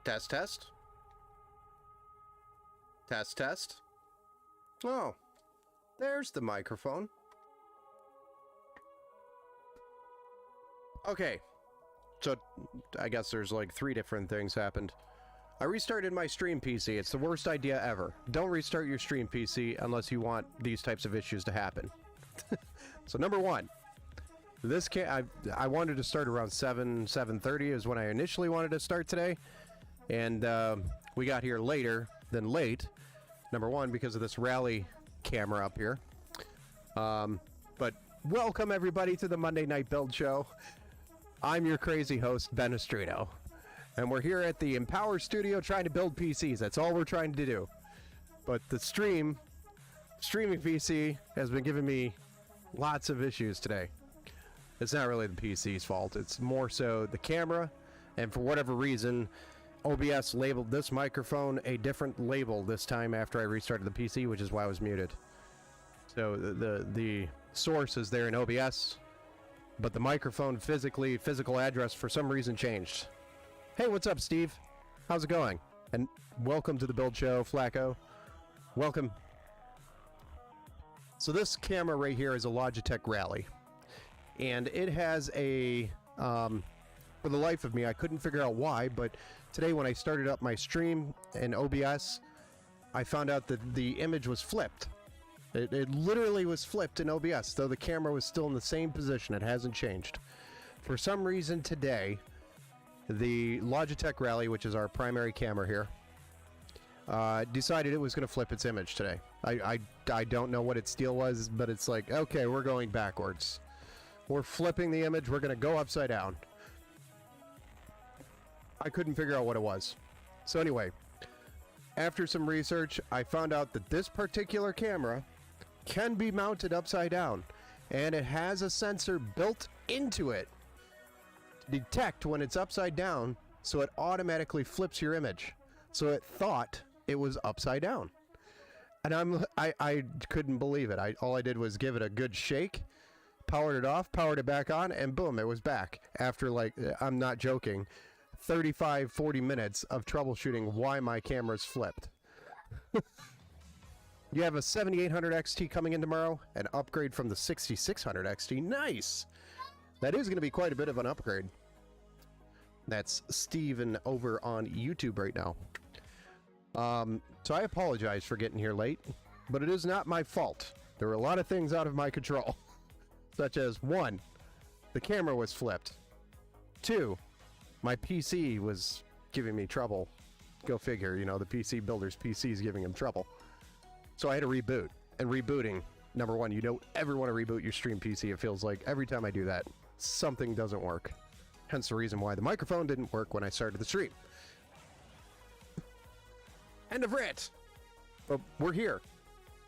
Test, test. Test, test. Oh, there's the microphone. Okay, so I guess there's like 3 different things happened. I restarted my stream PC. It's the worst idea ever. Don't restart your stream PC unless you want these types of issues to happen. So number one, this I wanted to start around 7:30 is when I initially wanted to start today, and we got here later than late. Number one, because of this rally camera up here. But welcome everybody to the Monday Night Build Show. I'm your crazy host, Ben Estrino, and we're here at the Empower Studio trying to build PCs. That's all we're trying to do. But the streaming PC has been giving me lots of issues today. It's not really the PC's fault. It's more so the camera, and for whatever reason, OBS labeled this microphone a different label this time after I restarted the PC, which is why I was muted. So the source is there in OBS, but the microphone physical address for some reason changed. Hey, what's up, Steve? How's it going? And welcome to the Build Show, Flacco. Welcome. So this camera right here is a Logitech Rally, and it has a for the life of me, I couldn't figure out why, but today when I started up my stream in OBS, I found out that the image was flipped. It literally was flipped in OBS, though the camera was still in the same position. It hasn't changed. For some reason today, the Logitech Rally, which is our primary camera here, decided it was going to flip its image today. I don't know what its deal was, but it's like, okay, we're going backwards. We're flipping the image. We're going to go upside down. I couldn't figure out what it was. So anyway, after some research, I found out that this particular camera can be mounted upside down, and it has a sensor built into it to detect when it's upside down, so it automatically flips your image. So it thought it was upside down. And I couldn't believe it. All I did was give it a good shake, powered it off, powered it back on, and boom, it was back. After, like, I'm not joking, 35-40 minutes of troubleshooting why my camera's flipped. You have a 7800 XT coming in tomorrow, an upgrade from the 6600 XT. Nice! That is going to be quite a bit of an upgrade. That's Steven over on YouTube right now. So I apologize for getting here late, but it is not my fault. There were a lot of things out of my control, such as 1, the camera was flipped. 2, my PC was giving me trouble. Go figure, you know, the PC builder's PC is giving him trouble. So I had to reboot. And rebooting, number one, you don't ever want to reboot your stream PC. It feels like every time I do that, something doesn't work. Hence the reason why the microphone didn't work when I started the stream. End of rant! But we're here.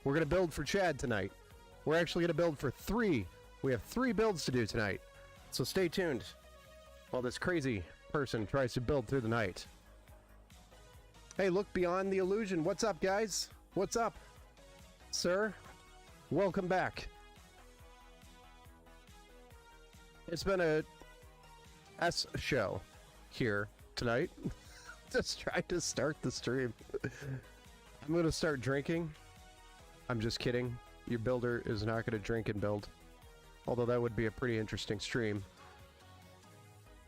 We're going to build for Chad tonight. We're actually going to build for 3. We have 3 builds to do tonight. So stay tuned while this crazy person tries to build through the night. Hey, look beyond the illusion. What's up, guys? What's up, sir? Welcome back. It's been a S show here tonight. Just trying to start the stream. I'm going to start drinking. I'm just kidding. Your builder is not going to drink and build. Although that would be a pretty interesting stream.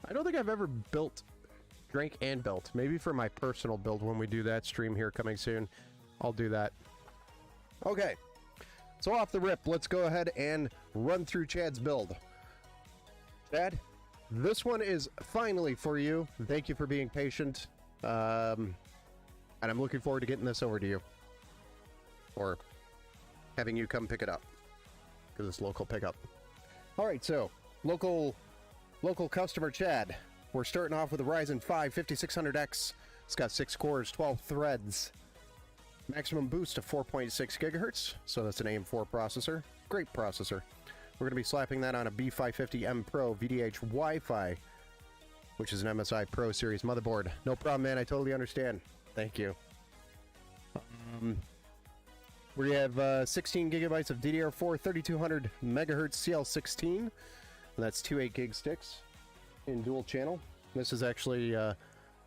I don't think I've ever drank and built. Maybe for my personal build when we do that stream here coming soon. I'll do that. Okay. So off the rip, let's go ahead and run through Chad's build. Chad, this one is finally for you. Thank you for being patient. And I'm looking forward to getting this over to you. Or having you come pick it up. Because it's local pickup. Alright, so local customer Chad. We're starting off with a Ryzen 5 5600X. It's got 6 cores, 12 threads. Maximum boost of 4.6 gigahertz. So that's an AM4 processor. Great processor. We're going to be slapping that on a B550M Pro VDH Wi-Fi, which is an MSI Pro Series motherboard. No problem, man. I totally understand. Thank you. We have 16 gigabytes of DDR4 3200 megahertz CL16. And that's 2 8 gig sticks in dual channel. This is actually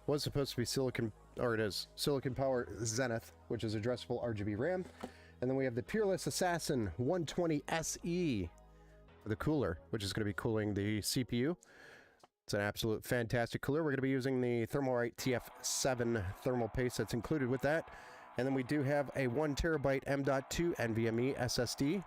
was supposed to be silicon, or it is Silicon Power Zenith, which is addressable RGB RAM. And then we have the Peerless Assassin 120 SE for the cooler, which is going to be cooling the CPU. It's an absolute fantastic cooler. We're going to be using the Thermalright TF7 thermal paste that's included with that. And then we do have a 1 terabyte M.2 NVMe SSD.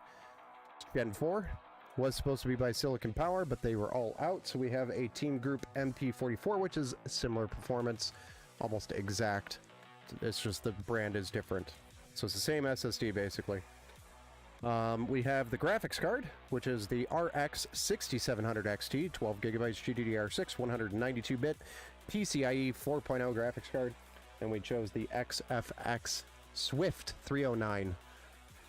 Gen 4 was supposed to be by Silicon Power, but they were all out. So we have a Team Group MP44, which is similar performance, almost exact. It's just the brand is different. So it's the same SSD basically. We have the graphics card, which is the RX 6700 XT, 12 gigabytes GDDR6, 192-bit PCIe 4.0 graphics card, and we chose the XFX Swift 309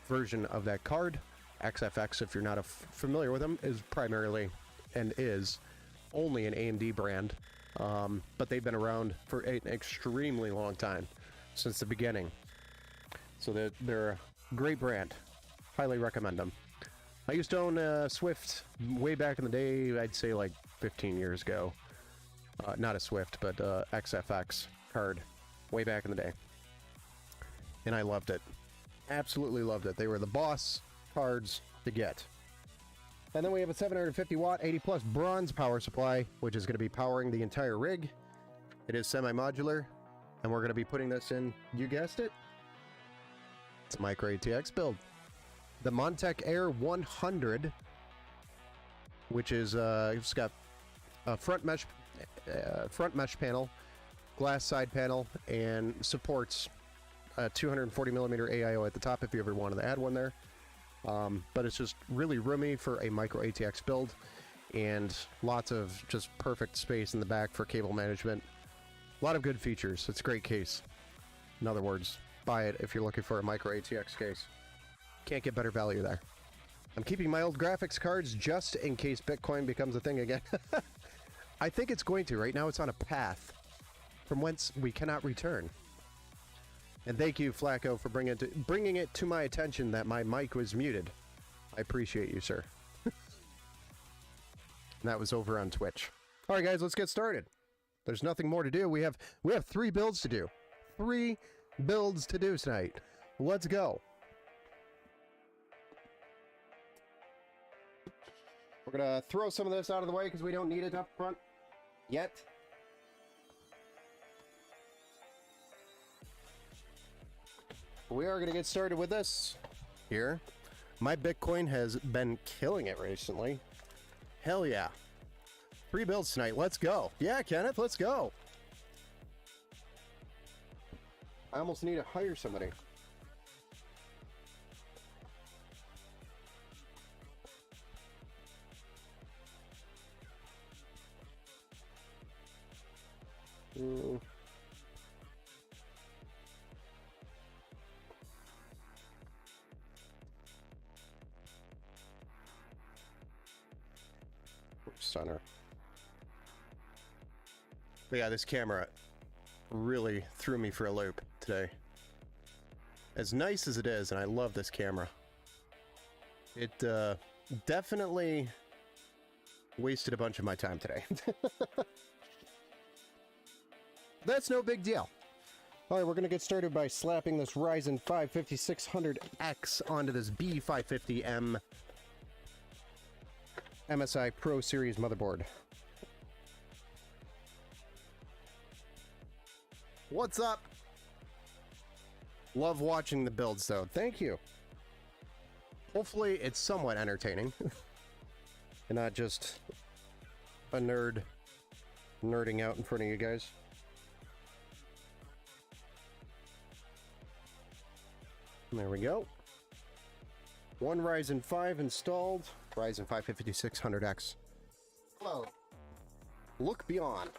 version of that card. XFX, if you're not familiar with them, is primarily and is only an AMD brand, but they've been around for an extremely long time, since the beginning. So they're a great brand. Highly recommend them. I used to own Swift way back in the day, I'd say like 15 years ago. Not a Swift, but XFX card way back in the day. And I loved it. Absolutely loved it. They were the boss cards to get. And then we have a 750 watt 80 plus bronze power supply, which is going to be powering the entire rig. It is semi-modular, and we're going to be putting this in, you guessed it, it's a micro ATX build. The Montec Air 100, which is it's got a front mesh panel, glass side panel, and supports a 240 millimeter AIO at the top if you ever wanted to add one there. But it's just really roomy for a micro ATX build, and lots of just perfect space in the back for cable management. A lot of good features. It's a great case. In other words, buy it if you're looking for a micro ATX case. Can't get better value there. I'm keeping my old graphics cards just in case Bitcoin becomes a thing again. I think it's going to. Right now it's on a path from whence we cannot return. And thank you, Flacco, for bringing it to my attention that my mic was muted. I appreciate you, sir. And that was over on Twitch. All right, guys, let's get started. There's nothing more to do. We have 3 builds to do. 3 builds to do tonight. Let's go. We're gonna throw some of this out of the way because we don't need it up front yet. We are gonna get started with this here. My Bitcoin has been killing it recently. Hell yeah. 3 builds tonight. Let's go. Yeah, Kenneth, let's go. I almost need to hire somebody. Stunner. But yeah, this camera really threw me for a loop today. As nice as it is, and I love this camera, it definitely wasted a bunch of my time today. That's no big deal. All right, we're going to get started by slapping this Ryzen 5 5600X onto this B550M MSI Pro Series motherboard. What's up? Love watching the builds, though. Thank you. Hopefully, it's somewhat entertaining. And not just a nerd nerding out in front of you guys. There we go. 1 Ryzen 5 installed. Ryzen 5 5600X. Hello. Look beyond.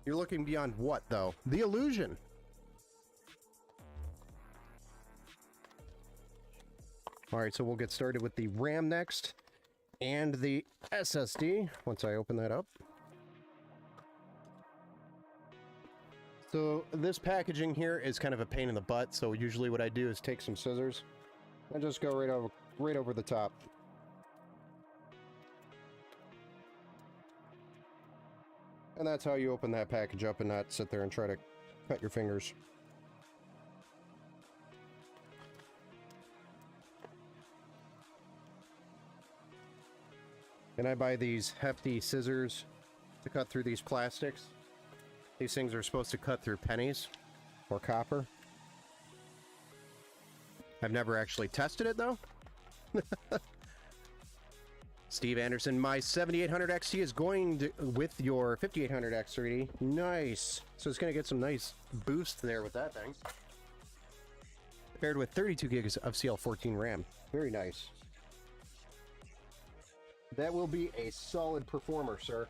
You're looking beyond what, though? The illusion. Alright, so we'll get started with the RAM next. And the SSD, once I open that up. So this packaging here is kind of a pain in the butt, so usually what I do is take some scissors and just go right over the top. And that's how you open that package up and not sit there and try to cut your fingers. And I buy these hefty scissors to cut through these plastics. These things are supposed to cut through pennies or copper. I've never actually tested it though. Steve Anderson, my 7800 XT is going to, with your 5800 X3D. Nice. So it's going to get some nice boost there with that thing. Paired with 32 gigs of CL14 RAM. Very nice. That will be a solid performer, sir.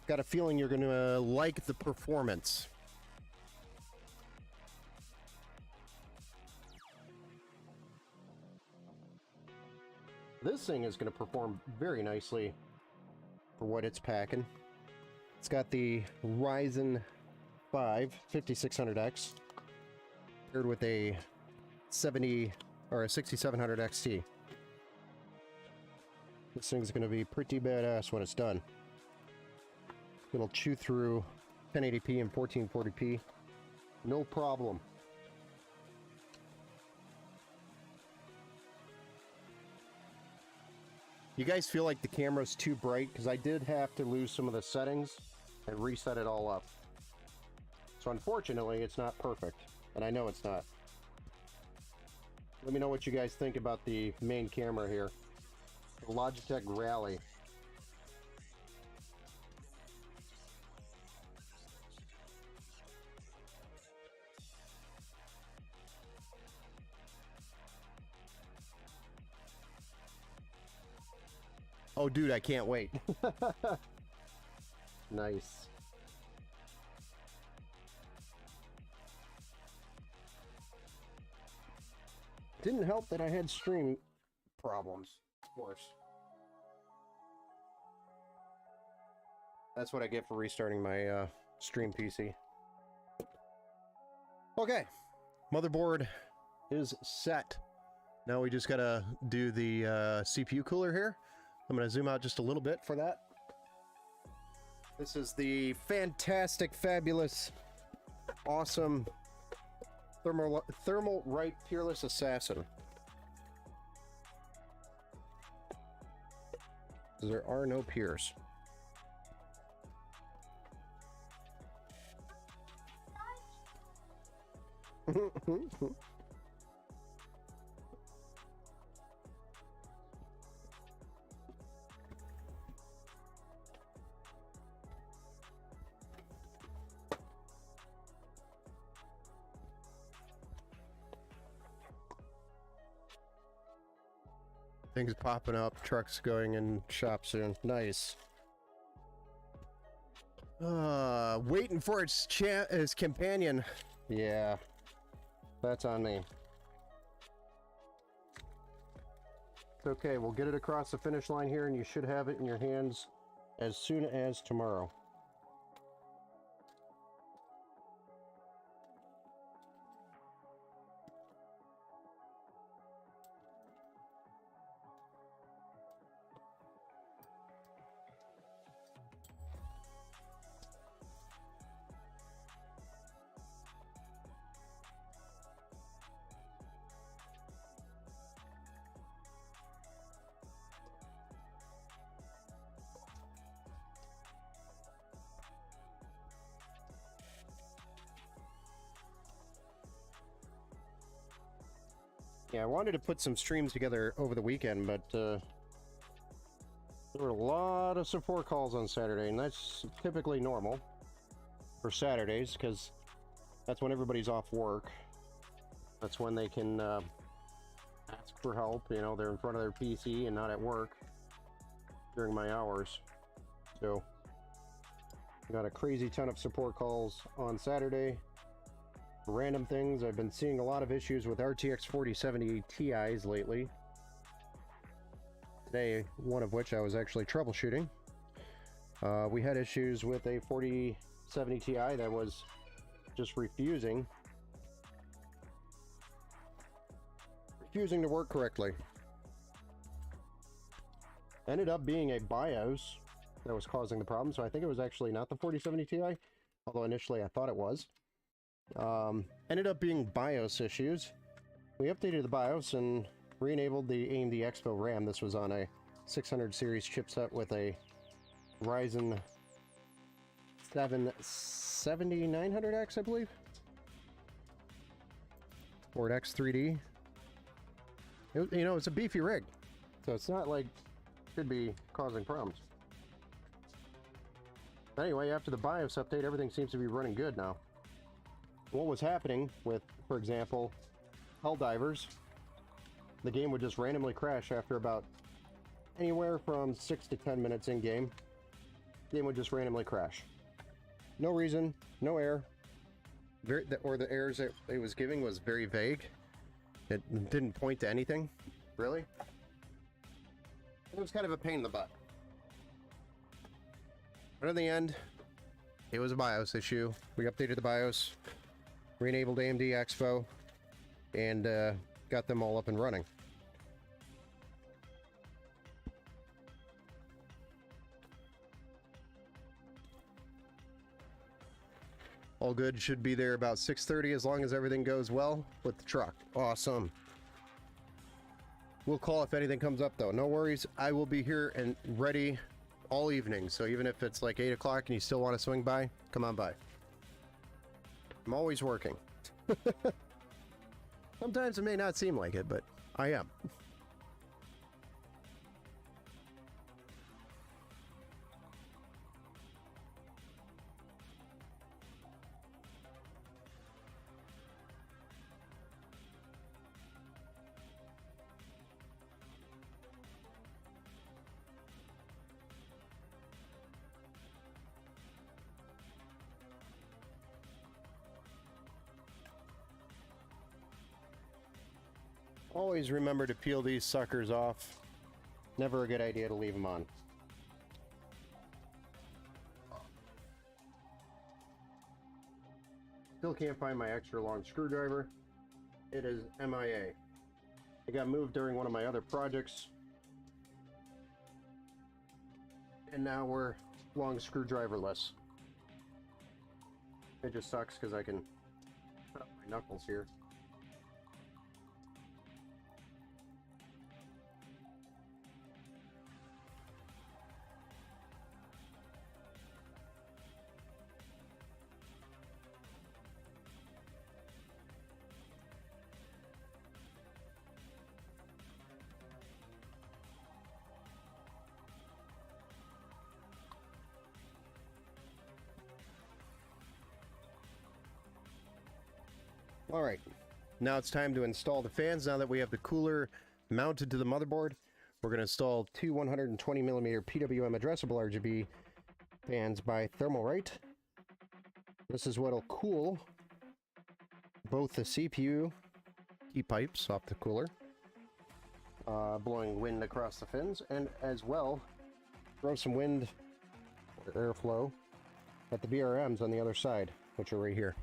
Got a feeling you're going to like the performance. This thing is going to perform very nicely for what it's packing. It's got the Ryzen 5 5600X paired with a 6700 XT. This thing's going to be pretty badass when it's done. It'll chew through 1080p and 1440p. No problem. You guys feel like the camera's too bright? Because I did have to lose some of the settings and reset it all up. So unfortunately, it's not perfect. And I know it's not. Let me know what you guys think about the main camera here. The Logitech Rally. Oh, dude, I can't wait. Nice. Didn't help that I had stream problems, of course. That's what I get for restarting my stream PC. Okay, motherboard is set. Now we just gotta do the CPU cooler here. I'm gonna zoom out just a little bit for that. This is the fantastic, fabulous, awesome Thermalright Peerless Assassin. There are no peers. Things popping up, trucks going in shop soon. Nice. Waiting for its companion. Yeah, that's on me. It's okay, we'll get it across the finish line here and you should have it in your hands as soon as tomorrow. Yeah, I wanted to put some streams together over the weekend, but there were a lot of support calls on Saturday, and that's typically normal for Saturdays, because that's when everybody's off work. That's when they can ask for help, you know, they're in front of their PC and not at work during my hours. So, I got a crazy ton of support calls on Saturday. Random things. I've been seeing a lot of issues with RTX 4070 Ti's lately. Today, one of which I was actually troubleshooting. We had issues with a 4070 Ti that was just refusing to work correctly. Ended up being a BIOS that was causing the problem, so I think it was actually not the 4070 Ti, although initially I thought it was. Ended up being BIOS issues. We updated the BIOS and re-enabled the AMD Expo RAM. This was on a 600 series chipset with a Ryzen 7 7900X, I believe. Or an X3D. You know, it's a beefy rig, so it's not like it should be causing problems. Anyway, after the BIOS update, everything seems to be running good now. What was happening with, for example, Helldivers, the game would just randomly crash after about anywhere from 6 to 10 minutes in game. The game would just randomly crash. No reason, no error. Or the errors that it was giving was very vague. It didn't point to anything, really. It was kind of a pain in the butt. But in the end, it was a BIOS issue. We updated the BIOS, re-enabled AMD Expo, and got them all up and running. All good, should be there about 6:30 as long as everything goes well with the truck. Awesome. We'll call if anything comes up though. No worries, I will be here and ready all evening. So even if it's like 8 o'clock and you still want to swing by, come on by. I'm always working. Sometimes it may not seem like it, but I am. Always remember to peel these suckers off. Never a good idea to leave them on. Still can't find my extra long screwdriver. It is MIA. It got moved during one of my other projects. And now we're long screwdriverless. It just sucks because I can cut up my knuckles here. Alright, now it's time to install the fans. Now that we have the cooler mounted to the motherboard, we're going to install two 120mm PWM addressable RGB fans by Thermalright. This is what will cool both the CPU heat pipes off the cooler, blowing wind across the fins, and as well throw some wind or airflow at the VRMs on the other side, which are right here.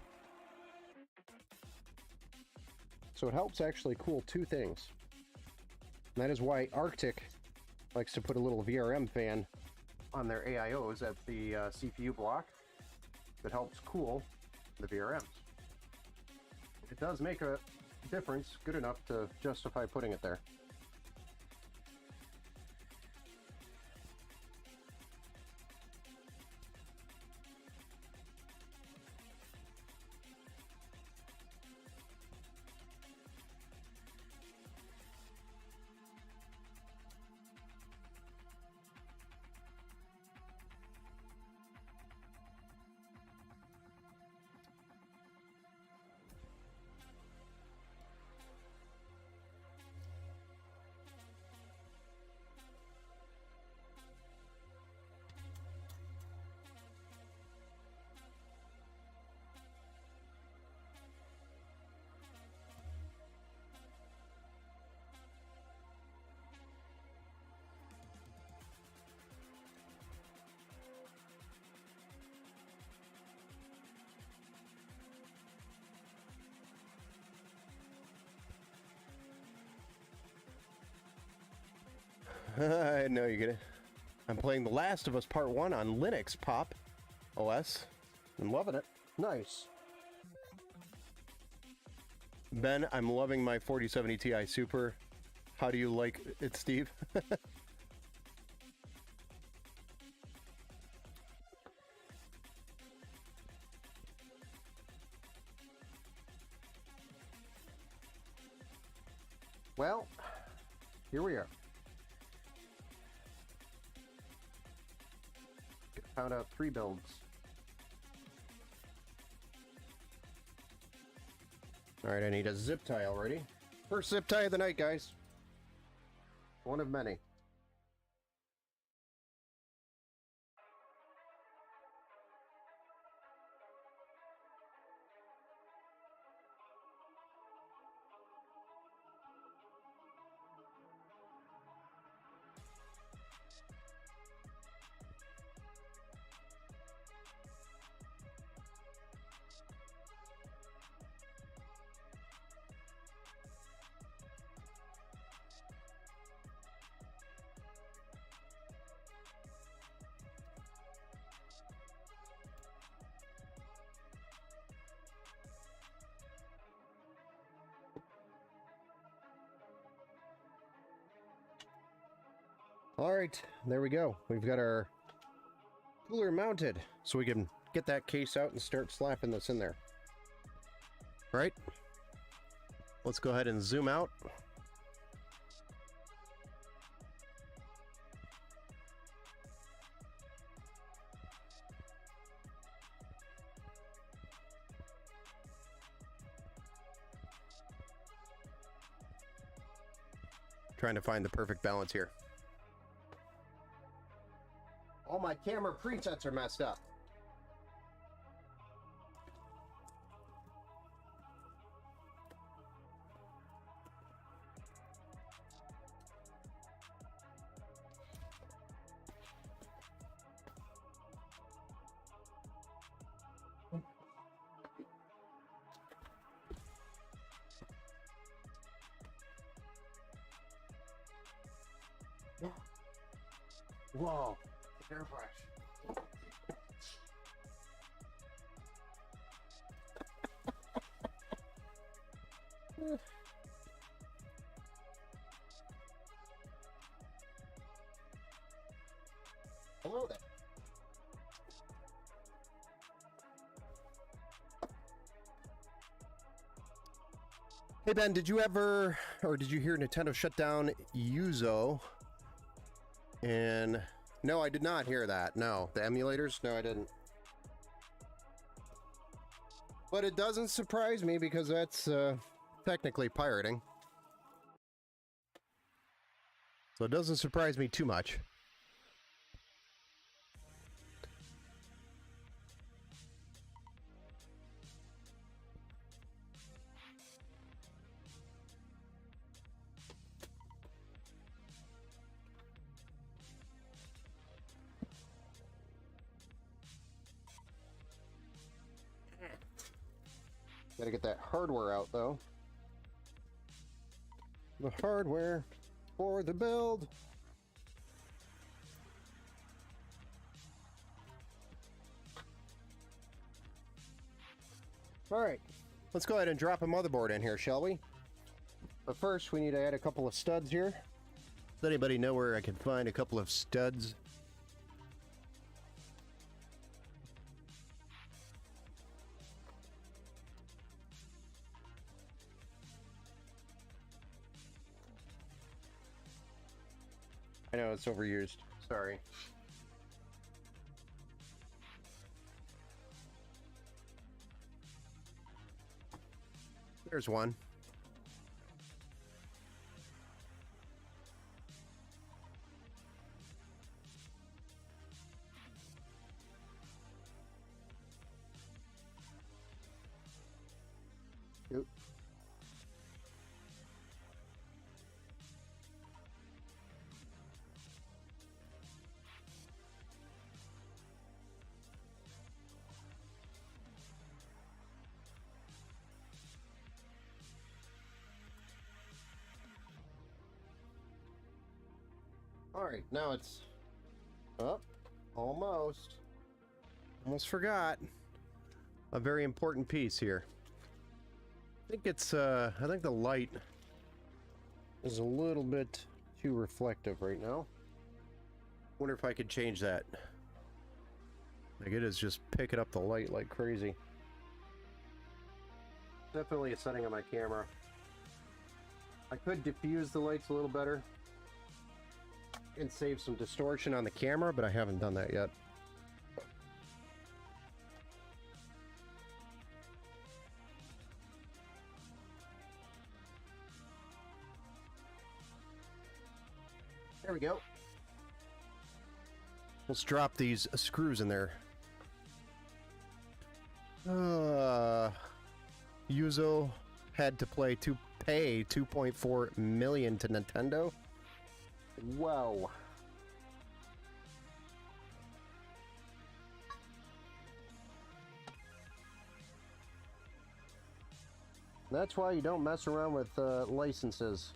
So it helps actually cool two things. And that is why Arctic likes to put a little VRM fan on their AIOs at the CPU block that helps cool the VRMs. It does make a difference, good enough to justify putting it there. I know you're gonna. I'm playing The Last of Us Part 1 on Linux Pop OS. I'm loving it. Nice. Ben, I'm loving my 4070 Ti Super. How do you like it, Steve? Well, here we are. Found out 3 builds. Alright, I need a zip tie already. First zip tie of the night, guys. One of many. Alright, there we go. We've got our cooler mounted, so we can get that case out and start slapping this in there. Right? Let's go ahead and zoom out. Trying to find the perfect balance here. All my camera presets are messed up. Whoa, airbrush. Hello there. Hey Ben, did you ever, or did you hear Nintendo shut down Yuzo? And no, I did not hear that. No, the emulators? No, I didn't. But it doesn't surprise me because that's technically pirating. So it doesn't surprise me too much. Gotta get that hardware out, though. The hardware for the build. Alright, let's go ahead and drop a motherboard in here, shall we? But first, we need to add a couple of studs here. Does anybody know where I can find a couple of studs? I know it's overused. Sorry. There's one. Oop. Alright, now it's up. Almost forgot a very important piece here. I think it's I think the light is a little bit too reflective right now. Wonder if I could change that. Like, it is just picking up the light like crazy. Definitely a setting on my camera. I could diffuse the lights a little better and save some distortion on the camera, but I haven't done that yet. There we go. Let's drop these screws in there. Yuzo had to pay $2.4 million to Nintendo. Wow. That's why you don't mess around with licenses.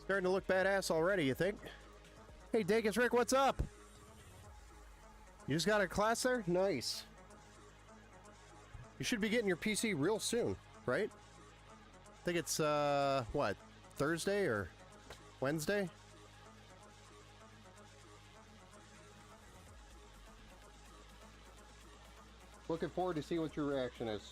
Starting to look badass already, you think? Hey, Dacus Rick, what's up? You just got a class there? Nice. You should be getting your PC real soon, right? I think it's, what, Thursday or Wednesday? Looking forward to see what your reaction is.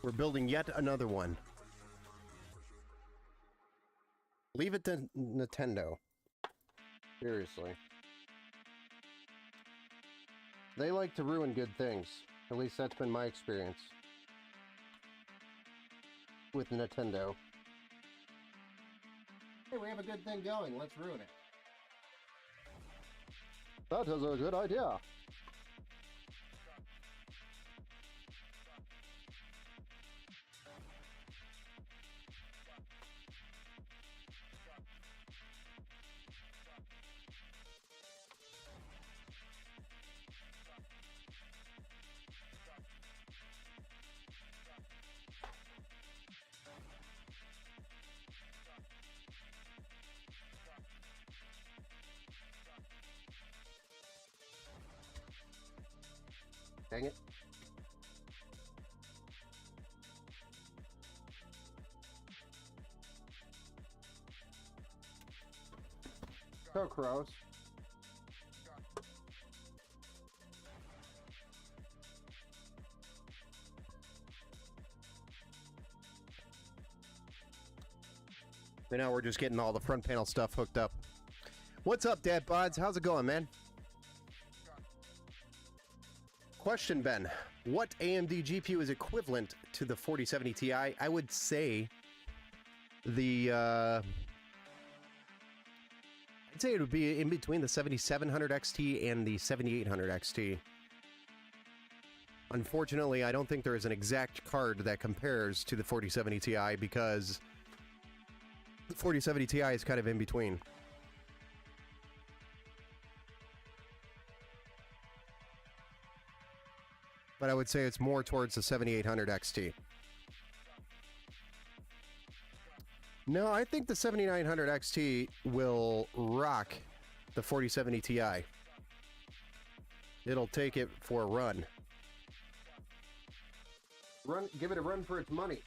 We're building yet another one. Leave it to Nintendo. Seriously. They like to ruin good things. At least that's been my experience with Nintendo. Hey, we have a good thing going. Let's ruin it. That is a good idea. Dang it. So gross. So now we're just getting all the front panel stuff hooked up. What's up, Dad Bods? How's it going, man? Question, Ben. What AMD GPU is equivalent to the 4070 Ti? I would say the I'd say it would be in between the 7700 XT and the 7800 XT. Unfortunately, I don't think there is an exact card that compares to the 4070 Ti because the 4070 Ti is kind of in between. But I would say it's more towards the 7800 XT. No, I think the 7900 XT will rock the 4070 Ti. It'll take it for a run. Give it a run for its money.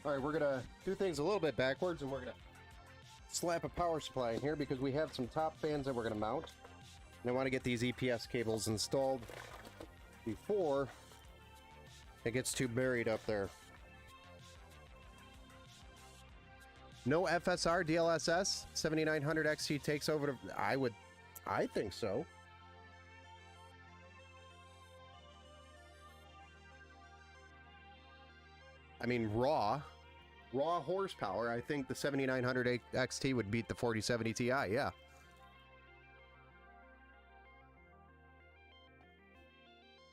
All right, we're gonna do things a little bit backwards, and we're gonna slap a power supply in here because we have some top fans that we're gonna mount. And I want to get these EPS cables installed before it gets too buried up there. No FSR DLSS 7900 XT takes over to, I think so. I mean, raw horsepower, I think the 7900 XT would beat the 4070 Ti, yeah.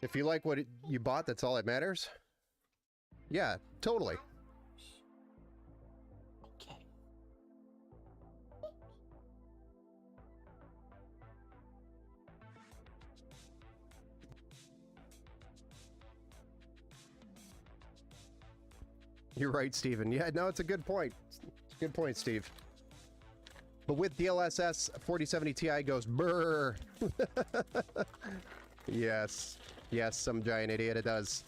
If you like what you bought, that's all that matters. Yeah, totally. Okay. You're right, Steven. Yeah, no, it's a good point. It's a good point, Steve. But with DLSS, 4070 Ti goes brrr. Yes. Yes, some giant idiot, it does.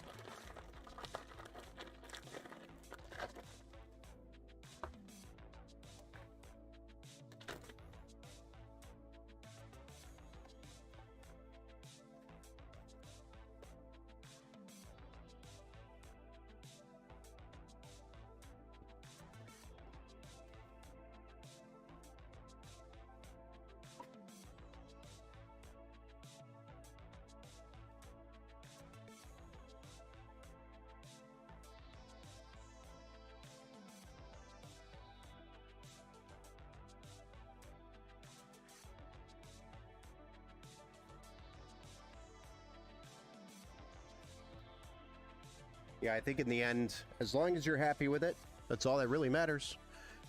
Yeah, I think in the end, as long as you're happy with it, that's all that really matters.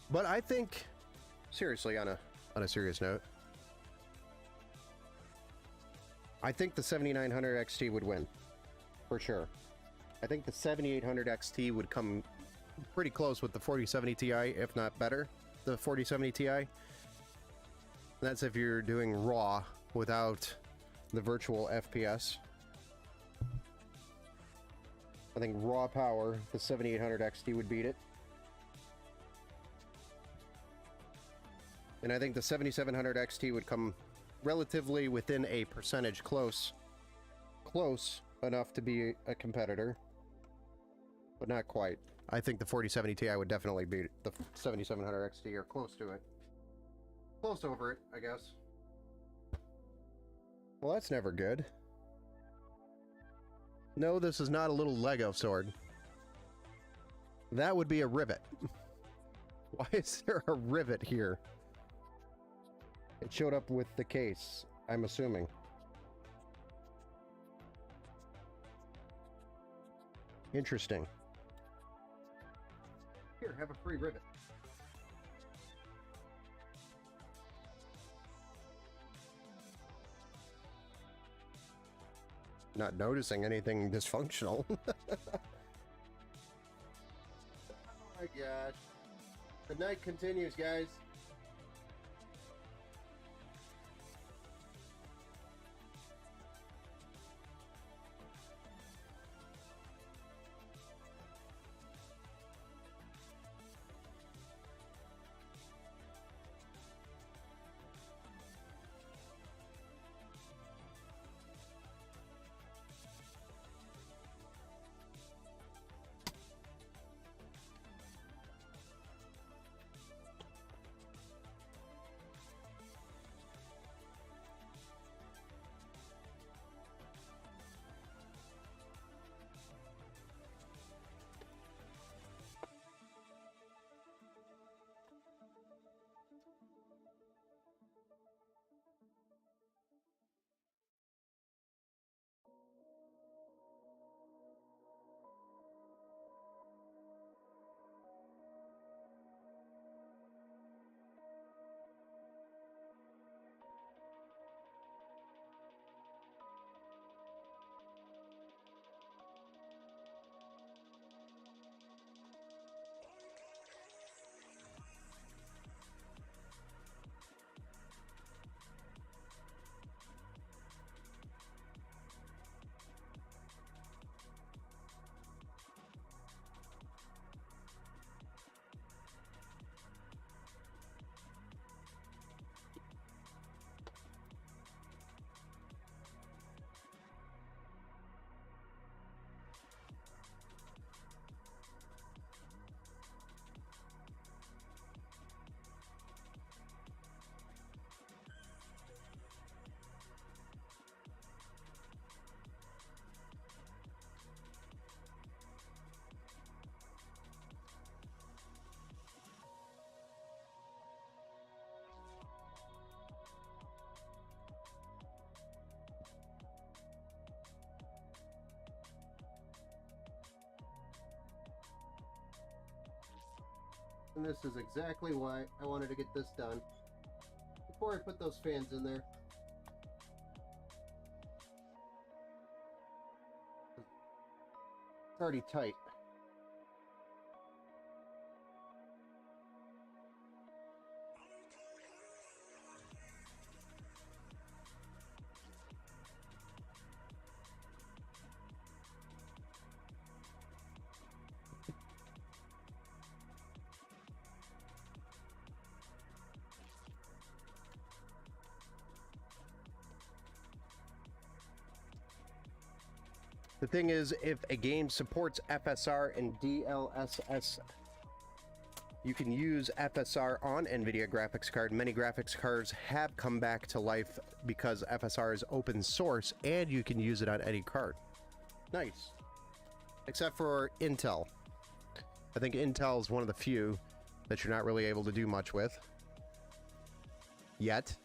But I think, seriously, on a serious note, I think the 7900 XT would win, for sure. I think the 7800 XT would come pretty close with the 4070 Ti, if not better, the 4070 Ti. That's if you're doing raw without the virtual FPS. I think raw power, the 7800 XT would beat it. And I think the 7700 XT would come relatively within a percentage close enough to be a competitor, but not quite. I think the 4070 Ti would definitely beat the 7700 XT, or close to it. Close over it, I guess. Well, that's never good. No, this is not a little Lego sword. That would be a rivet. Why is there a rivet here? It showed up with the case, I'm assuming. Interesting. Here, have a free rivet. Not noticing anything dysfunctional. Oh my gosh. The night continues, guys. And this is exactly why I wanted to get this done before I put those fans in there. It's already tight. The thing is, if a game supports FSR and DLSS, you can use FSR on NVIDIA graphics card. Many graphics cards have come back to life because FSR is open source and you can use it on any card. Nice. Except for Intel. I think Intel is one of the few that you're not really able to do much with. Yet.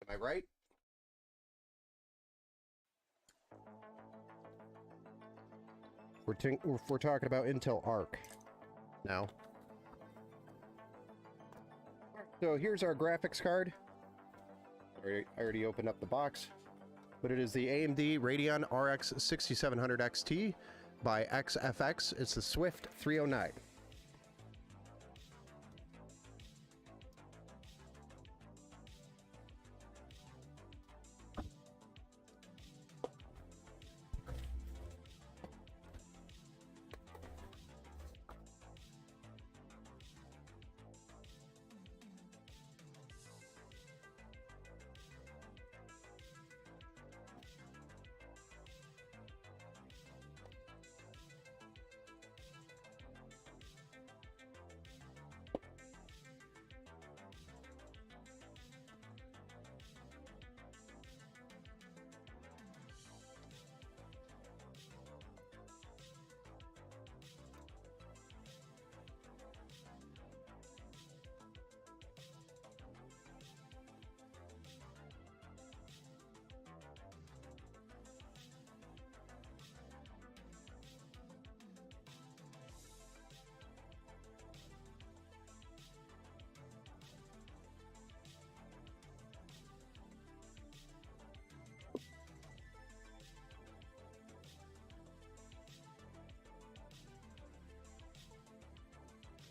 Am I right? We're talking about Intel Arc now. So here's our graphics card. I already opened up the box, but it is the AMD Radeon RX 6700 XT by XFX. It's the Swift 309.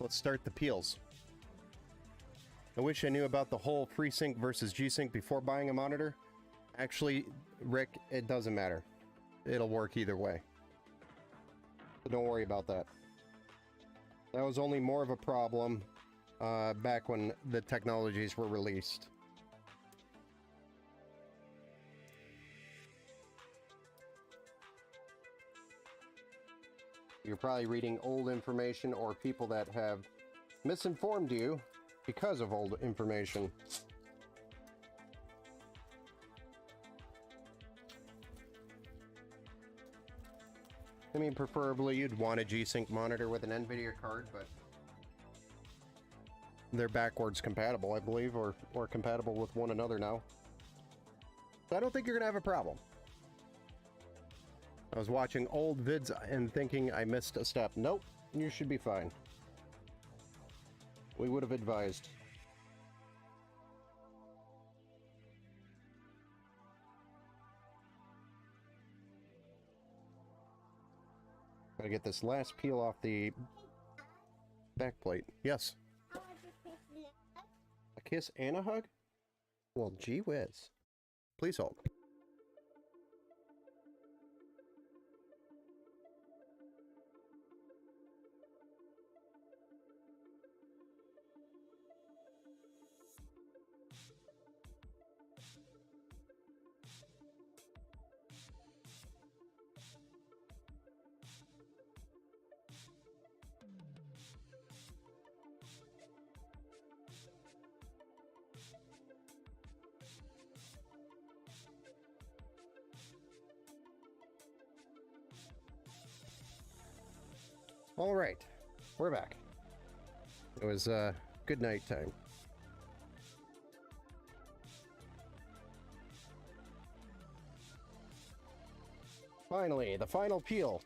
Let's start the peels. I wish I knew about the whole FreeSync versus G-Sync before buying a monitor. Actually, Rick, it doesn't matter. It'll work either way. So don't worry about that. That was only more of a problem back when the technologies were released. You're probably reading old information or people that have misinformed you because of old information. I mean, preferably you'd want a G-Sync monitor with an NVIDIA card, but they're backwards compatible, I believe, or compatible with one another now. So I don't think you're gonna have a problem. I was watching old vids and thinking I missed a step. Nope, you should be fine. We would have advised. Gotta get this last peel off the back plate. Yes. A kiss and a hug? Well, gee whiz. Please hold. All right, we're back. It was good night time. Finally, the final peel.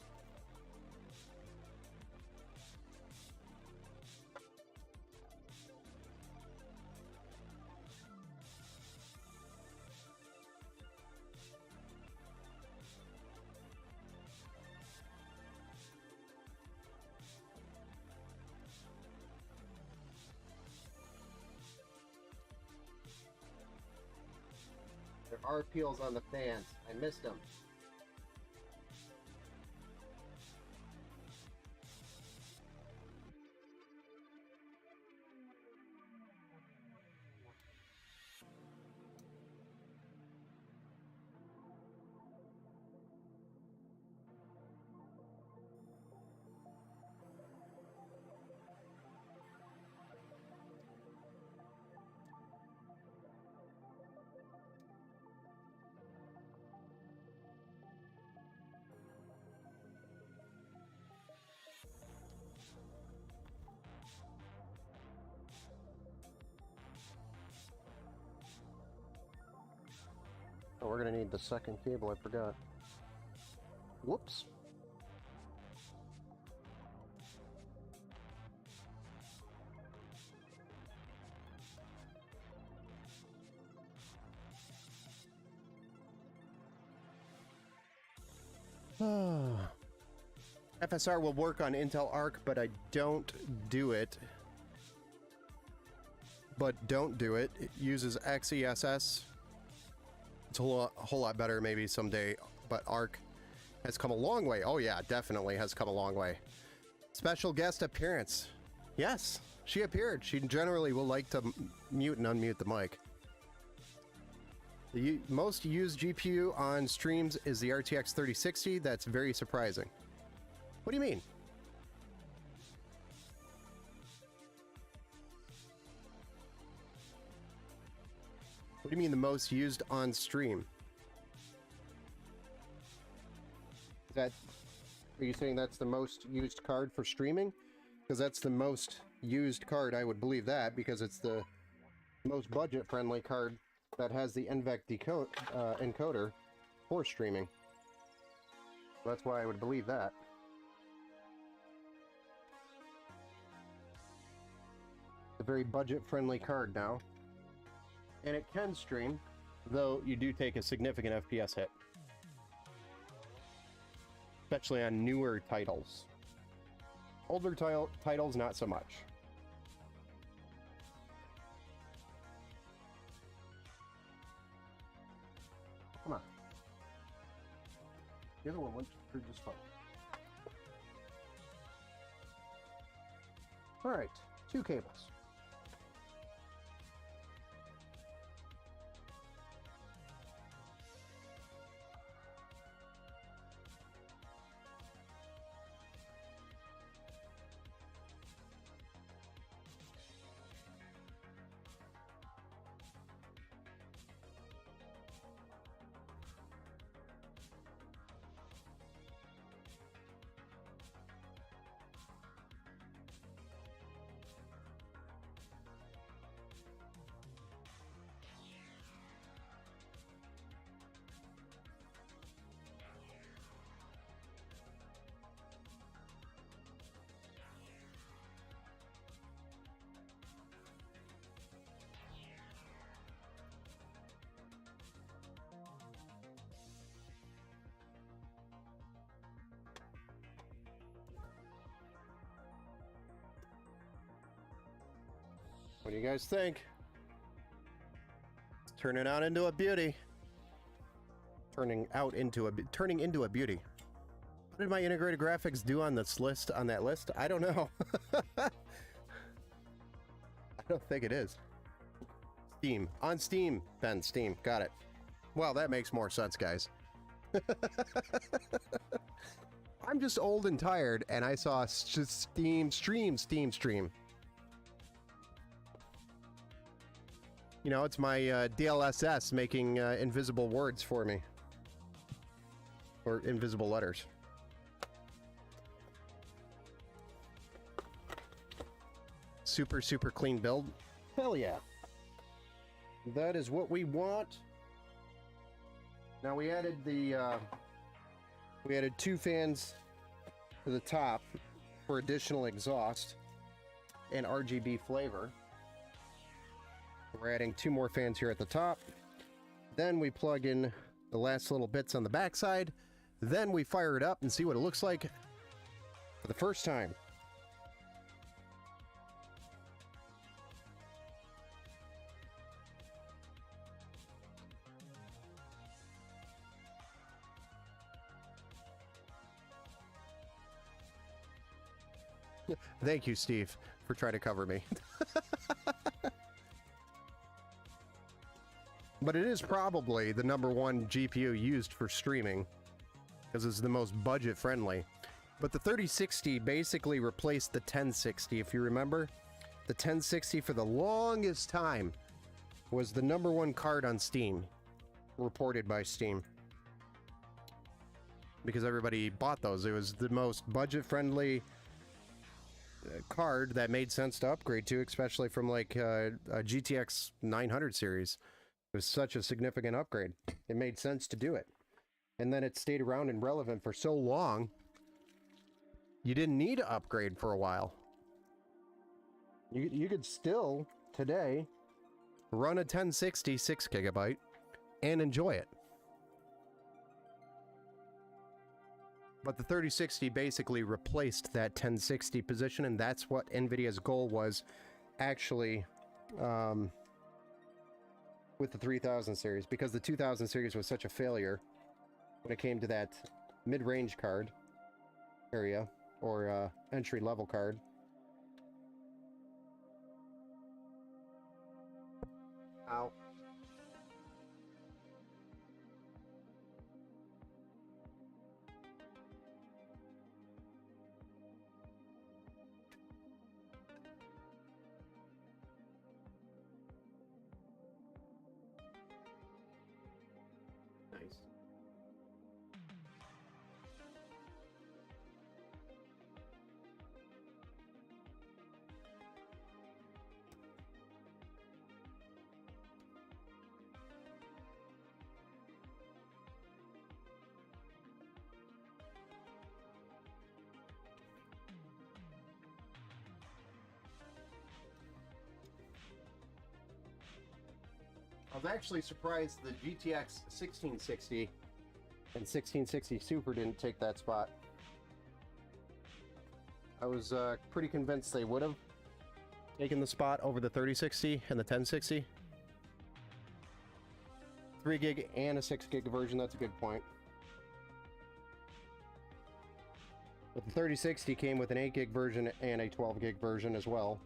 There are peels on the fans. I missed them. Oh, we're gonna need the second cable, I forgot. Whoops. FSR will work on Intel Arc, but I don't do it. It uses XeSS. It's a whole lot better maybe someday, but Arc has come a long way. Oh yeah, definitely has come a long way. Special guest appearance. Yes, she appeared. She generally will like to mute and unmute the mic. The most used GPU on streams is the RTX 3060. That's very surprising. What do you mean? What do you mean the most used on stream? Is that, are you saying that's the most used card for streaming? Because that's the most used card, I would believe that, because it's the most budget-friendly card that has the NVENC encoder for streaming. That's why I would believe that. A very budget-friendly card now. And it can stream, though you do take a significant FPS hit. Especially on newer titles. Older titles, not so much. Come on. The other one went through just fine. Alright, 2 cables. What do you guys think? Turning out into a beauty. Turning into a beauty. What did my integrated graphics do on this list? On that list? I don't know. I don't think it is. Steam. On Steam, Ben. Steam. Got it. Well, that makes more sense, guys. I'm just old and tired, and I saw just Steam stream. You know, it's my DLSS making invisible words for me. Or invisible letters. Super clean build. Hell yeah. That is what we want. Now we added we added 2 fans to the top for additional exhaust and RGB flavor. We're adding 2 more fans here at the top. Then we plug in the last little bits on the backside. Then we fire it up and see what it looks like for the first time. Thank you, Steve, for trying to cover me. But it is probably the #1 GPU used for streaming, because it's the most budget-friendly. But the 3060 basically replaced the 1060, if you remember. The 1060 for the longest time was the #1 card on Steam, reported by Steam. Because everybody bought those. It was the most budget-friendly card that made sense to upgrade to, especially from like a GTX 900 series. It was such a significant upgrade. It made sense to do it. And then it stayed around and relevant for so long, you didn't need to upgrade for a while. You could still, today, run a 1060 6GB and enjoy it. But the 3060 basically replaced that 1060 position, and that's what NVIDIA's goal was actually with the 3000 series, because the 2000 series was such a failure when it came to that mid-range card area, or entry-level card. Ow. Nice. I was actually surprised the GTX 1660 and 1660 Super didn't take that spot. I was pretty convinced they would have taken the spot over the 3060 and the 1060. 3 gig and a 6 gig version, that's a good point. But the 3060 came with an 8 gig version and a 12 gig version as well.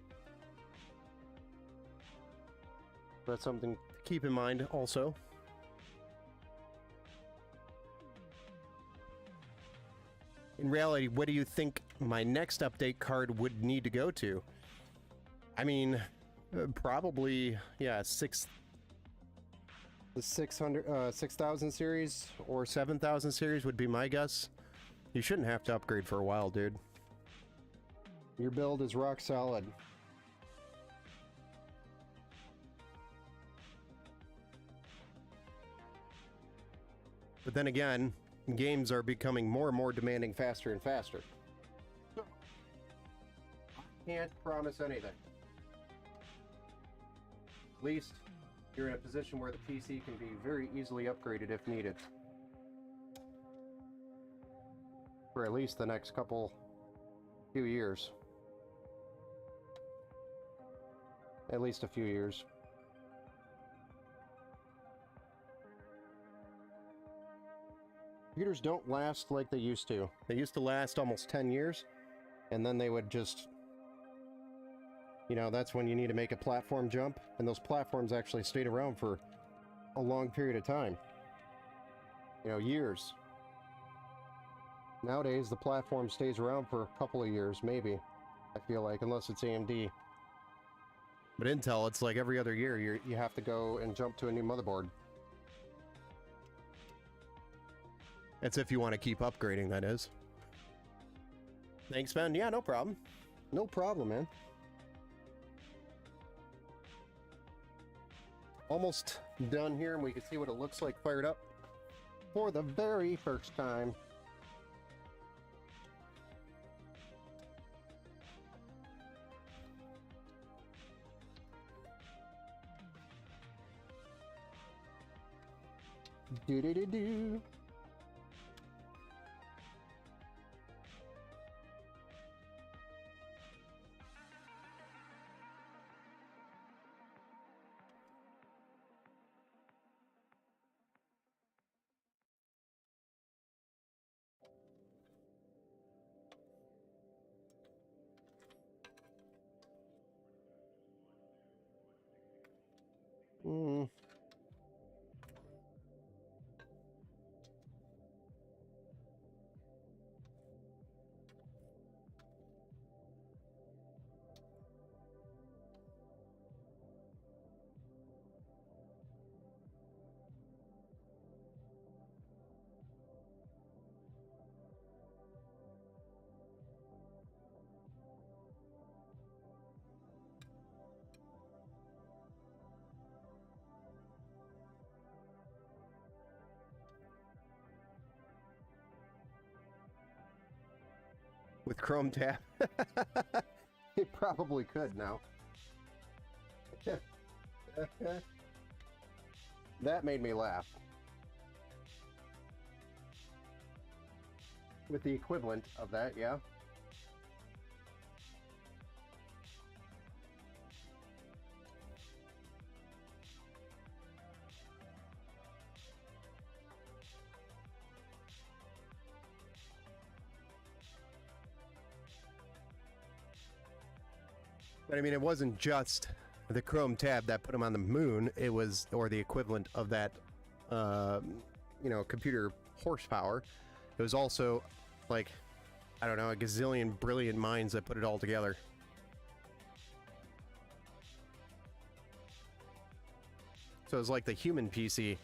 That's something to keep in mind also. In reality, what do you think my next update card would need to go to? I mean, probably, yeah, the 6000 series or 7000 series would be my guess. You shouldn't have to upgrade for a while, dude. Your build is rock solid. But then again, games are becoming more and more demanding faster and faster. So, I can't promise anything. At least, you're in a position where the PC can be very easily upgraded if needed. For at least the next few years. At least a few years. Computers don't last like they used to. They used to last almost 10 years, and then they would just... You know, that's when you need to make a platform jump, and those platforms actually stayed around for a long period of time. You know, years. Nowadays, the platform stays around for a couple of years, maybe, I feel like, unless it's AMD. But Intel, it's like every other year, you have to go and jump to a new motherboard. That's if you want to keep upgrading, that is. Thanks, Ben. Yeah, no problem. No problem, man. Almost done here, and we can see what it looks like fired up for the very first time. Do-do-do-do. with Chrome tab. It probably could now. That made me laugh. With the equivalent of that, yeah. But I mean, it wasn't just the Chrome tab that put him on the moon. It was, or the equivalent of that, computer horsepower. It was also, like, I don't know, a gazillion brilliant minds that put it all together. So it was like the human PC.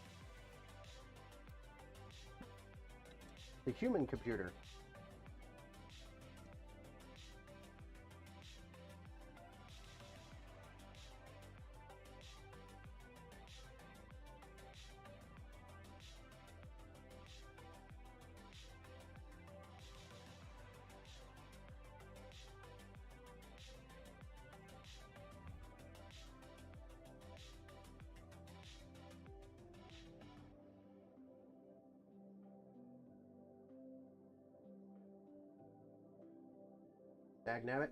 The human computer. Dagnabbit.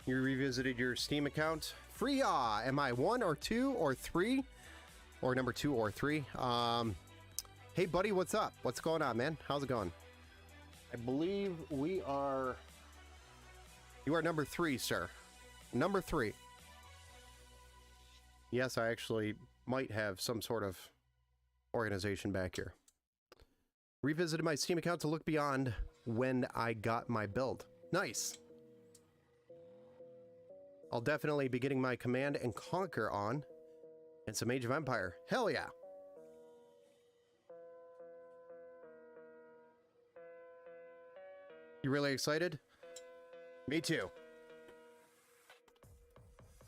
You revisited your Steam account. Free am I 1 or 2 or 3? Or number 2 or 3? Hey buddy, what's up? What's going on, man? How's it going? I believe we are... You are number 3, sir. Number 3. Yes, I actually might have some sort of organization back here. Revisited my Steam account to look beyond when I got my build. Nice. I'll definitely be getting my Command and Conquer on. And some Age of Empire. Hell yeah. You really excited? Me too.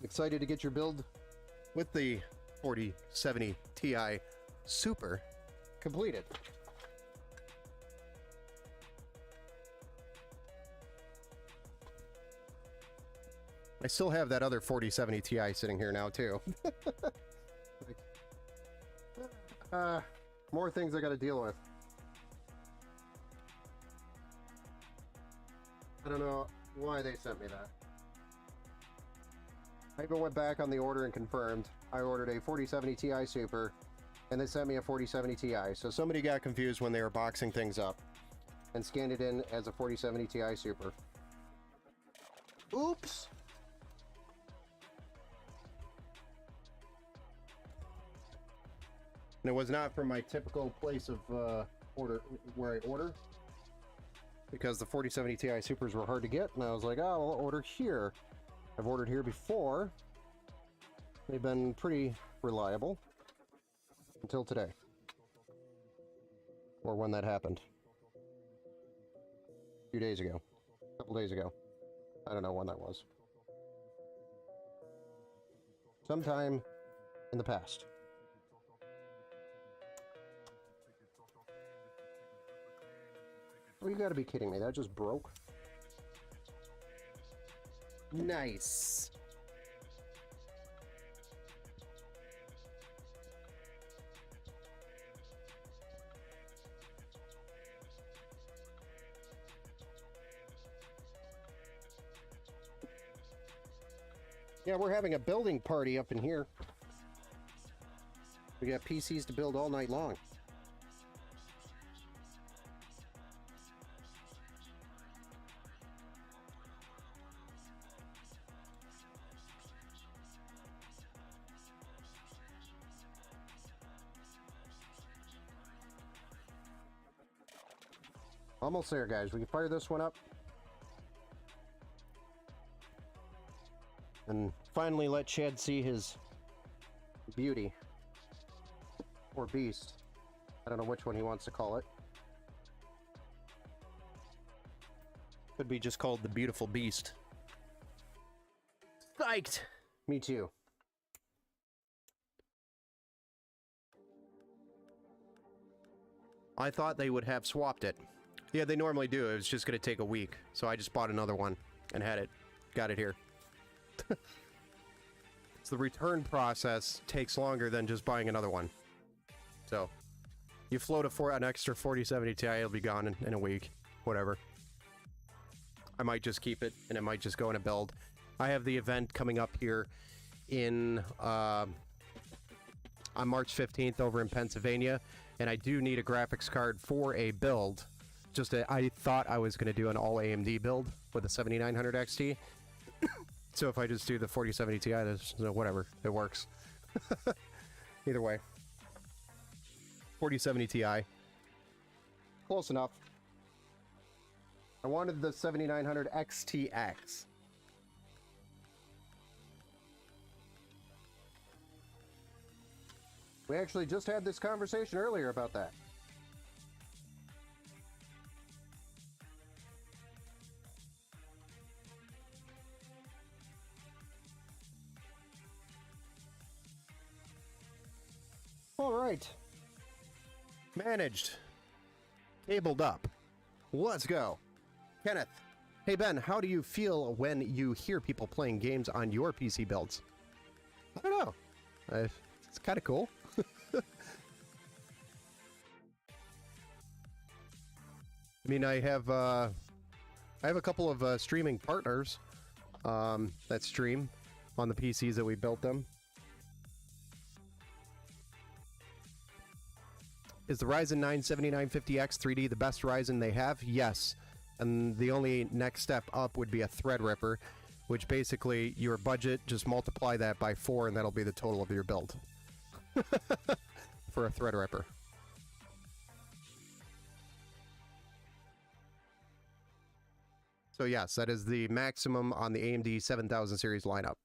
Excited to get your build with the 4070 Ti Super completed. I still have that other 4070 Ti sitting here now too. More things I gotta deal with. I don't know why they sent me that. I even went back on the order and confirmed. I ordered a 4070 Ti Super, and they sent me a 4070 Ti. So somebody got confused when they were boxing things up, and scanned it in as a 4070 Ti Super. Oops! And it was not from my typical place of order where I order, because the 4070 Ti Supers were hard to get, and I was like, oh, I'll order here. I've ordered here before. They've been pretty reliable until today, or when that happened. A few days ago, a couple days ago. I don't know when that was. Sometime in the past. Oh, you gotta be kidding me. That just broke. Nice. Yeah, we're having a building party up in here. We got PCs to build all night long. Almost there, guys. We can fire this one up. And finally let Chad see his beauty. Or beast. I don't know which one he wants to call it. Could be just called the beautiful beast. Psyched! Me too. I thought they would have swapped it. Yeah, they normally do. It was just going to take a week. So I just bought another one and had it. Got it here. So the return process takes longer than just buying another one. So you float an extra 4070 Ti, it'll be gone in a week. Whatever. I might just keep it, and it might just go in a build. I have the event coming up here in on March 15th over in Pennsylvania, and I do need a graphics card for a build. I thought I was going to do an all AMD build with a 7900 XT. So if I just do the 4070 Ti, whatever, it works. Either way. 4070 Ti. Close enough. I wanted the 7900 XTX. We actually just had this conversation earlier about that. All right. Managed. Cabled up. Let's go. Kenneth. Hey Ben, how do you feel when you hear people playing games on your PC builds? I don't know. It's kind of cool. I mean, I have a couple of streaming partners that stream on the PCs that we built them. Is the Ryzen 9 7950X 3D the best Ryzen they have? Yes. And the only next step up would be a Threadripper, which basically your budget, just multiply that by 4 and that'll be the total of your build. For a Threadripper. So yes, that is the maximum on the AMD 7000 series lineup.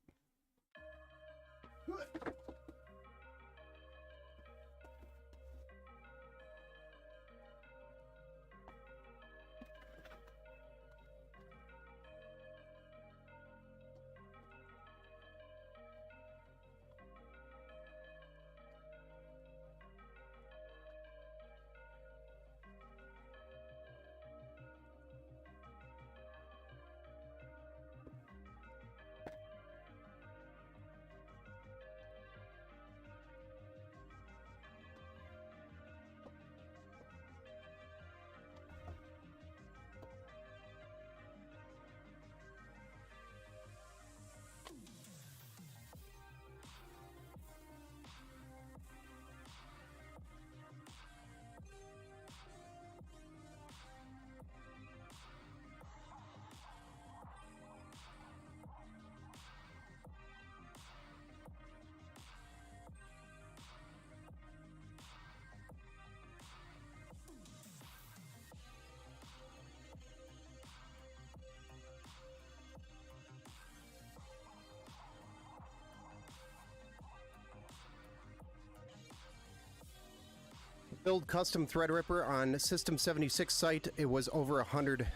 Build custom Threadripper on System 76 site. It was over 100K.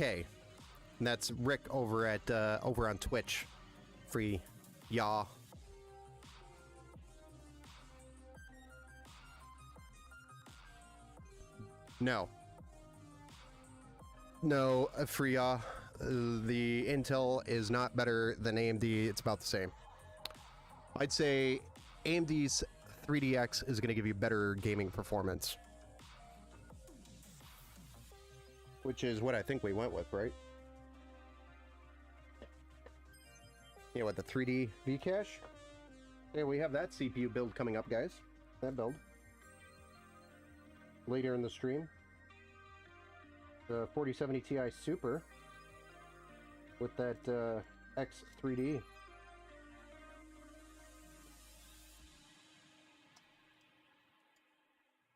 And that's Rick over at over on Twitch. Free, yaw. No. No, free yaw. The Intel is not better than AMD. It's about the same. I'd say AMD's 3DX is going to give you better gaming performance. Which is what I think we went with, right? You know what, the 3D V-Cache? Yeah, we have that CPU build coming up, guys. That build. Later in the stream. The 4070 Ti Super. With that X3D.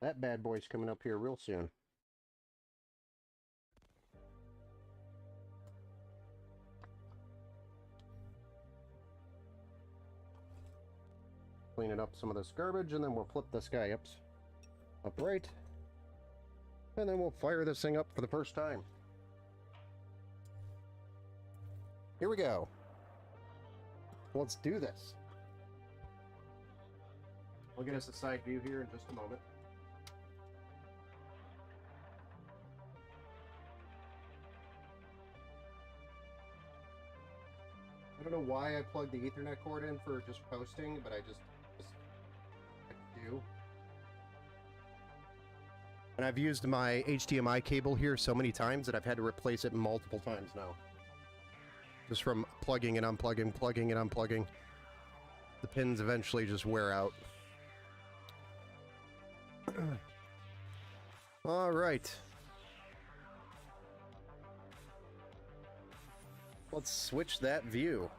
That bad boy's coming up here real soon. Cleaning up some of this garbage, and then we'll flip this guy upright. And then we'll fire this thing up for the first time. Here we go. Let's do this. I'll get us a side view here in just a moment. I don't know why I plugged the Ethernet cord in for just posting, but I just do. And I've used my HDMI cable here so many times that I've had to replace it multiple times now. Just from plugging and unplugging, plugging and unplugging. The pins eventually just wear out. All right. Let's switch that view.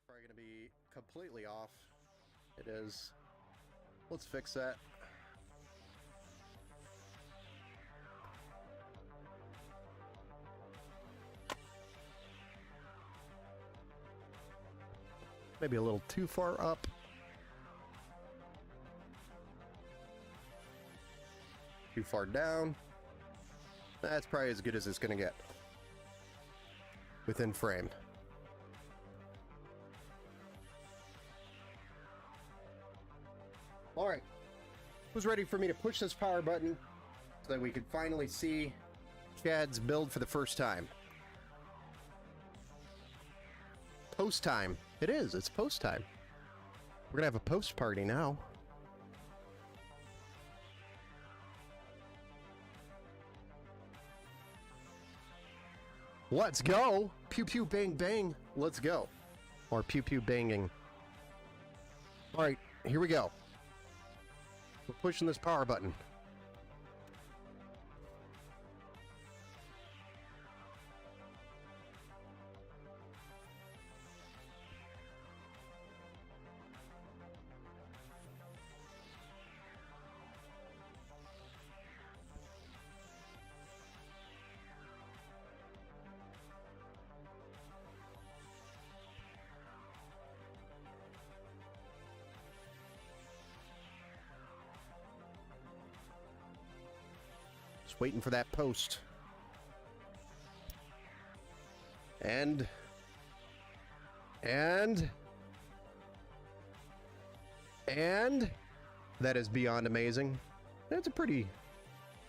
Probably gonna be completely off. It is. Let's fix that. Maybe a little too far up. Too far down. That's probably as good as it's gonna get. Within frame. Alright. Who's ready for me to push this power button so that we could finally see Chad's build for the first time? Post time. It is. It's post time. We're gonna have a post party now. Let's go! Pew pew bang bang. Let's go. Or pew pew banging. Alright, here we go. We're pushing this power button. Just waiting for that post. And that is beyond amazing. That's a pretty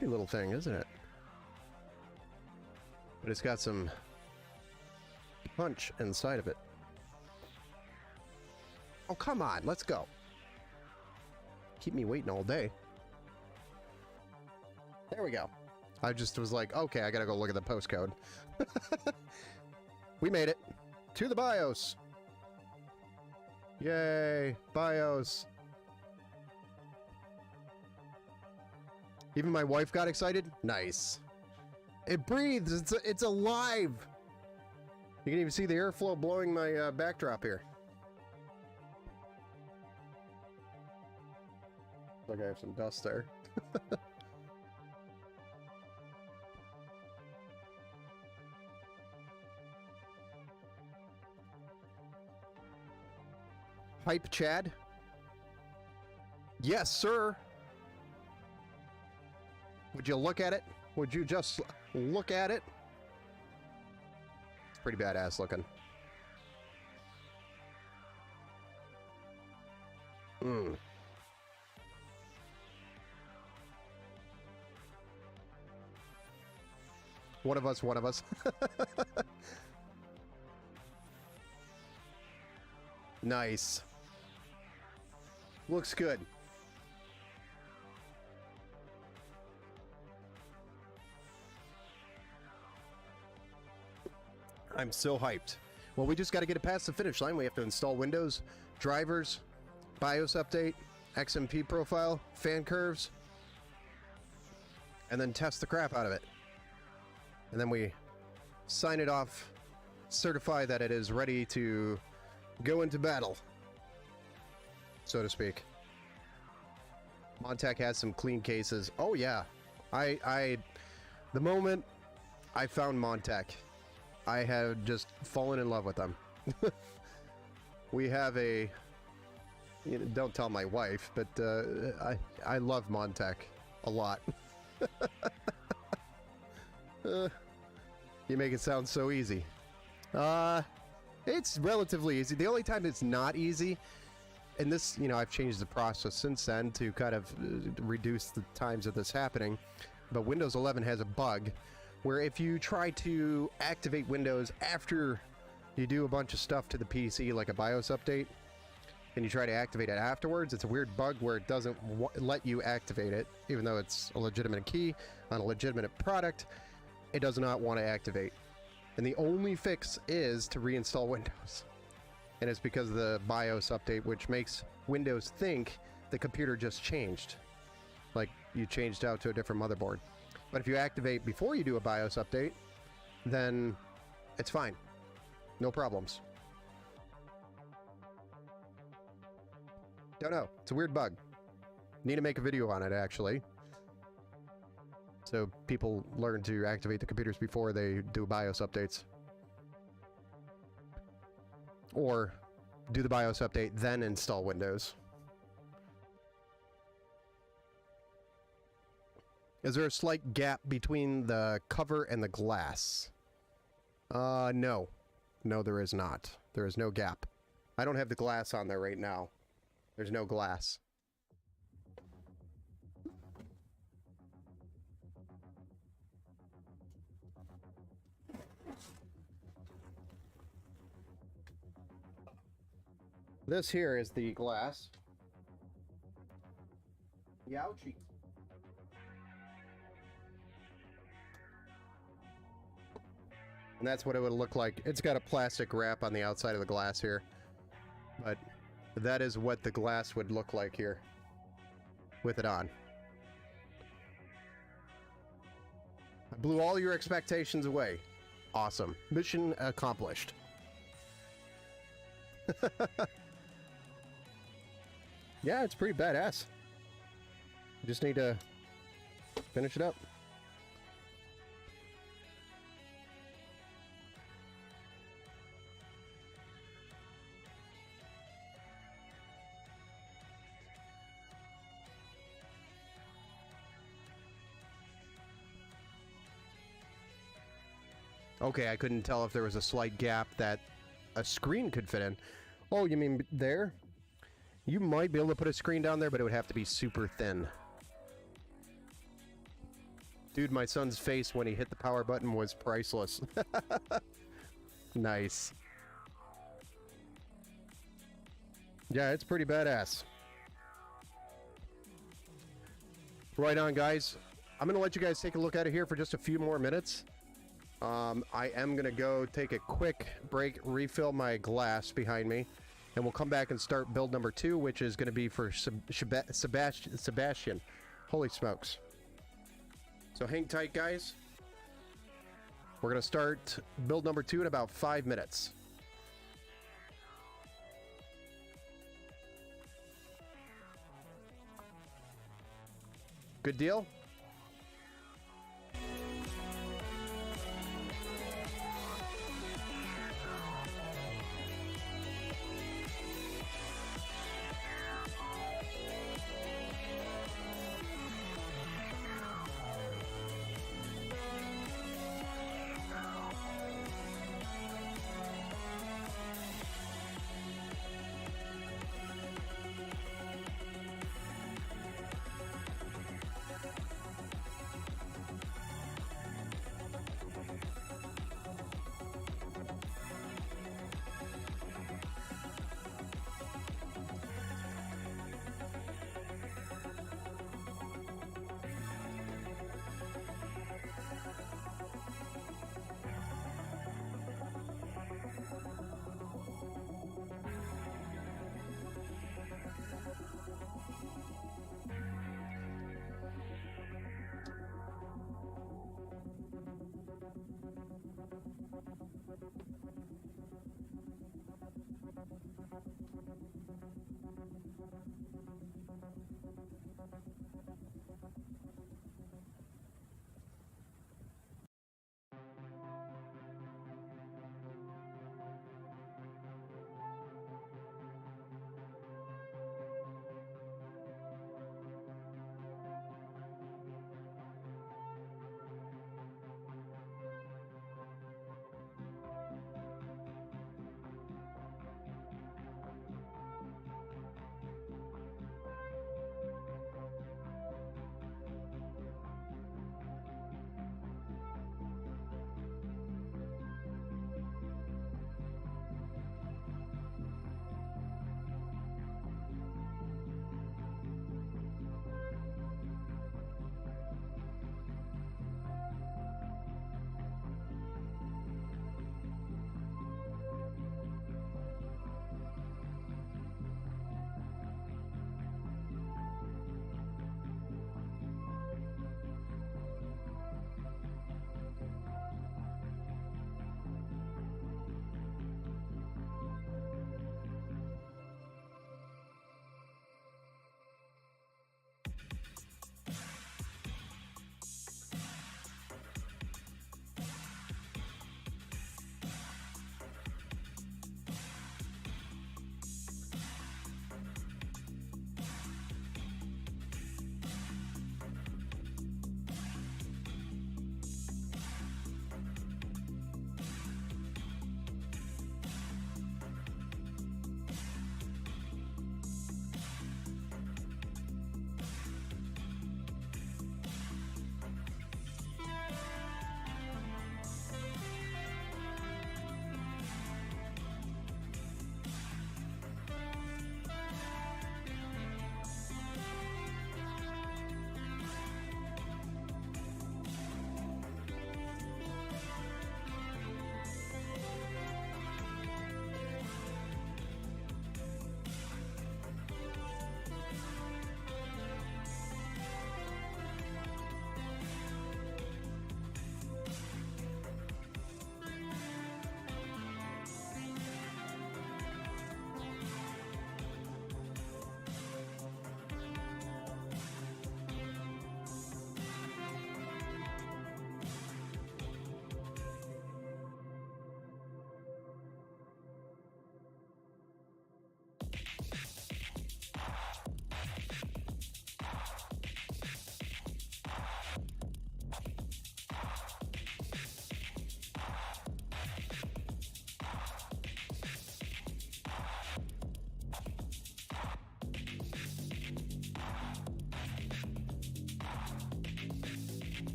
little thing, isn't it? But it's got some punch inside of it. Oh, come on, let's go. Keep me waiting all day. There we go. I just was like, okay, I gotta go look at the postcode. We made it to the BIOS. Yay, BIOS. Even my wife got excited. Nice. It breathes. It's alive. You can even see the airflow blowing my backdrop here. Looks like I have some dust there. Hype Chad? Yes, sir. Would you look at it? Would you just look at it? It's pretty badass looking. One of us, one of us. Nice. Looks good. I'm so hyped. Well, we just got to get it past the finish line. We have to install Windows, drivers, BIOS update, XMP profile, fan curves, and then test the crap out of it. And then we sign it off, certify that it is ready to go into battle, so to speak. Montech has some clean cases. Oh yeah, the moment I found Montech, I had just fallen in love with them. We have a, you know, don't tell my wife, but I love Montech a lot. You make it sound so easy. It's relatively easy. The only time it's not easy, and this, you know, I've changed the process since then to kind of reduce the times of this happening, but Windows 11 has a bug where if you try to activate Windows after you do a bunch of stuff to the PC, like a BIOS update, and you try to activate it afterwards, it's a weird bug where it doesn't let you activate it, even though it's a legitimate key on a legitimate product. It does not want to activate. And the only fix is to reinstall Windows. And it's because of the BIOS update, which makes Windows think the computer just changed. Like you changed out to a different motherboard. But if you activate before you do a BIOS update, then it's fine. No problems. Don't know. It's a weird bug. Need to make a video on it, actually. So people learn to activate the computers before they do BIOS updates. Or do the BIOS update, then install Windows. Is there a slight gap between the cover and the glass? No. No, there is not. There is no gap. I don't have the glass on there right now. There's no glass. This here is the glass. Youchie. And that's what it would look like. It's got a plastic wrap on the outside of the glass here. But that is what the glass would look like here with it on. I blew all your expectations away. Awesome. Mission accomplished. Yeah, it's pretty badass. Just need to finish it up. Okay, I couldn't tell if there was a slight gap that a screen could fit in. Oh, you mean there? You might be able to put a screen down there, but it would have to be super thin. Dude, my son's face when he hit the power button was priceless. Nice. Yeah, it's pretty badass. Right on, guys. I'm going to let you guys take a look at it here for just a few more minutes. I am going to go take a quick break, refill my glass behind me, and we'll come back and start build number 2, which is going to be for Sebastian. Holy smokes. So hang tight, guys. We're going to start build number 2 in about 5 minutes. Good deal?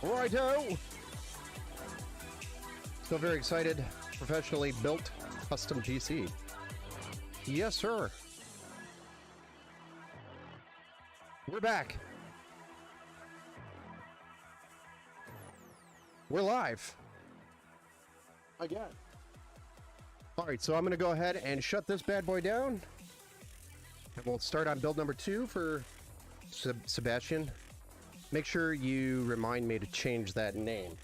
Righto! Still very excited. Professionally built custom GC. Yes, sir. We're back. We're live. Again. All right, so I'm going to go ahead and shut this bad boy down. And we'll start on build number 2 for Sebastian. Make sure you remind me to change that name.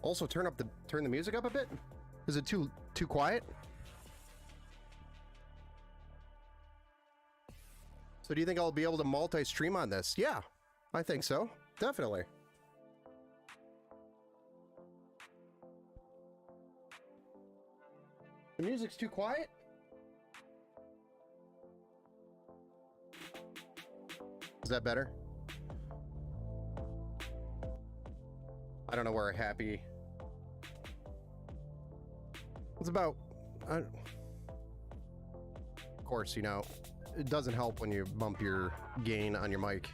Also, turn the music up a bit. Is it too quiet? So do you think I'll be able to multi-stream on this? Yeah, I think so. Definitely. The music's too quiet? Is that better? I don't know where happy... It's about... of course, you know, it doesn't help when you bump your gain on your mic.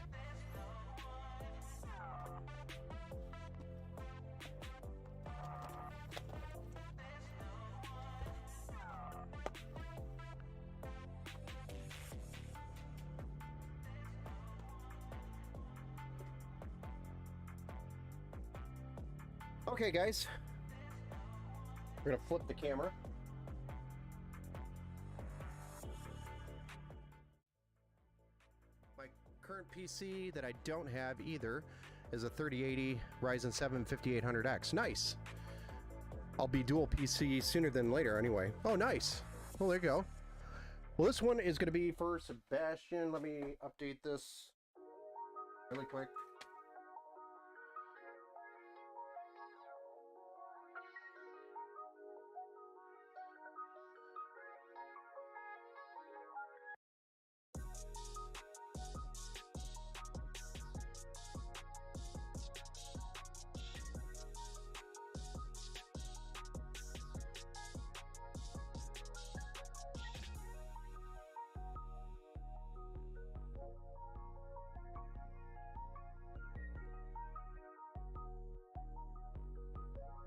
Okay, guys. We're gonna flip the camera. My current PC that I don't have either is a 3080 Ryzen 7 5800X. Nice. I'll be dual PC sooner than later anyway. Oh, nice. Well, there you go. Well, this one is gonna be for Sebastian. Let me update this really quick.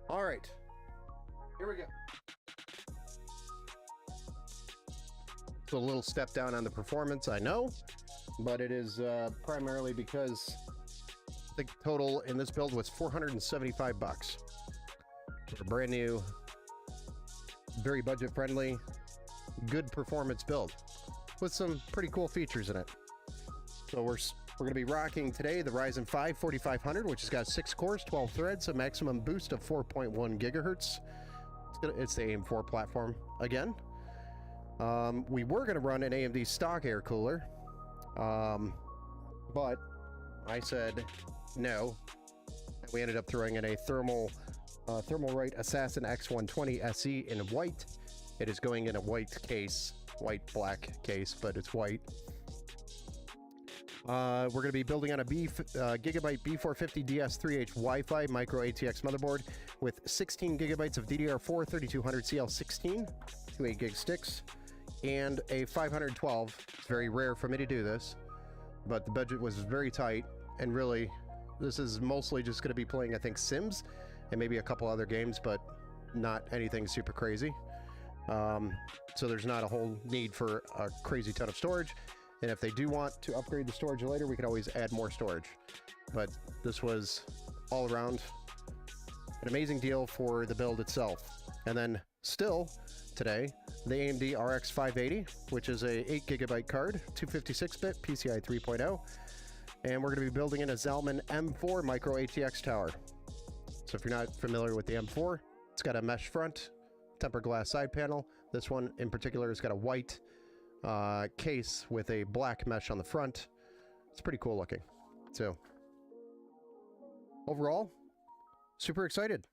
All right, here we go. So a little step down on the performance, I know, but it is primarily because the total in this build was $475 for a brand new, very budget friendly, good performance build with some pretty cool features in it. So we're going to be rocking today the Ryzen 5 4500, which has got 6 cores, 12 threads, a maximum boost of 4.1 gigahertz. It's the AM4 platform again. We were going to run an AMD stock air cooler, but I said no. We ended up throwing in a thermal Thermalright Assassin X120 SE in white. It is going in a white case, white-black case, but it's white. We're going to be building on a Gigabyte B450 DS3H Wi-Fi micro ATX motherboard with 16 gigabytes of DDR4 3200 CL16, 2 8 gig sticks, and a 512. It's very rare for me to do this, but the budget was very tight, and really, this is mostly just going to be playing, I think, Sims, and maybe a couple other games, but not anything super crazy. So there's not a whole need for a crazy ton of storage. And if they do want to upgrade the storage later, we could always add more storage. But this was all around an amazing deal for the build itself. And then still today, the AMD RX 580, which is a 8 gigabyte card, 256-bit PCI 3.0. And we're going to be building in a Zalman M4 micro ATX tower. So if you're not familiar with the M4, it's got a mesh front, tempered glass side panel. This one in particular has got a white case with a black mesh on the front. It's pretty cool looking. So overall, super excited.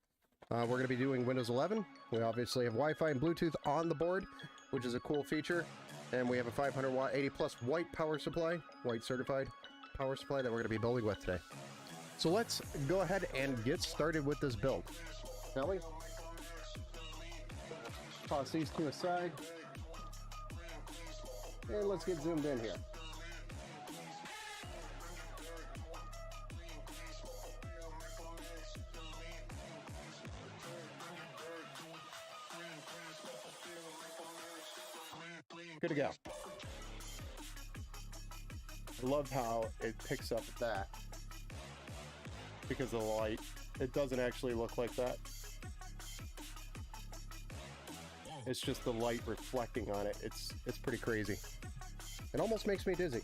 We're going to be doing Windows 11. We obviously have Wi-Fi and Bluetooth on the board, which is a cool feature. And we have a 500 watt 80 plus white power supply, white certified power supply that we're going to be building with today. So let's go ahead and get started with this build, shall we? Toss these to the side. And let's get zoomed in here. Good to go. I love how it picks up that because of the light. It doesn't actually look like that. It's just the light reflecting on it. It's pretty crazy. It almost makes me dizzy.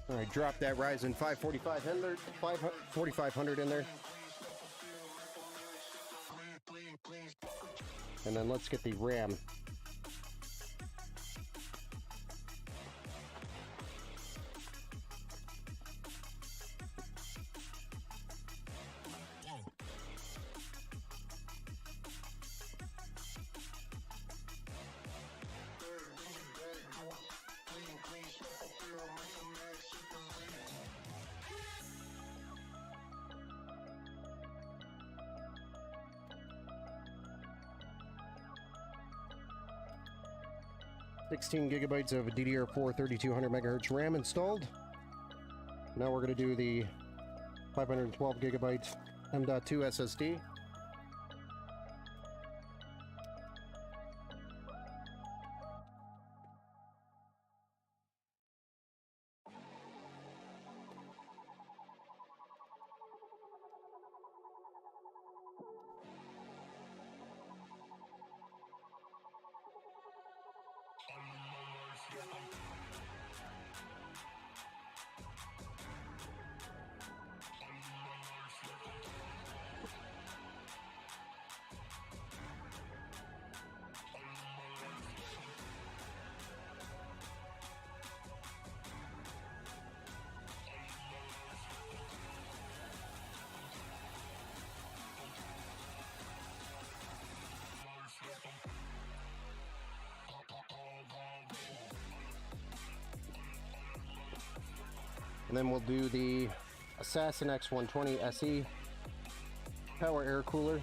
'Alright, drop that Ryzen 4500 in there. And then let's get the RAM. Sixteen gigabytes of DDR4 3200 megahertz RAM installed. Now we're going to do the 512 gigabyte M.2 SSD. And then we'll do the Assassin X120 SE power air cooler.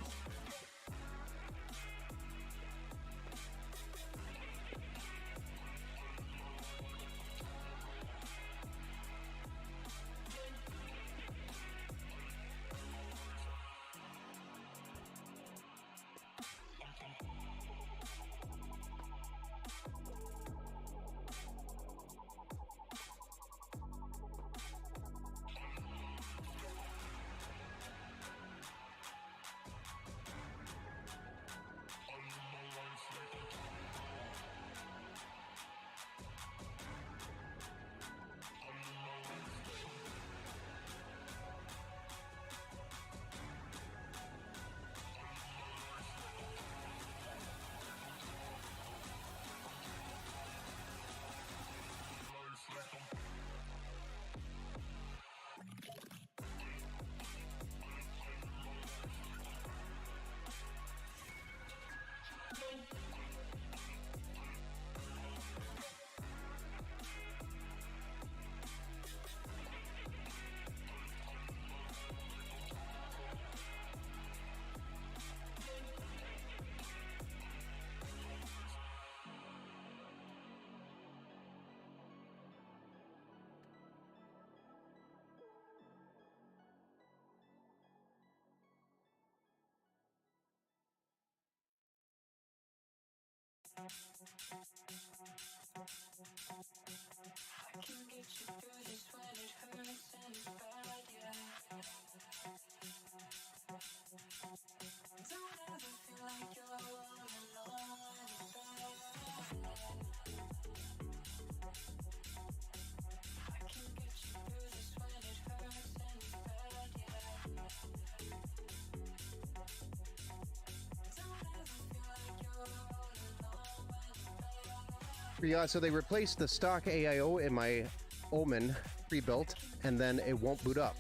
Yeah, so they replaced the stock AIO in my Omen pre-built, and then it won't boot up.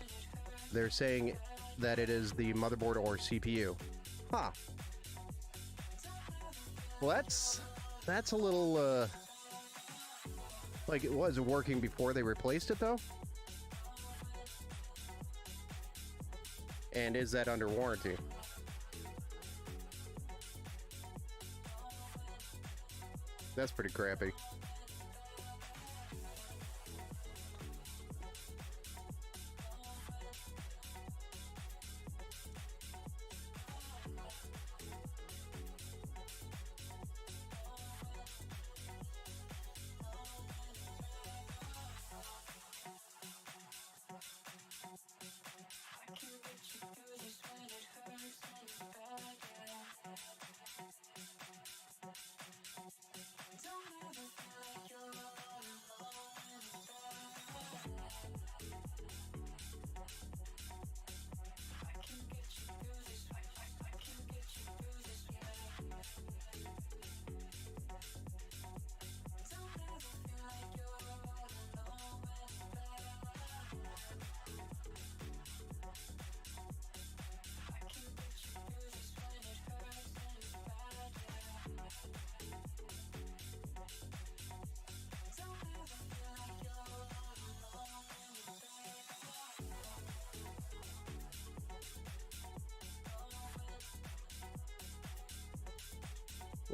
They're saying that it is the motherboard or CPU. Huh. Well, that's a little, like it was working before they replaced it, though? And is that under warranty? That's pretty crappy.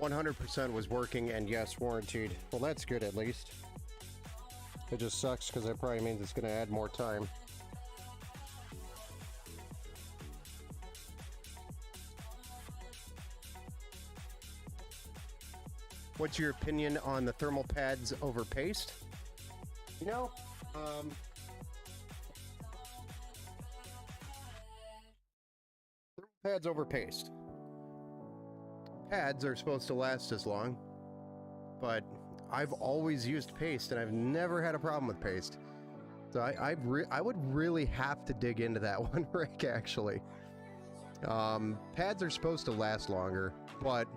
%, was working, and yes, warranted. Well, that's good at least. It just sucks because that probably means it's going to add more time. What's your opinion on the thermal pads over paste? You know, thermal pads over paste. Pads are supposed to last as long, but I've always used paste and I've never had a problem with paste. So I would really have to dig into that one, Rick, actually. Pads are supposed to last longer, but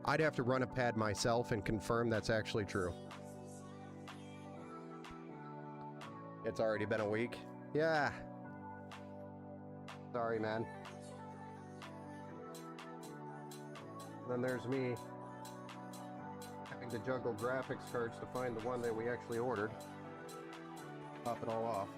I'd have to run a pad myself and confirm that's actually true. It's already been a week. Yeah. Sorry, man. Then there's me having to juggle graphics cards to find the one that we actually ordered. Top it all off.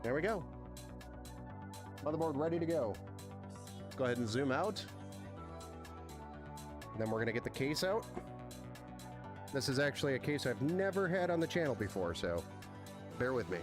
There we go. Motherboard ready to go. Let's go ahead and zoom out. And then we're gonna get the case out. This is actually a case I've never had on the channel before, so bear with me.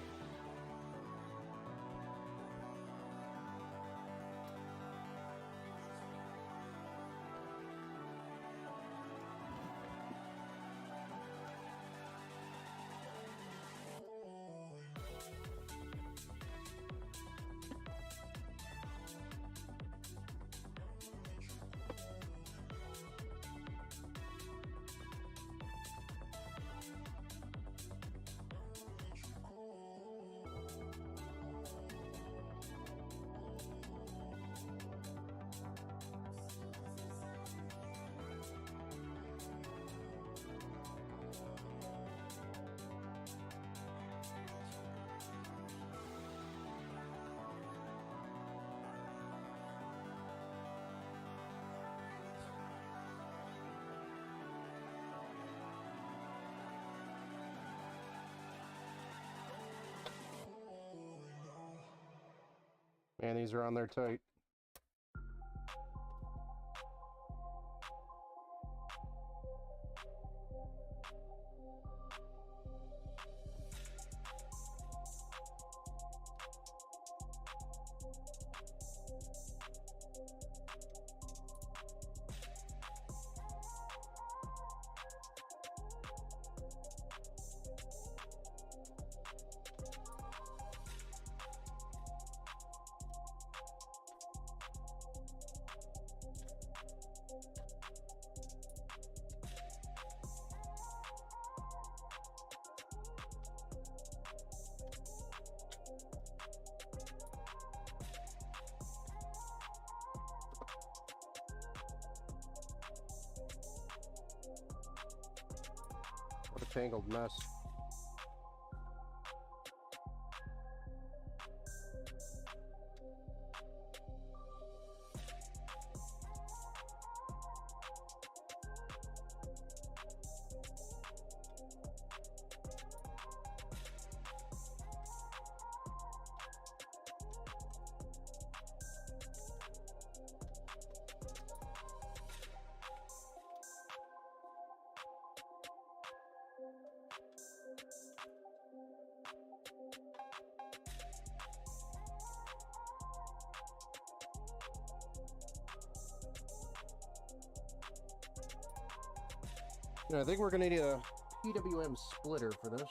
And these are on there tight. What a tangled mess. Yeah, I think we're gonna need a PWM splitter for this.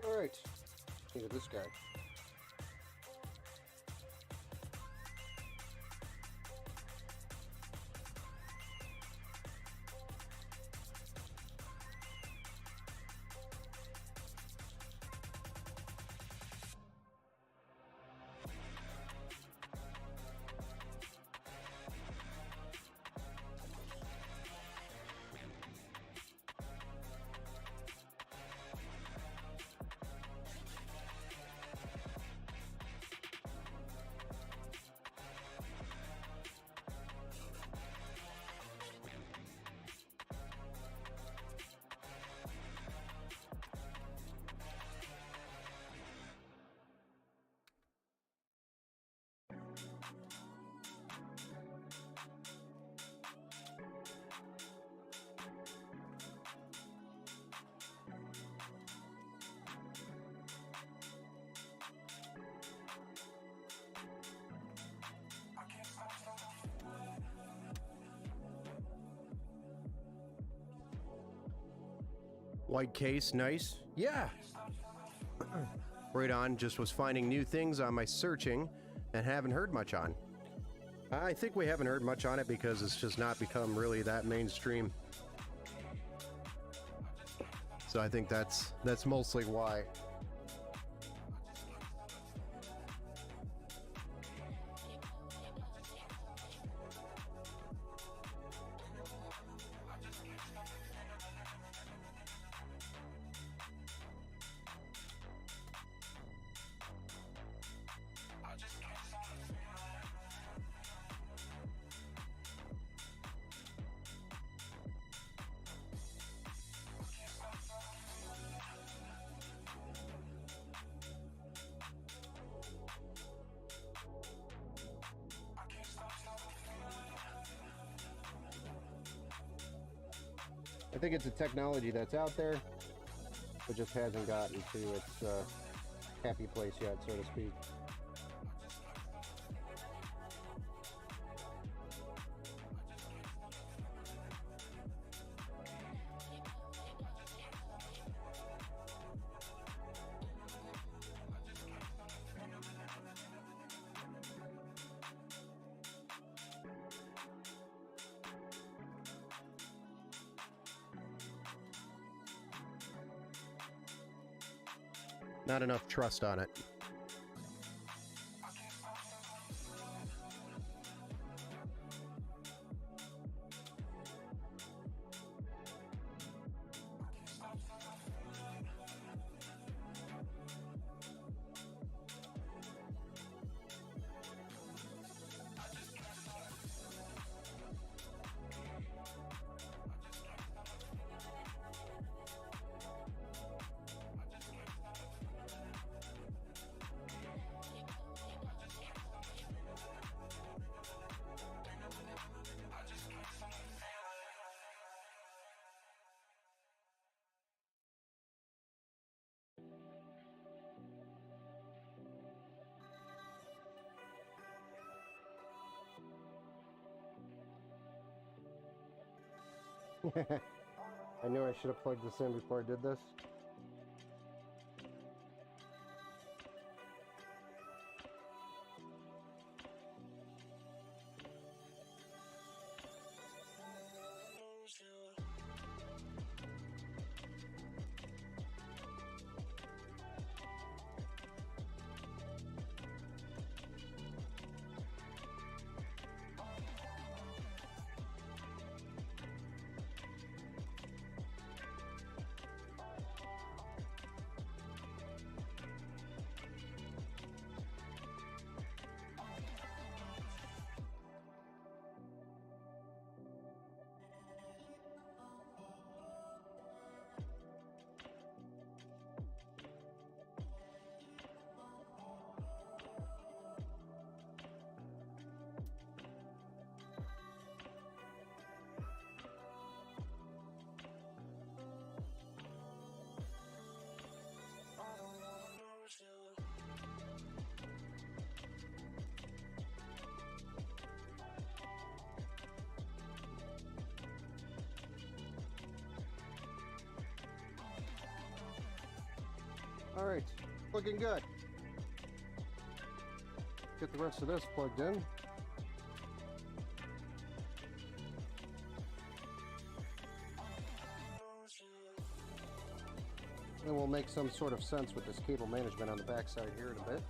All right, look at this guy. White case, nice. Yeah. Right on, just was finding new things on my searching and haven't heard much on. I think we haven't heard much on it because it's just not become really that mainstream. So I think that's mostly why. I think it's a technology that's out there, but just hasn't gotten to its happy place yet, so to speak. Not enough trust on it. I knew I should have plugged this in before I did this. All right, looking good. Get the rest of this plugged in. Then we'll make some sort of sense with this cable management on the backside here in a bit.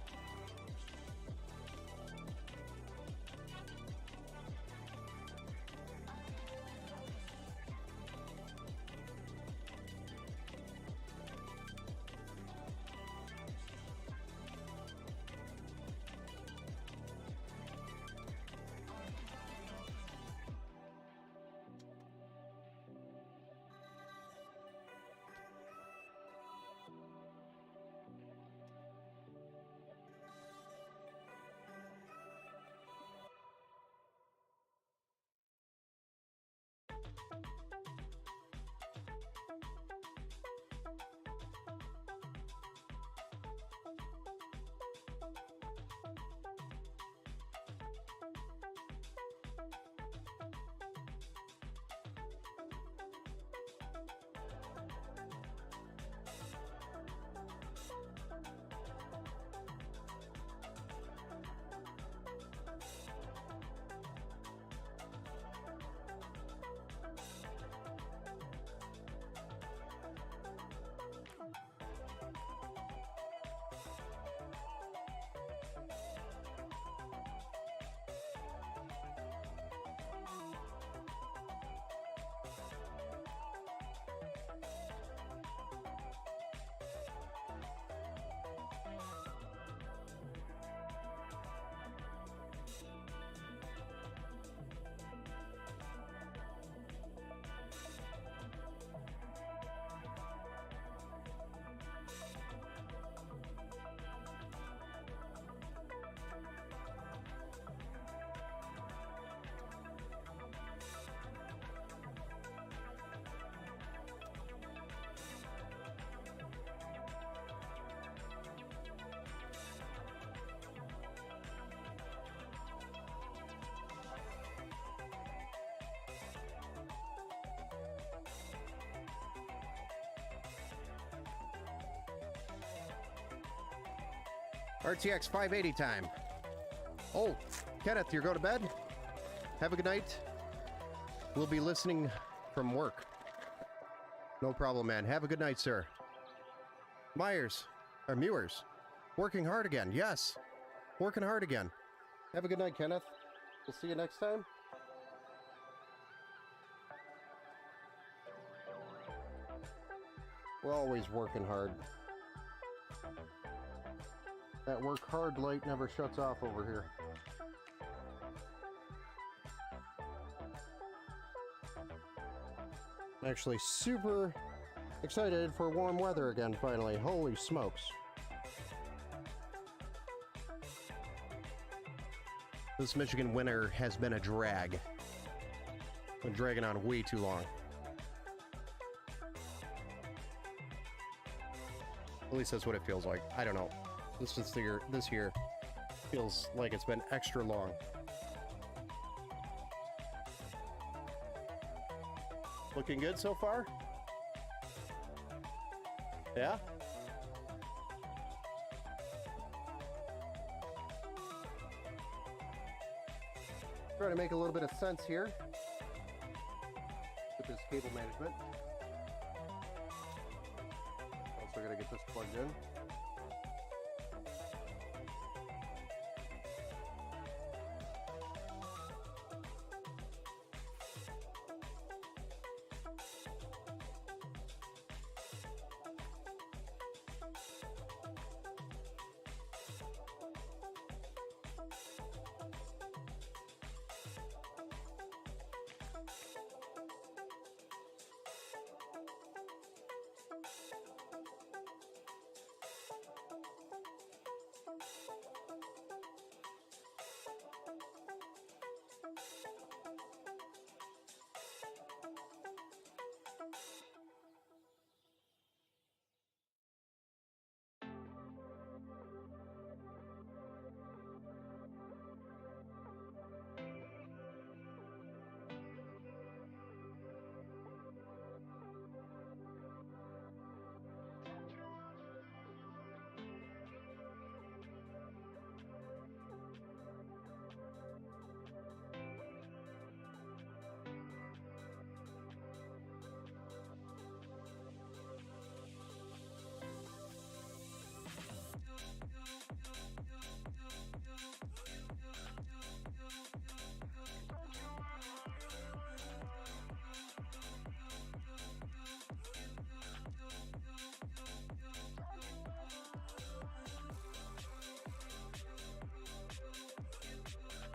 RTX 580 time. Oh, Kenneth, you're going to bed? Have a good night. We'll be listening from work. No problem, man. Have a good night, sir. Myers, or Mewers, working hard again. Yes, working hard again. Have a good night, Kenneth. We'll see you next time. We're always working hard. That work hard light never shuts off over here. I'm actually super excited for warm weather again, finally. Holy smokes. This Michigan winter has been a drag. Been dragging on way too long. At least that's what it feels like. I don't know. This year feels like it's been extra long. Looking good so far? Yeah? Trying to make a little bit of sense here with this cable management. Also gotta get this plugged in.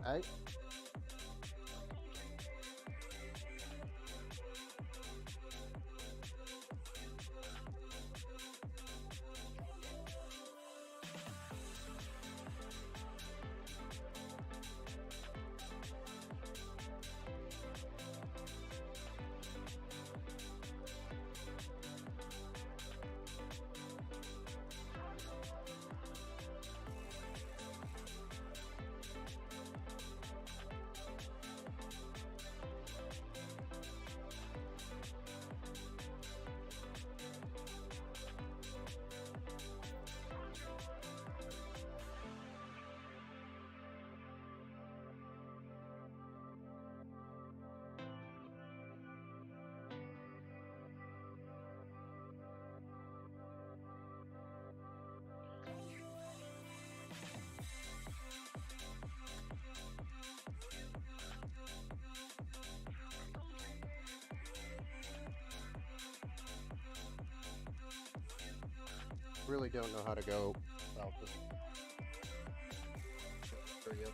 Alright. Really don't know how to go about this. There you go.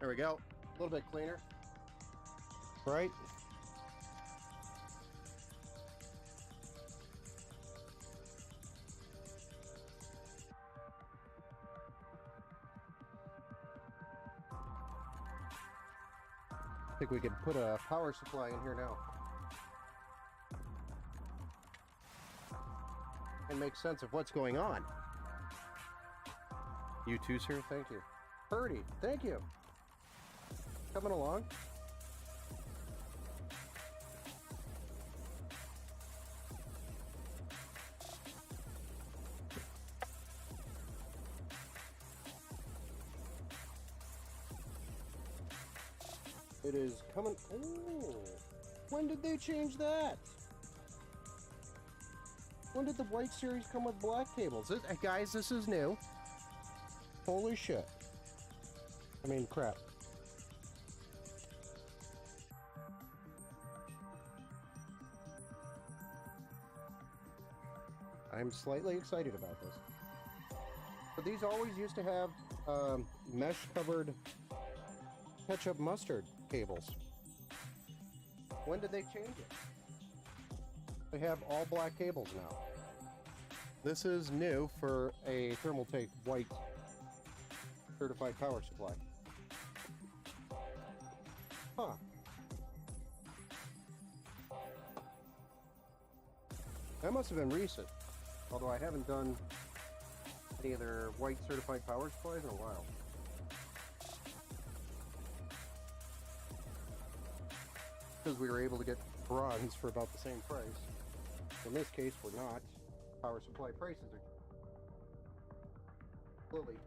There we go. A little bit cleaner. Right? I think we could put a power supply in here now. And make sense of what's going on. You too, sir. Thank you. Purdy, thank you. Coming along. It is coming. Oh, when did they change that? When did the white series come with black cables? Guys, this is new. Holy shit. I mean, crap. I'm slightly excited about this. But these always used to have mesh-covered ketchup mustard cables. When did they change it? They have all black cables now. This is new for a Thermaltake white certified power supply. Huh. That must have been recent. Although I haven't done any other white certified power supplies in a while. Because we were able to get bronze for about the same price. In this case, we're not. Power supply prices are Lily.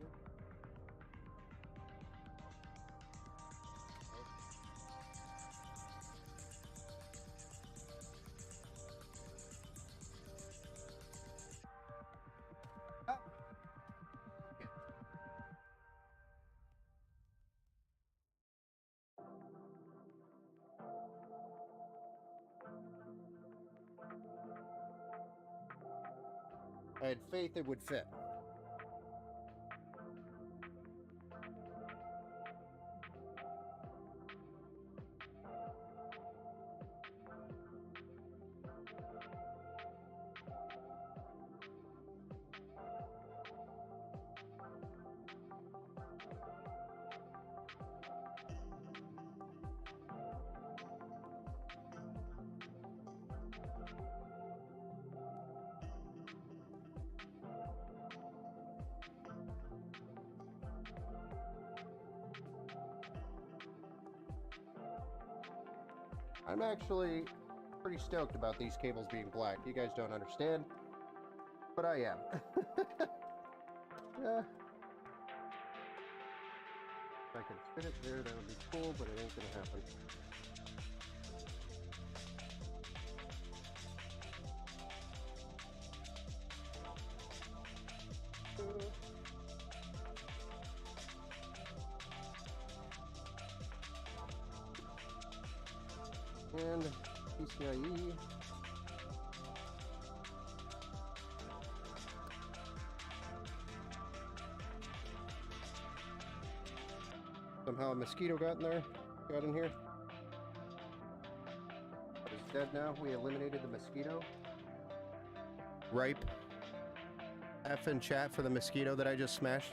I had faith it would fit. I'm actually pretty stoked about these cables being black. You guys don't understand, but I am. Yeah. If I could fit it there, that would be cool, but it ain't gonna happen. And PCIe. Somehow a mosquito got in there, got in here. It's dead now. We eliminated the mosquito. Ripe. F in chat for the mosquito that I just smashed.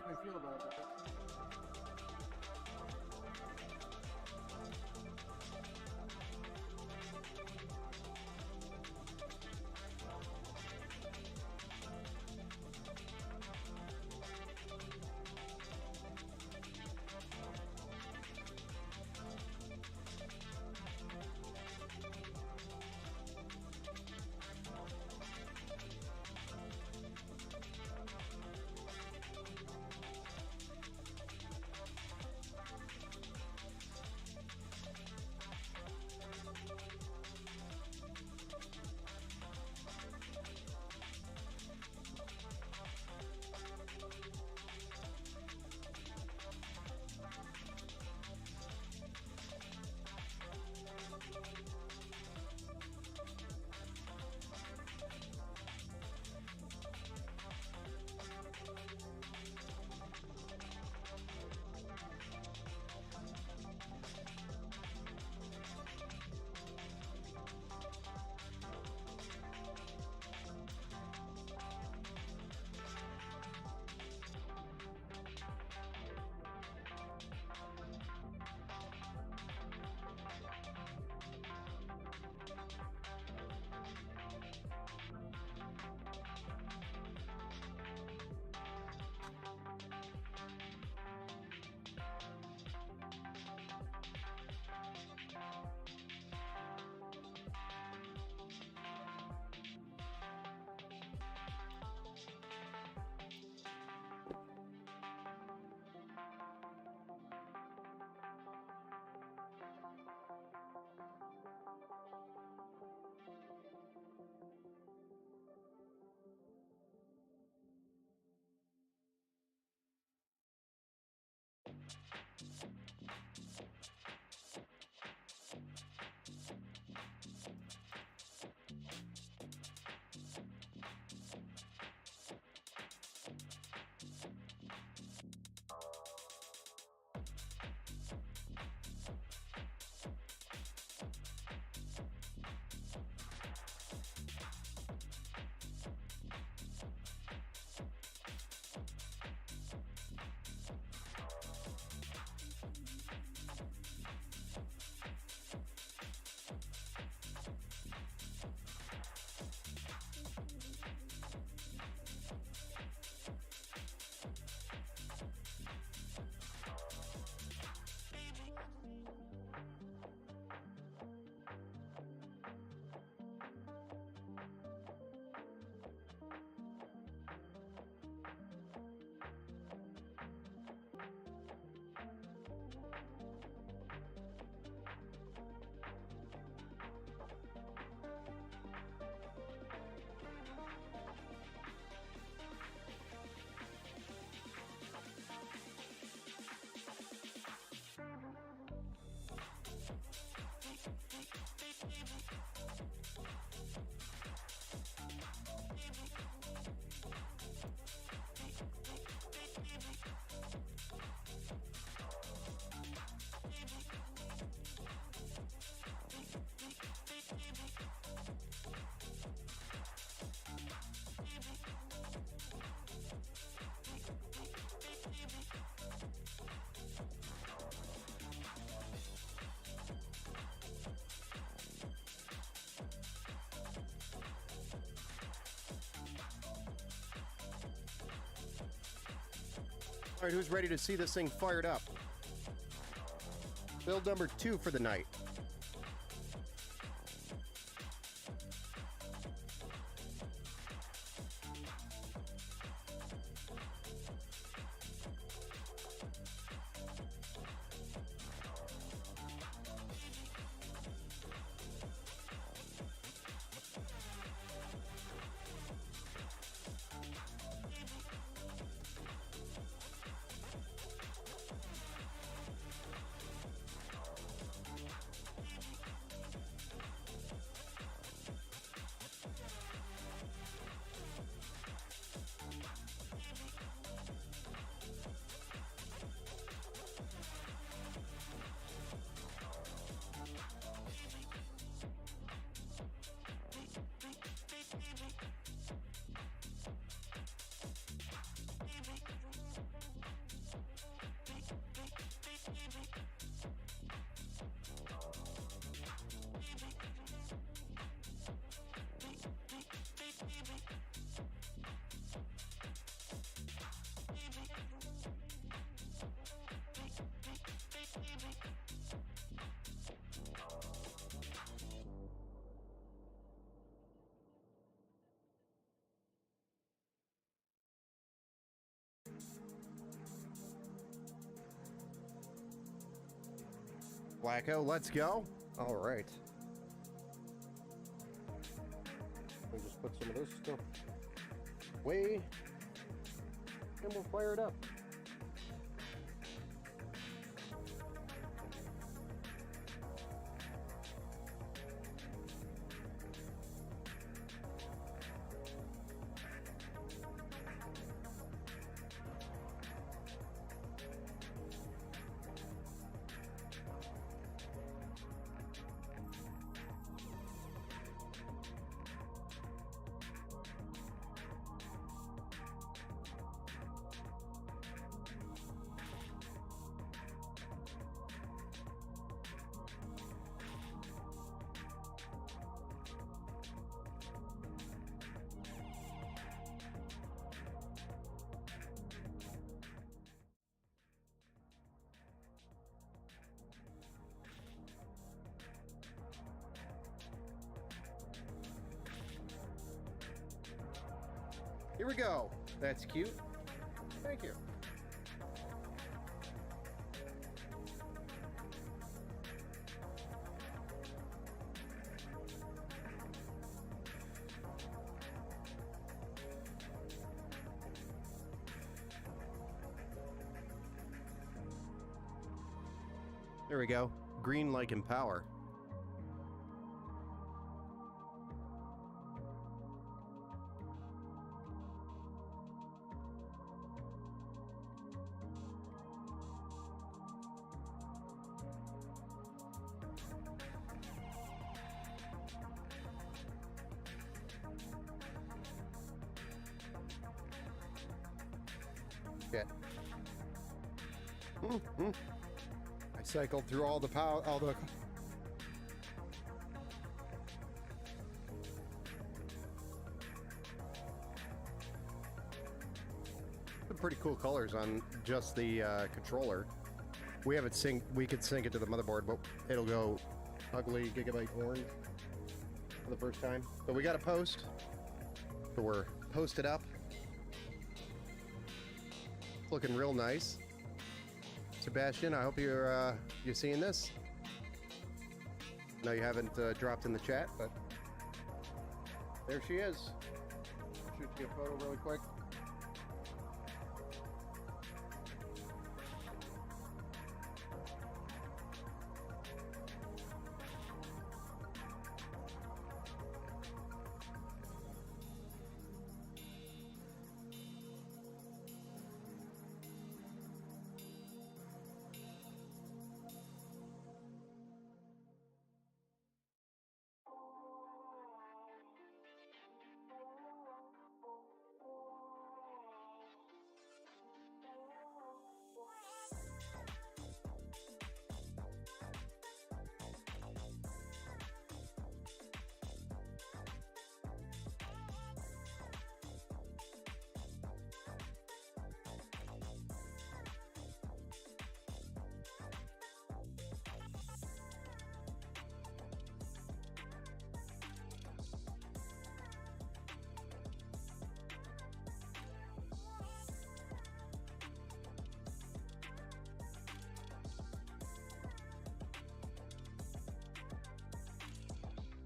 I feel about it. All right, who's ready to see this thing fired up? Build number 2 for the night. Blacko, let's go. All right. We'll just put some of this stuff away, and we'll fire it up. Here we go. That's cute. Thank you. There we go. Green like Empower. Okay. I cycled through all the power, all the. Some pretty cool colors on just the controller. We have it sync. We could sync it to the motherboard, but it'll go ugly Gigabyte orange for the first time. But we got a post, so we're posted up. Looking real nice. Sebastian, I hope you're seeing this. No, you haven't dropped in the chat, but there she is. Shoot you a photo really quick.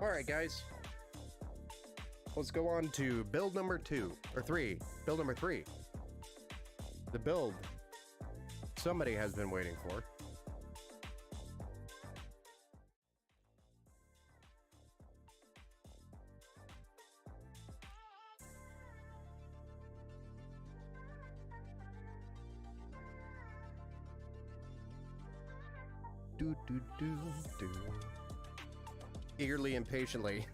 All right, guys. Let's go on to build number 2 or 3. Build number 3. The build somebody has been waiting for. Do do do do. Eagerly and patiently.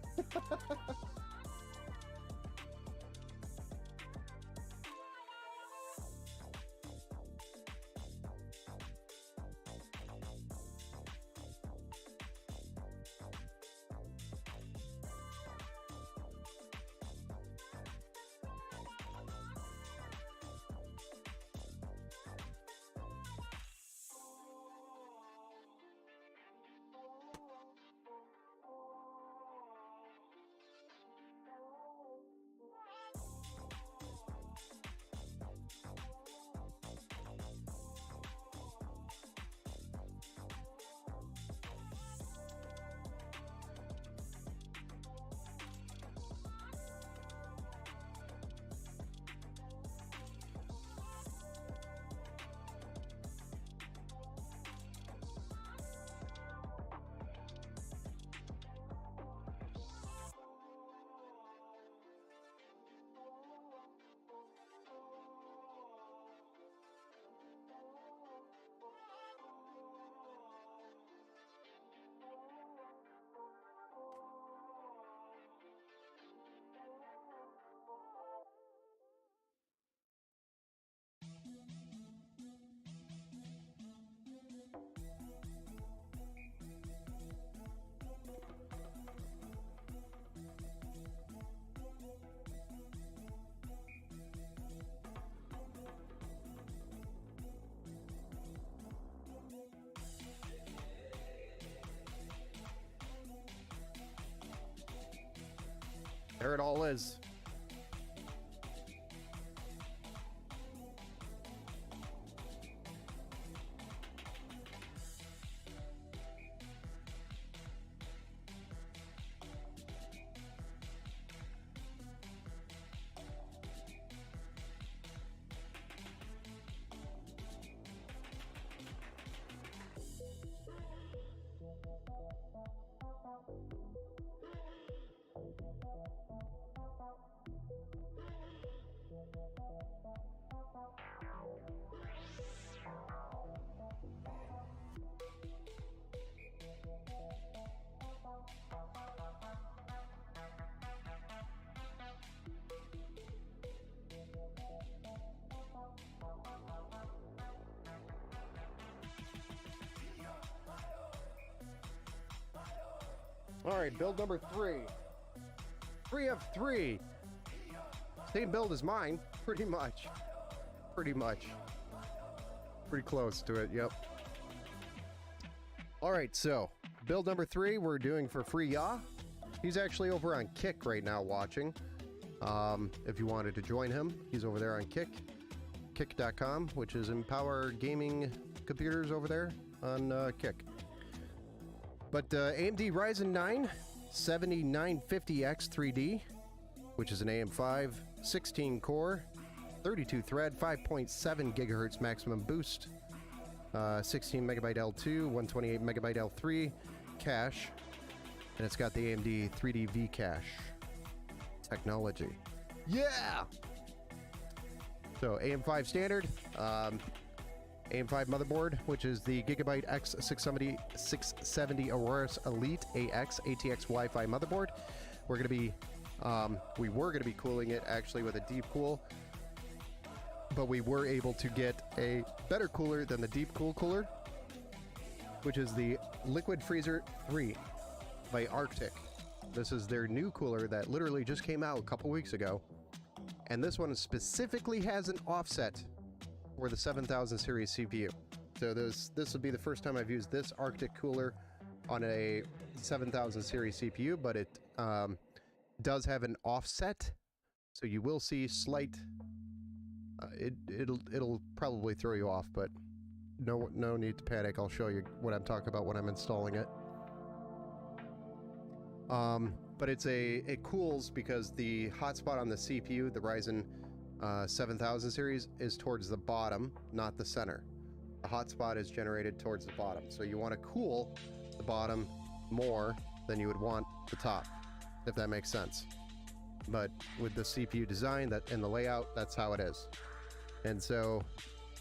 There it all is. All right, build number 3. 3 of 3. Same build as mine, pretty much. Pretty close to it, yep. All right, so build number 3 we're doing for Free Ya. He's actually over on Kick right now watching. If you wanted to join him, he's over there on Kick. Kick.com, which is Empower Gaming Computers over there on Kick. But AMD Ryzen 9 7950X 3D, which is an AM5, 16 core, 32 thread, 5.7 gigahertz maximum boost, 16 megabyte L2, 128 megabyte L3 cache, and it's got the AMD 3D V cache technology. Yeah! So AM5 standard, AM5 motherboard, which is the Gigabyte X670 Aorus Elite AX ATX Wi-Fi motherboard. We're going to be, we were going to be cooling it actually with a deep cool, but we were able to get a better cooler than the deep cool cooler, which is the Liquid Freezer 3 by Arctic. This is their new cooler that literally just came out a couple weeks ago, and this one specifically has an offset for the 7000 series CPU. So this would be the first time I've used this Arctic cooler on a 7000 series CPU, but it does have an offset, so you will see slight. It'll probably throw you off, but no need to panic. I'll show you what I'm talking about when I'm installing it. But it cools because the hotspot on the CPU, the Ryzen 7000 series, is towards the bottom, not the center. The hotspot is generated towards the bottom, so you want to cool the bottom more than you would want the top, if that makes sense. But with the CPU design and the layout, that's how it is. And so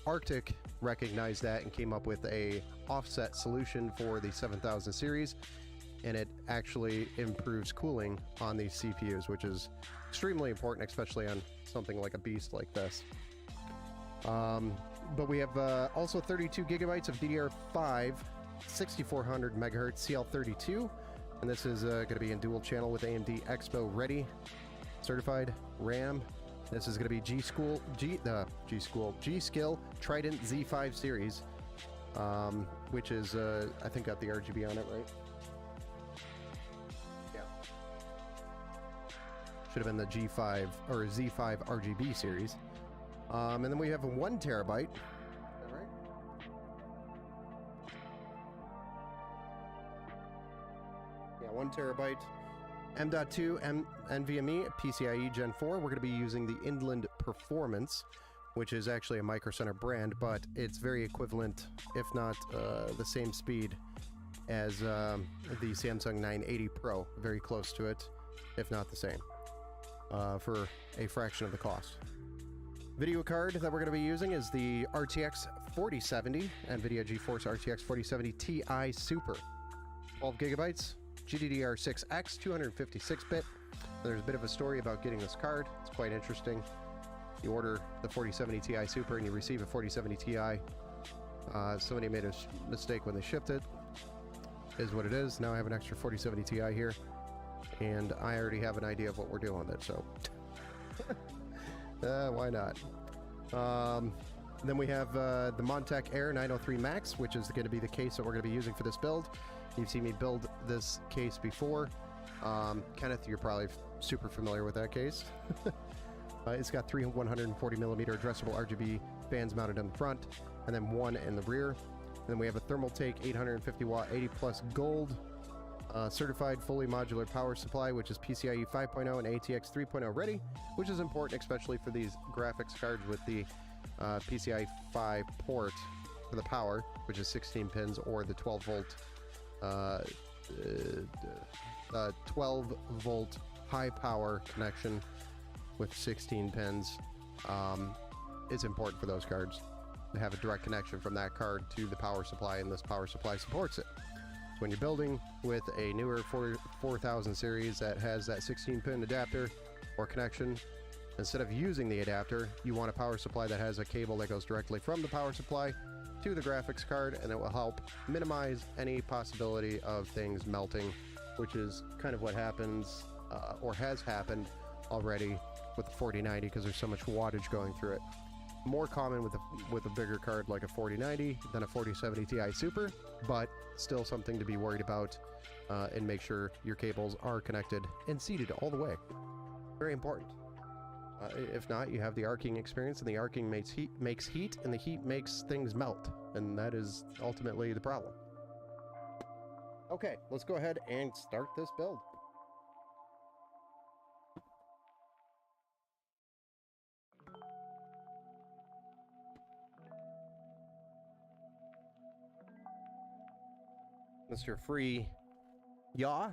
Arctic recognized that and came up with a offset solution for the 7000 series, and it actually improves cooling on these CPUs, which is extremely important, especially on something like a beast like this. But we have also 32 gigabytes of DDR5 6400 megahertz CL32, and this is going to be in dual channel with AMD Expo Ready certified RAM. This is going to be G-Skill Trident Z5 series, which is I think got the RGB on it, right? Yeah. Should have been the G5 or Z5 RGB series. And then we have a 1 terabyte. Is that right? Yeah, 1 terabyte. M.2 NVMe PCIe Gen 4. We're going to be using the Inland Performance, which is actually a Micro Center brand, but it's very equivalent, if not the same speed as the Samsung 980 Pro. Very close to it, if not the same, for a fraction of the cost. Video card that we're going to be using is the RTX 4070, NVIDIA GeForce RTX 4070 Ti Super. 12 gigabytes, GDDR6X, 256-bit. There's a bit of a story about getting this card. It's quite interesting. You order the 4070 Ti Super and you receive a 4070 Ti. Somebody made a mistake when they shipped it. Is what it is. Now I have an extra 4070 Ti here, and I already have an idea of what we're doing with it, so why not? Then we have the Montech Air 903 Max, which is going to be the case that we're going to be using for this build. You've seen me build this case before. Kenneth, you're probably super familiar with that case. It's got three 140mm addressable RGB fans mounted in the front, and then one in the rear. And then we have a Thermaltake 850 watt 80 plus gold certified fully modular power supply, which is PCIe 5.0 and ATX 3.0 ready, which is important especially for these graphics cards with the PCIe 5 port for the power, which is 16 pins, or the 12 volt high power connection with 16 pins. Is important for those cards to have a direct connection from that card to the power supply, and this power supply supports it. So when you're building with a newer 4000 series that has that 16 pin adapter or connection, instead of using the adapter, you want a power supply that has a cable that goes directly from the power supply to the graphics card, and it will help minimize any possibility of things melting, which is kind of what happens or has happened already with the 4090, because there's so much wattage going through it. More common with a bigger card like a 4090 than a 4070 Ti Super, but still something to be worried about, and make sure your cables are connected and seated all the way. Very important. If not, you have the arcing experience, and the arcing makes heat, and the heat makes things melt, and that is ultimately the problem. Okay, let's go ahead and start this build. Mr. Free Yaw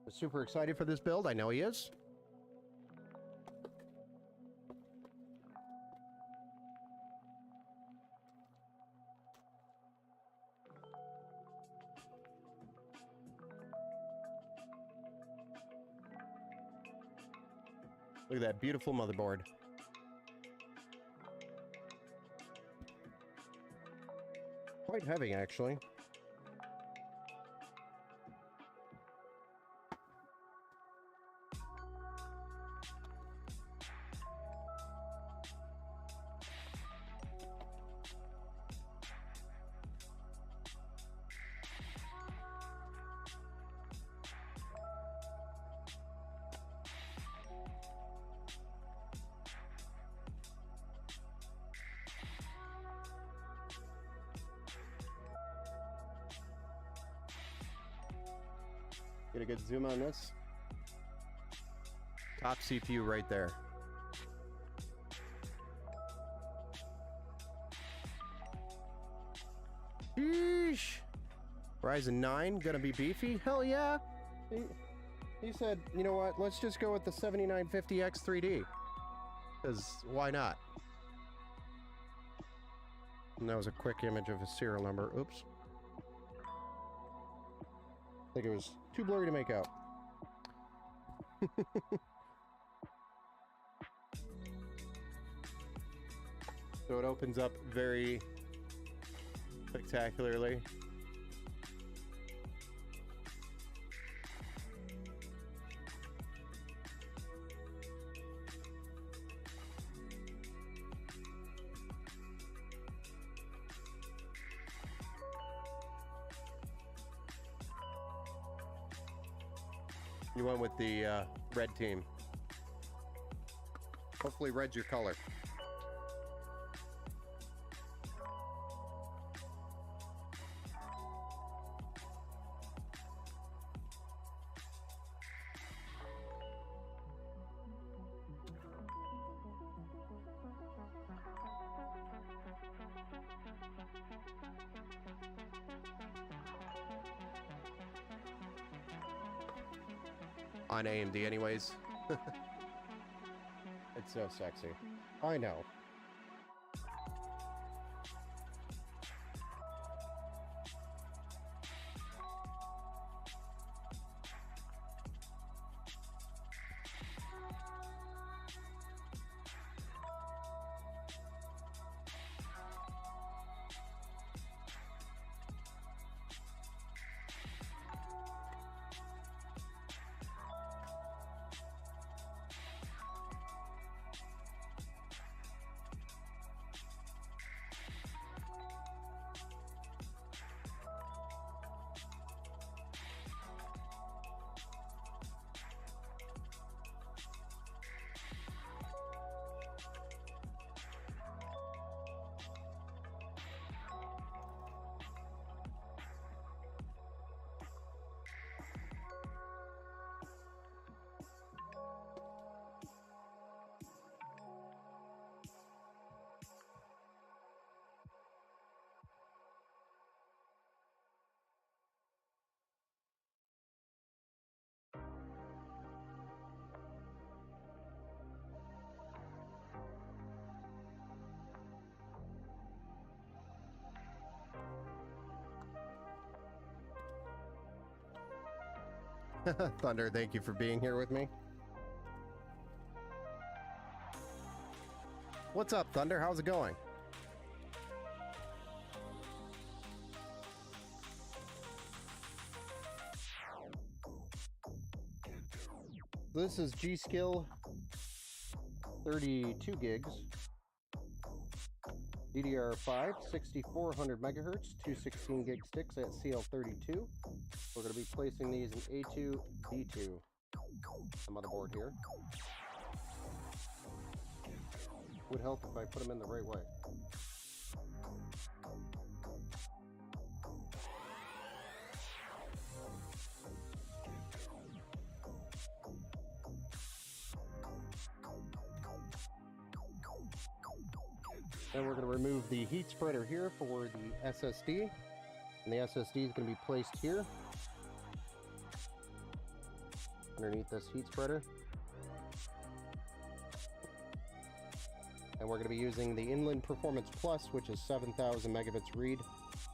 is super excited for this build. I know he is. Look at that beautiful motherboard. Quite heavy, actually. Get a good zoom on this. Top CPU right there. Sheesh. Ryzen 9 gonna be beefy? Hell yeah. He said, you know what, let's just go with the 7950X 3D. Because why not? And that was a quick image of a serial number. Oops. I think it was too blurry to make out. So it opens up very spectacularly. You went with the red team. Hopefully red's your color. On AMD anyways. It's so sexy. I know. Thunder, thank you for being here with me. What's up, Thunder? How's it going? This is G.Skill 32 gigs. DDR5, 6400 megahertz, 216 gig sticks at CL32. We're going to be placing these in A2, B2, the motherboard here. Would help if I put them in the right way. Then we're going to remove the heat spreader here for the SSD. And the SSD is going to be placed here underneath this heat spreader. And we're going to be using the Inland Performance Plus, which is 7,000 megabits read,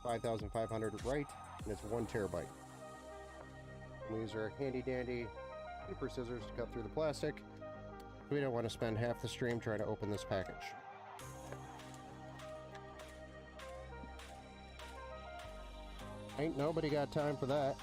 5,500 write, and it's 1 terabyte. And we use our handy dandy paper scissors to cut through the plastic. We don't want to spend half the stream trying to open this package. Ain't nobody got time for that.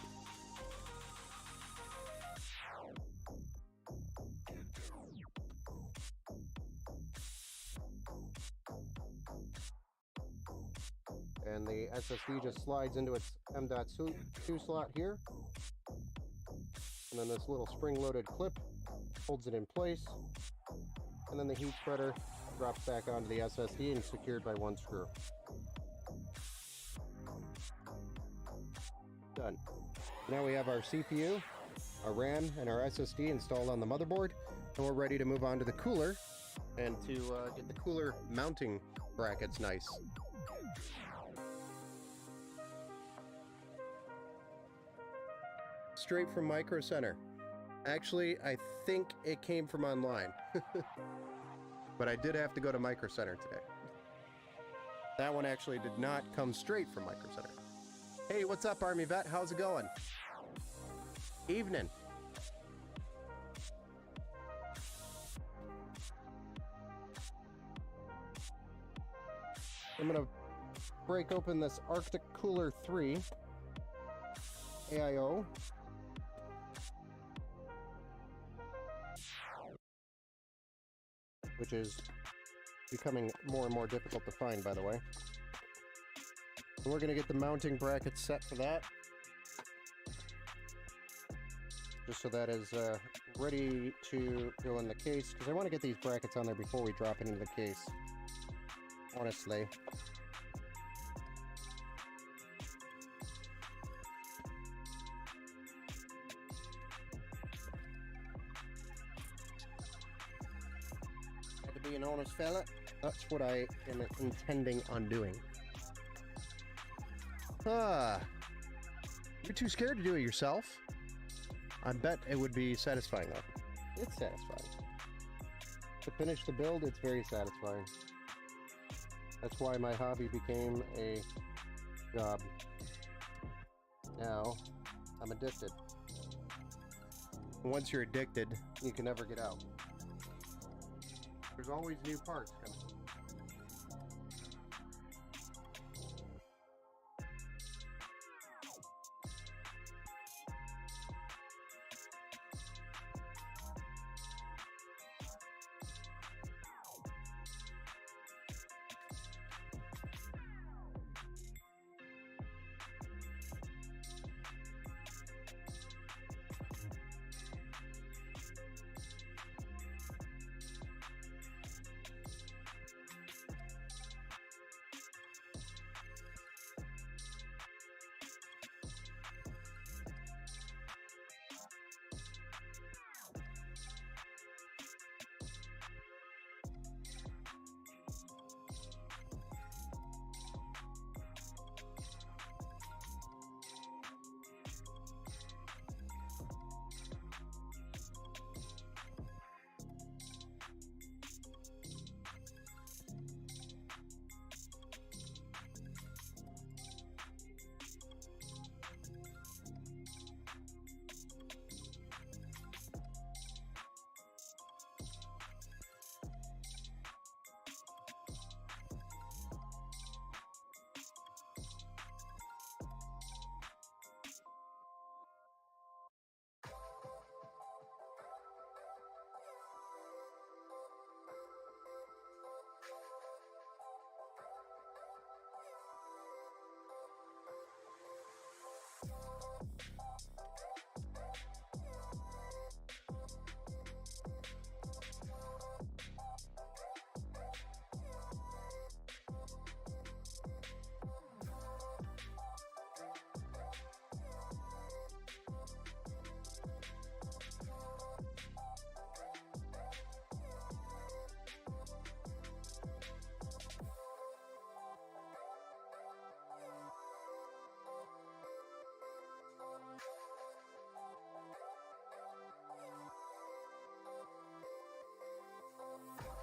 And the SSD just slides into its M.2 slot here. And then this little spring-loaded clip holds it in place. And then the heat spreader drops back onto the SSD and is secured by 1 screw. Done. Now we have our CPU, our RAM, and our SSD installed on the motherboard, and we're ready to move on to the cooler and to get the cooler mounting brackets nice. Straight from Micro Center. Actually, I think it came from online. But I did have to go to Micro Center today. That one actually did not come straight from Micro Center. Hey, what's up, Army Vet? How's it going? Evening. I'm gonna break open this Arctic Cooler 3 AIO. Which is becoming more and more difficult to find, by the way. And we're going to get the mounting brackets set for that. Just so that is ready to go in the case. Because I want to get these brackets on there before we drop it into the case. Honestly. Had to be an honest fella. That's what I am intending on doing. You're too scared to do it yourself? I bet it would be satisfying though. It's satisfying. To finish the build, it's very satisfying. That's why my hobby became a job. Now, I'm addicted. Once you're addicted, you can never get out. There's always new parts coming.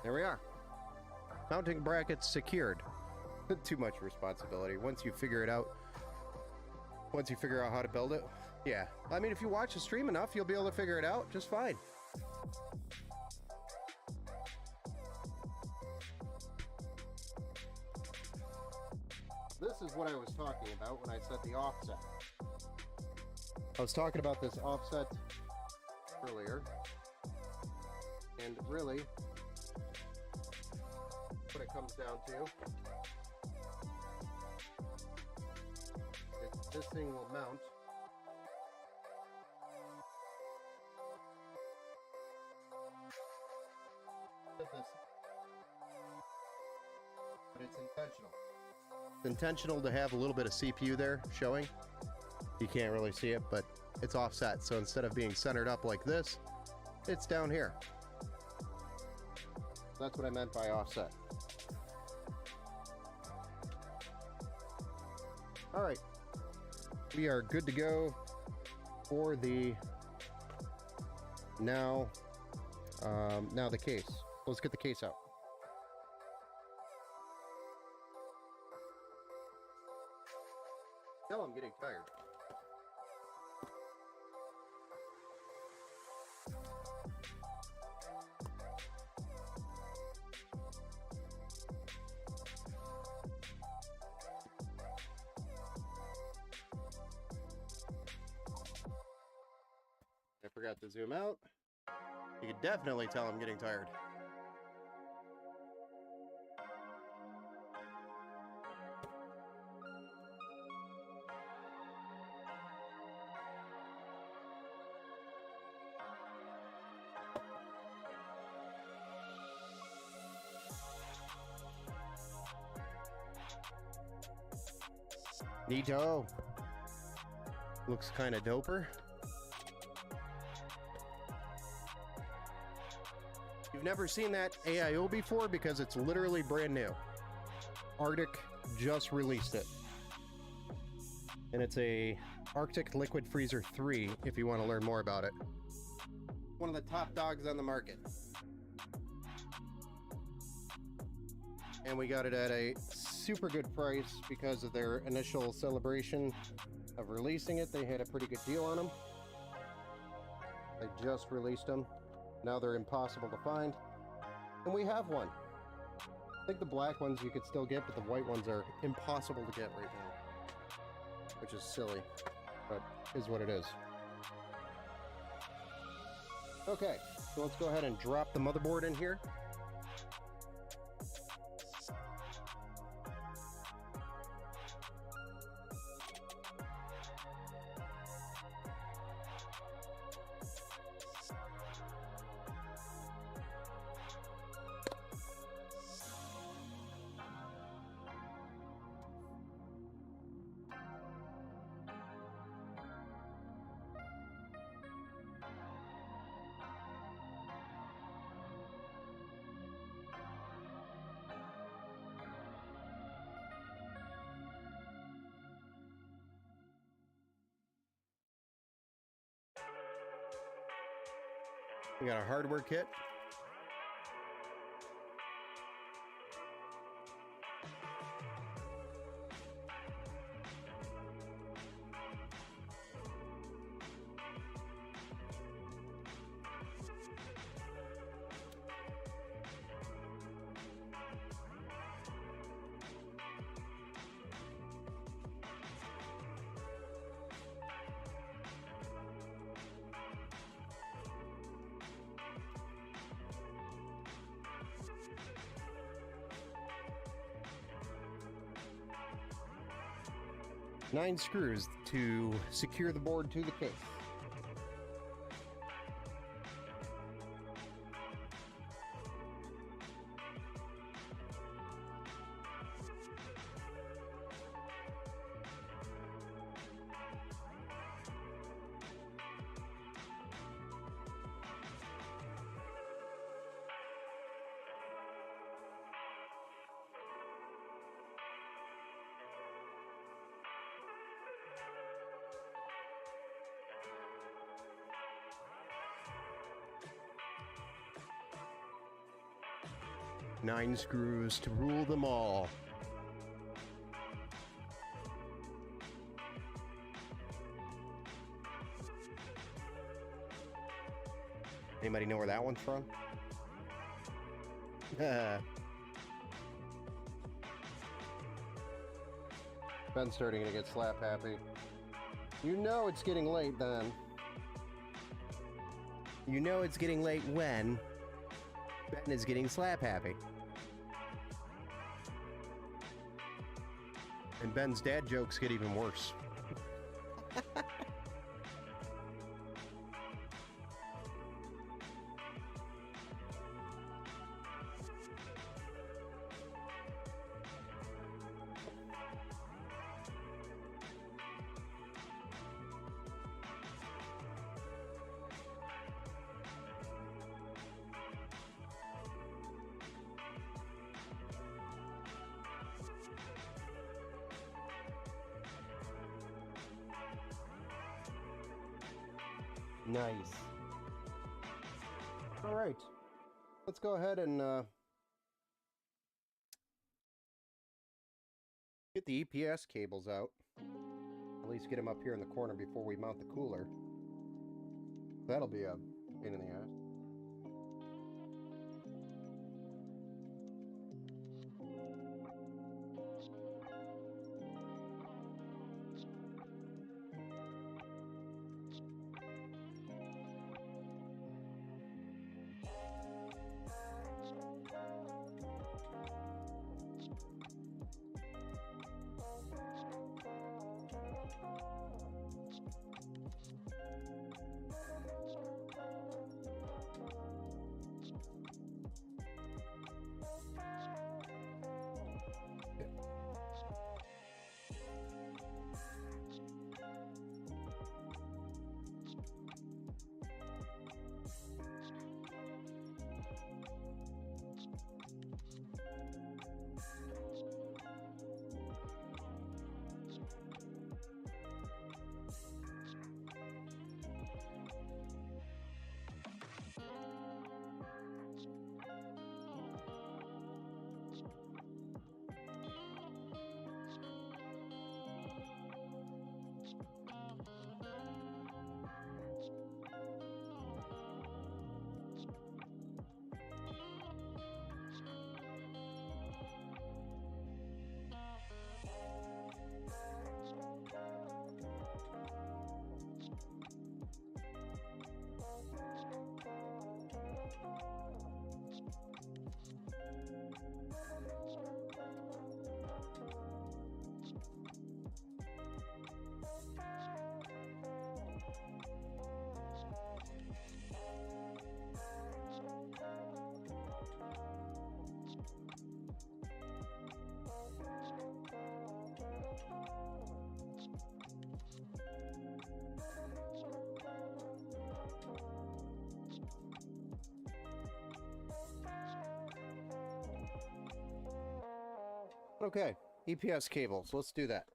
There we are. Mounting brackets secured. Too much responsibility. Once you figure out how to build it, yeah. I mean, if you watch the stream enough, you'll be able to figure it out just fine. This is what I was talking about when I said the offset. I was talking about this offset earlier, and really what it comes down to is this thing will mount with this, but it's intentional. It's intentional to have a little bit of CPU there showing. You can't really see it, but it's offset, so instead of being centered up like this, it's down here. That's what I meant by offset. All right, we are good to go for the now the case. Let's get the case out. Hell, I'm getting tired. I forgot to zoom out. You can definitely tell I'm getting tired. Neato. Looks kind of doper. You've never seen that AIO before because it's literally brand new. Arctic just released it. And it's a Arctic Liquid Freezer 3 if you want to learn more about it. One of the top dogs on the market. And we got it at a super good price because of their initial celebration of releasing it. They had a pretty good deal on them. They just released them. Now they're impossible to find. And we have one. I think the black ones you could still get, but the white ones are impossible to get right now. Which is silly, but is what it is. Okay, so let's go ahead and drop the motherboard in here. We got our hardware kit. 9 screws to secure the board to the case. Nine screws to rule them all. Anybody know where that one's from? Ben's starting to get slap happy. You know it's getting late then. You know it's getting late when Ben is getting slap happy. And Ben's dad jokes get even worse. Nice. All right. Let's go ahead and get the EPS cables out. At least get them up here in the corner before we mount the cooler. That'll be a pain in the ass. Okay, EPS cables, let's do that.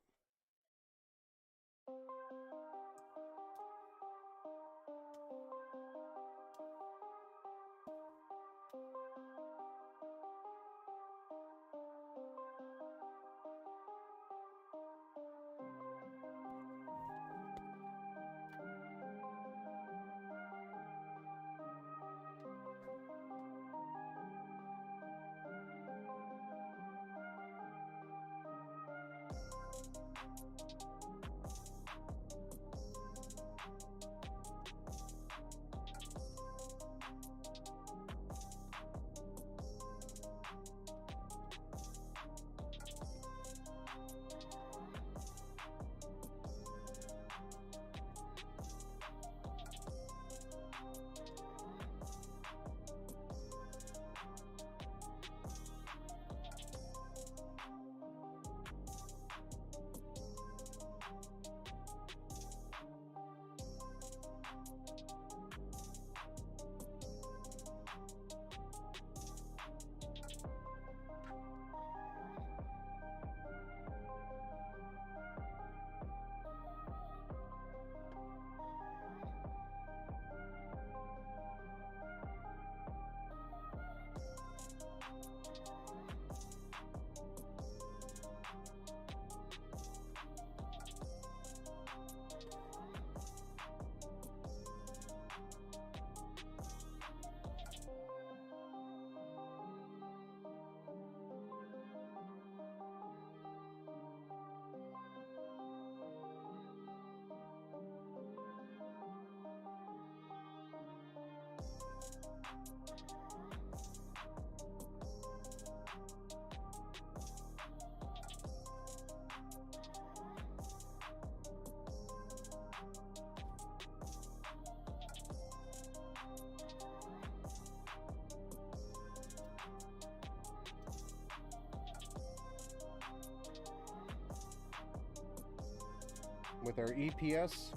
with our EPS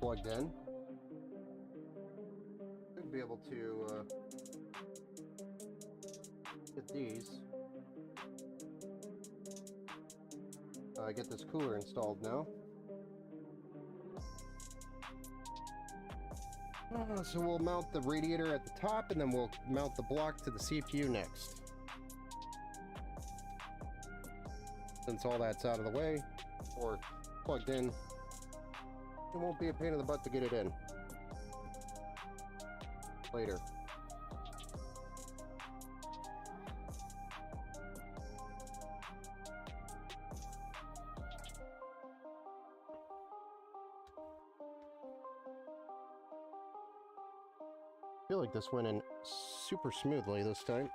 plugged in, should be able to get these. Get this cooler installed now. So we'll mount the radiator at the top, and then we'll mount the block to the CPU next. Since all that's out of the way, or plugged in, it won't be a pain in the butt to get it in later. I feel like this went in super smoothly this time,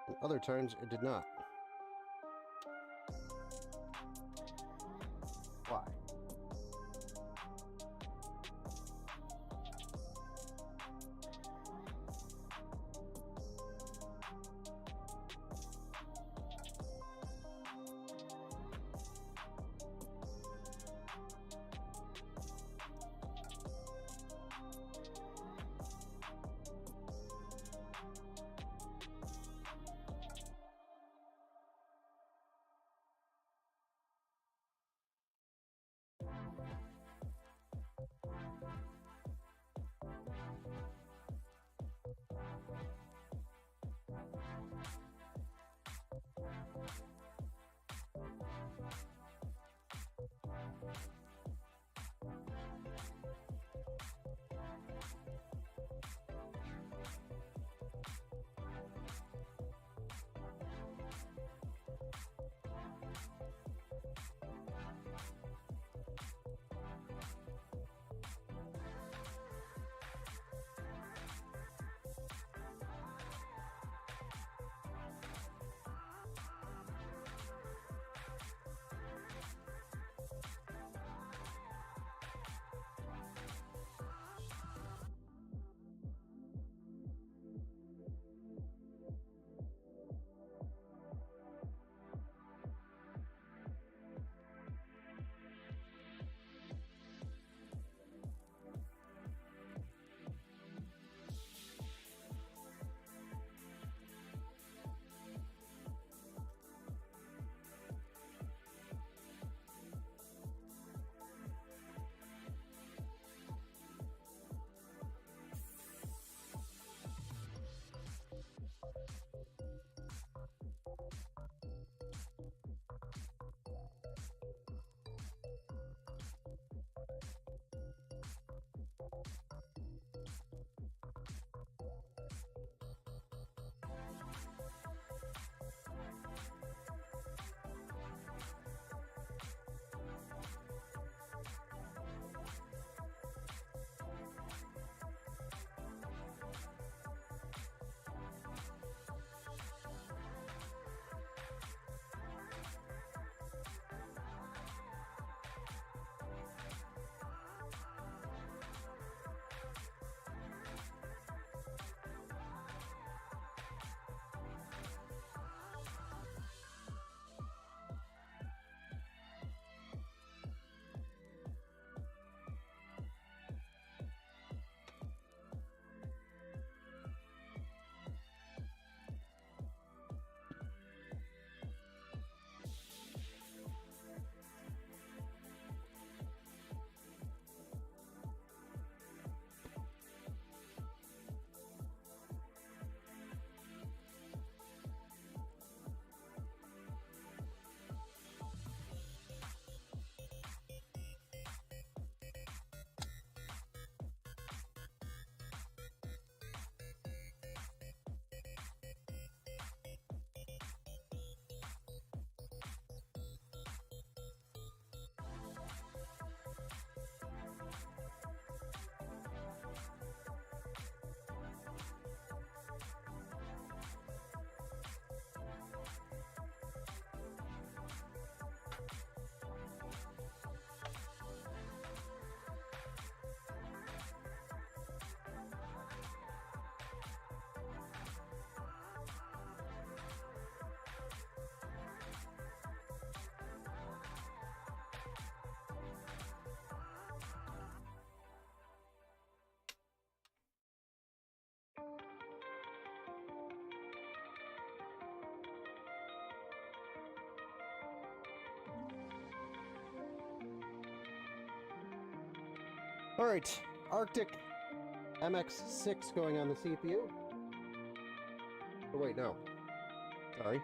and other times it did not. Why? All right, Arctic MX6 going on the CPU. Oh wait, no. Sorry.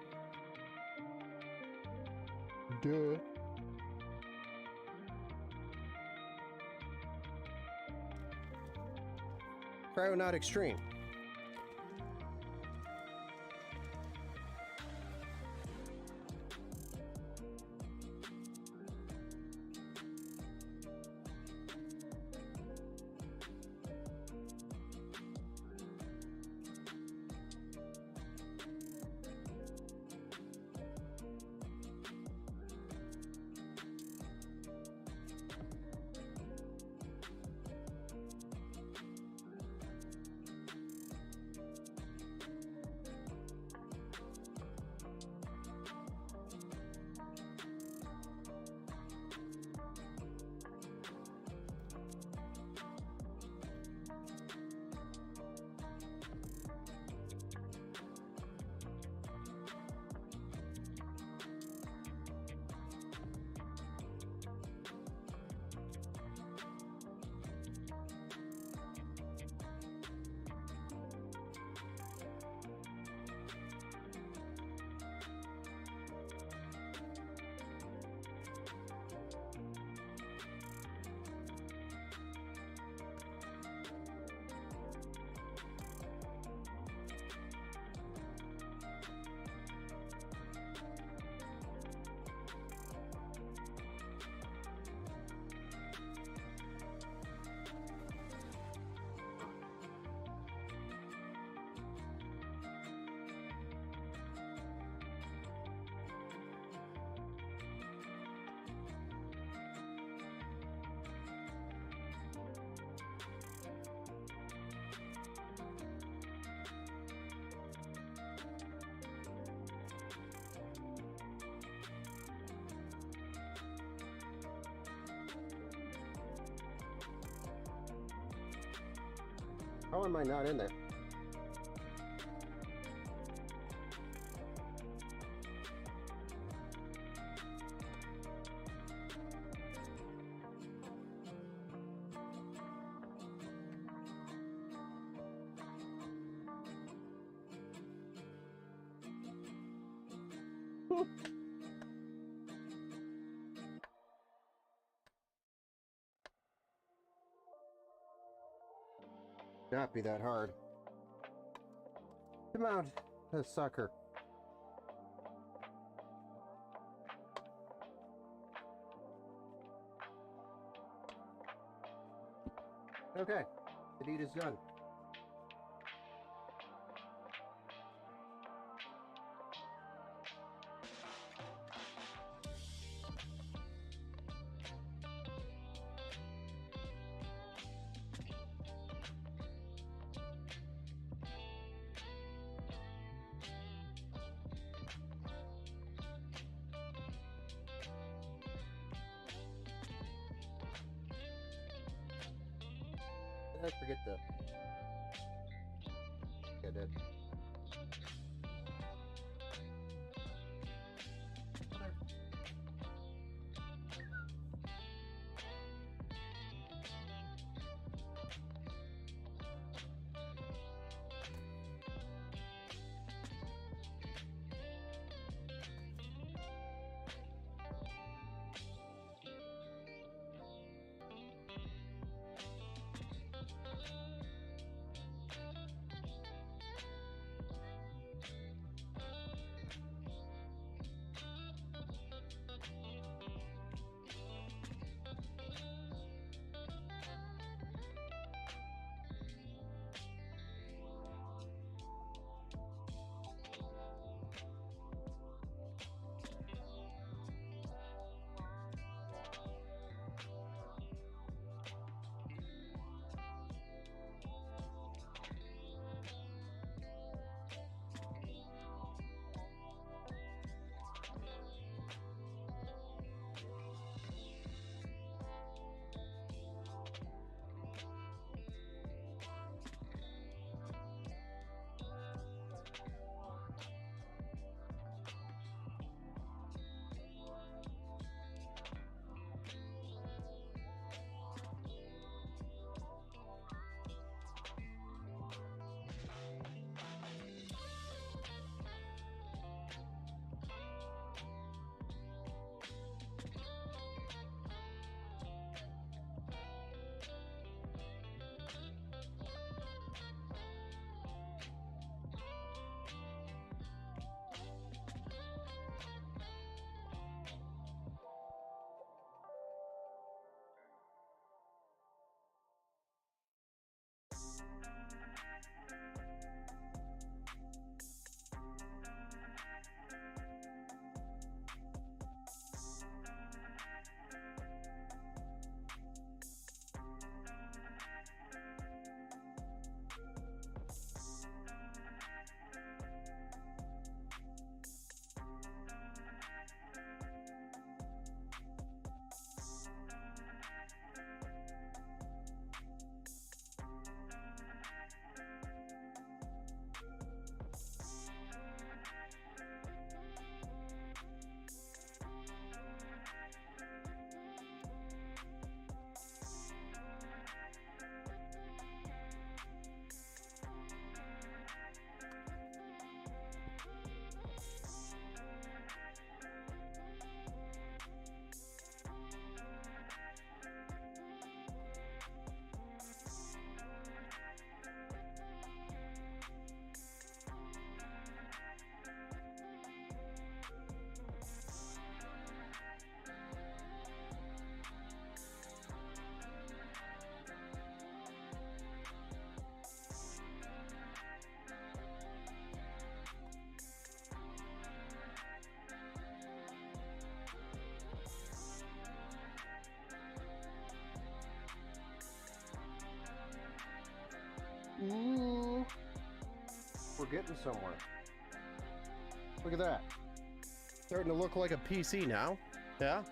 Duh. Cryonaut Extreme. How am I not in there? Not be that hard. Come out, a sucker. Okay, the deed is done. Did I forget the... I did. getting somewhere. Look at that. Starting to look like a PC now. Yeah?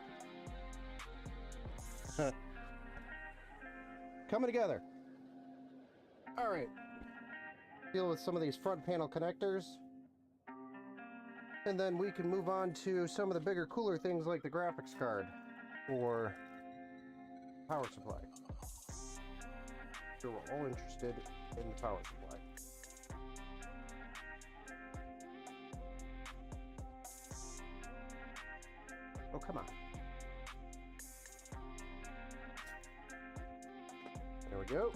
Coming together. Alright. Deal with some of these front panel connectors. And then we can move on to some of the bigger, cooler things like the graphics card or power supply. So we're all interested in the power supply. Oh, come on. There we go.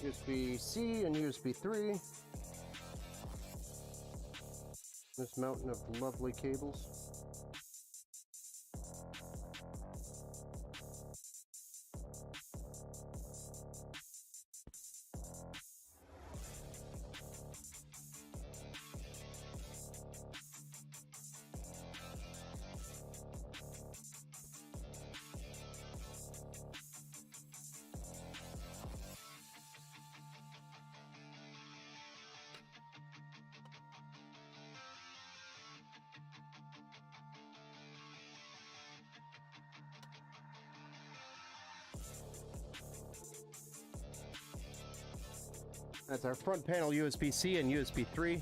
USB-C and USB 3. This mountain of lovely cables. That's our front panel USB-C and USB 3.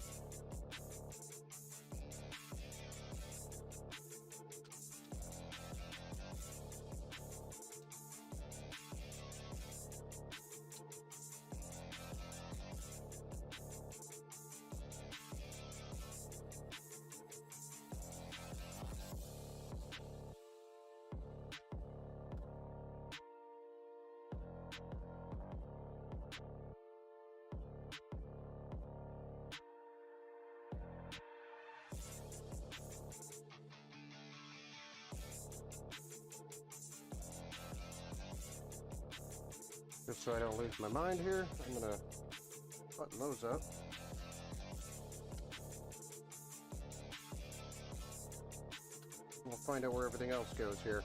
Just so I don't lose my mind here, I'm gonna button those up. We'll find out where everything else goes here.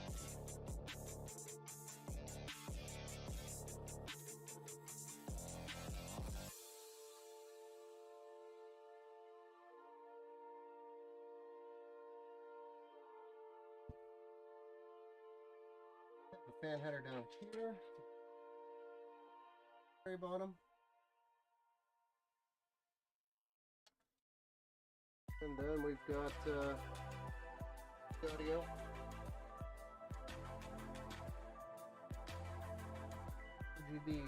The fan header down here. Very bottom. And then we've got audio. RGB.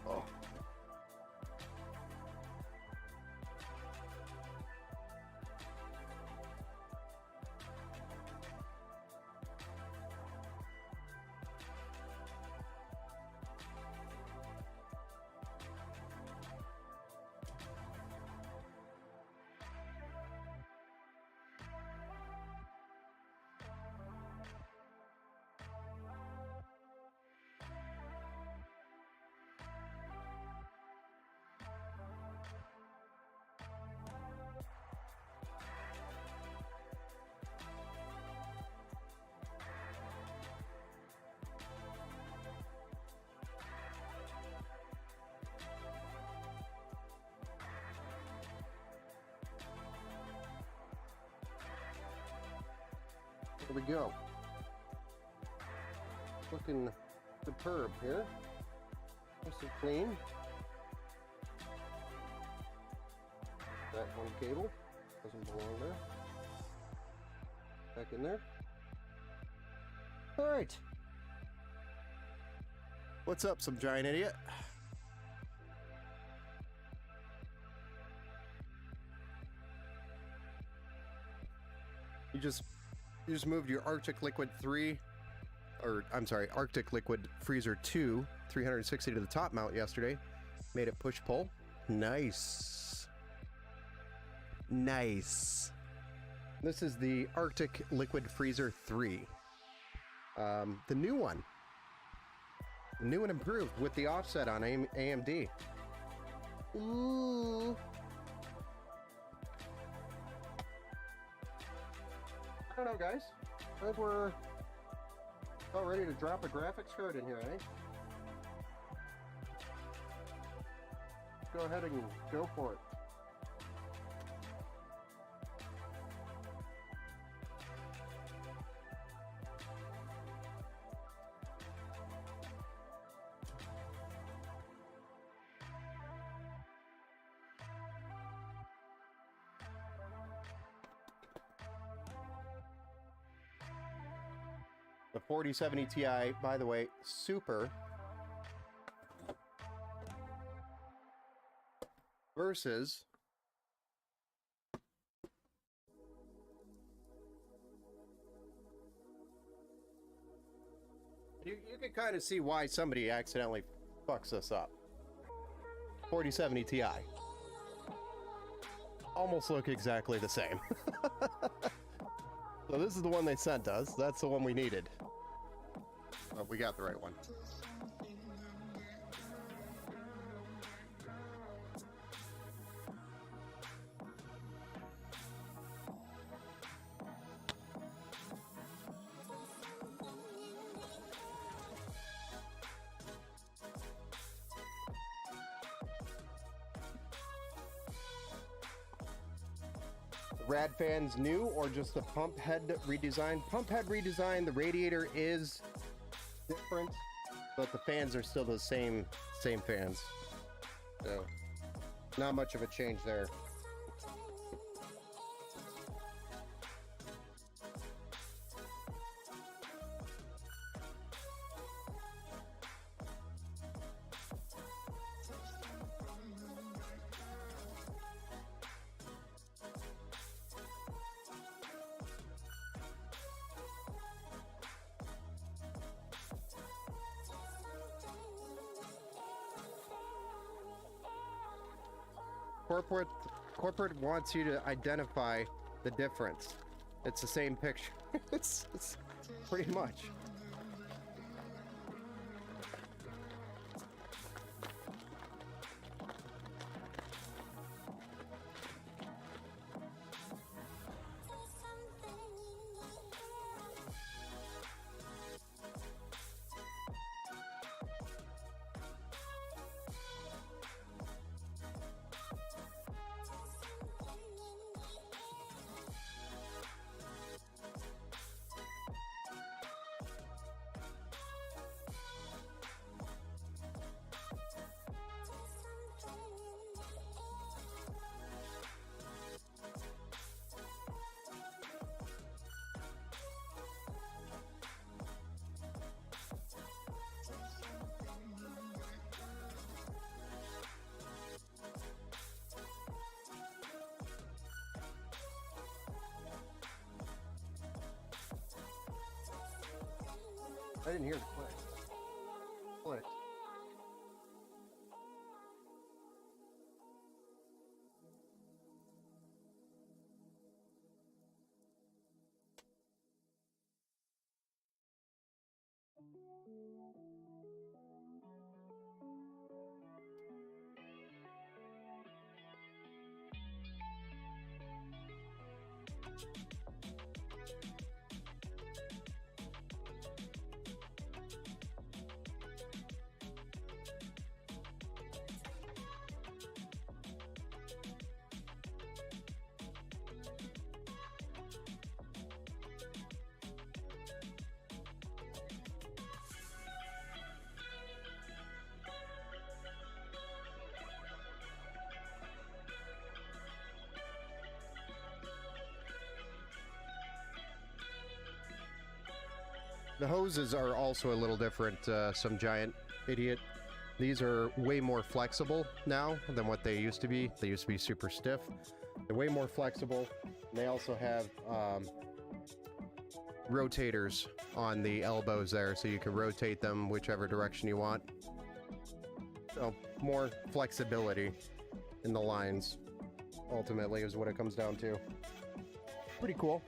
Oh. There we go. Looking superb here. Nice and clean. That one cable doesn't belong there. Back in there. All right. What's up, some giant idiot? You just moved your Arctic Liquid 3, or I'm sorry, Arctic Liquid Freezer 2 360 to the top mount yesterday. Made it push pull. Nice. Nice. This is the Arctic Liquid Freezer 3. The new one. New and improved with the offset on AMD. Ooh. I don't know, guys. I think we're about ready to drop a graphics card in here, eh? Go ahead and go for it. The 4070 Ti, by the way, super. Versus you can kind of see why somebody accidentally fucks this up. 4070 Ti. Almost look exactly the same. So this is the one they sent us. That's the one we needed. Oh, we got the right one. Rad fans new or just the pump head redesign? Pump head redesign, the radiator is different, but the fans are still the same fans. So not much of a change there. Corporate wants you to identify the difference. It's the same picture. it's pretty much. I didn't hear the click. Click. The hoses are also a little different, some giant idiot. These are way more flexible now than what they used to be. They used to be super stiff. They're way more flexible. They also have rotators on the elbows there, so you can rotate them whichever direction you want. So more flexibility in the lines, ultimately, is what it comes down to. Pretty cool.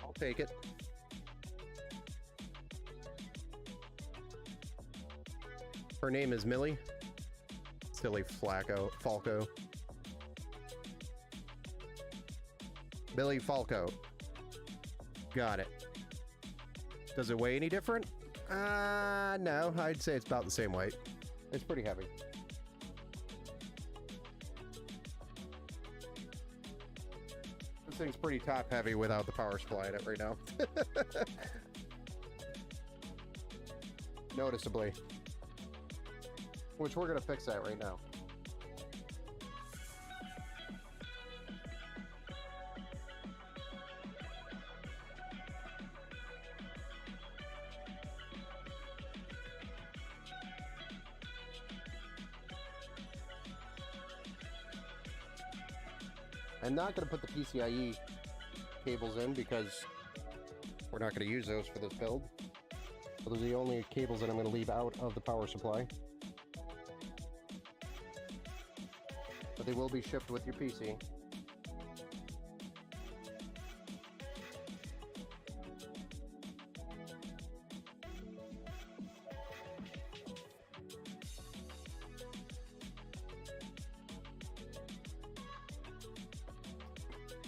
I'll take it. Her name is Millie. Silly Falco. Billy Falco. Got it. Does it weigh any different? No, I'd say it's about the same weight. It's pretty heavy. This thing's pretty top heavy without the power supply in it right now. Noticeably. Which we're gonna fix that right now. I'm not going to put the PCIe cables in because we're not going to use those for this build. So those are the only cables that I'm going to leave out of the power supply. But they will be shipped with your PC.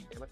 Damn it.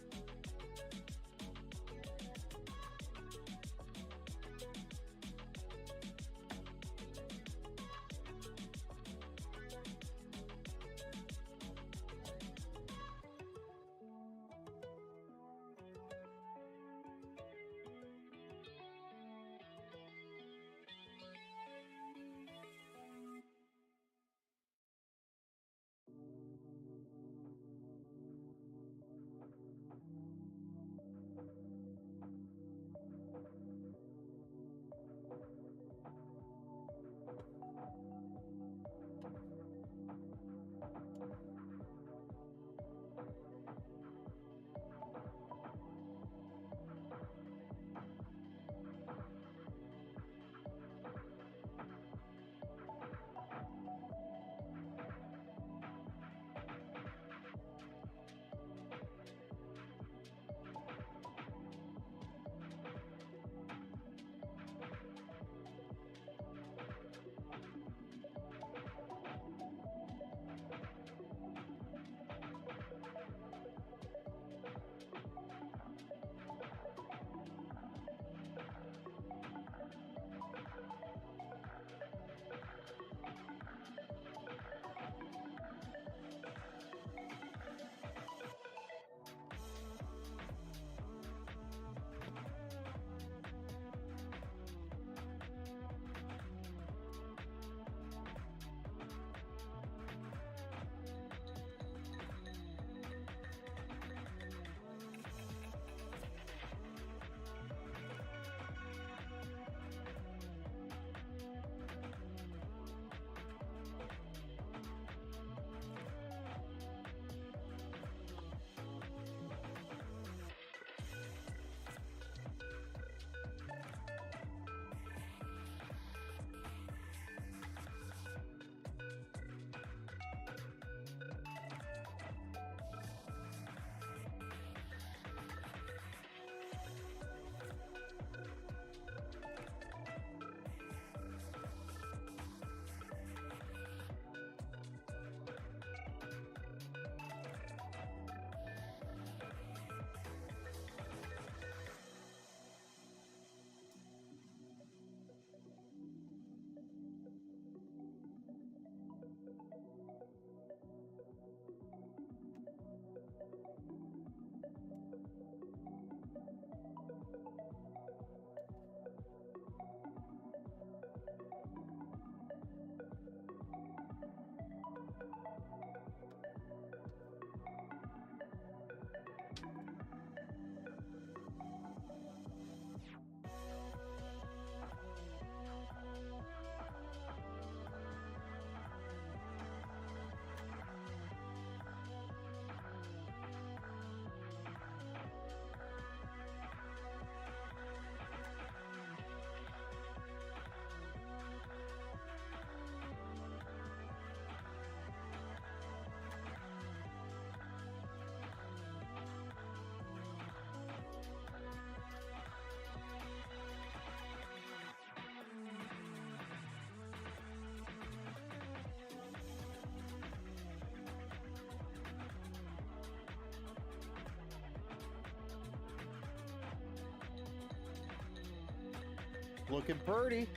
Looking pretty.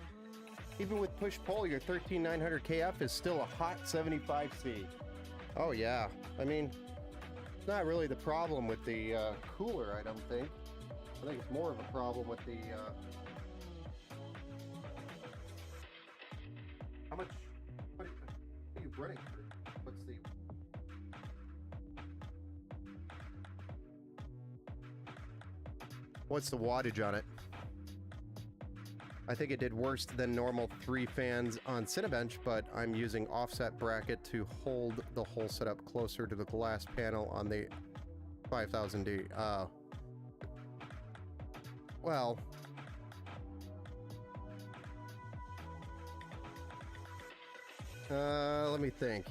Even with push-pull, your 13900 KF is still a hot 75C. Oh yeah, I mean, it's not really the problem with the cooler, I don't think. I think it's more of a problem with the... what are you running through? What's the... What's the wattage on it? I think it did worse than normal 3 fans on Cinebench, but I'm using offset bracket to hold the whole setup closer to the glass panel on the 5000D. Well... let me think.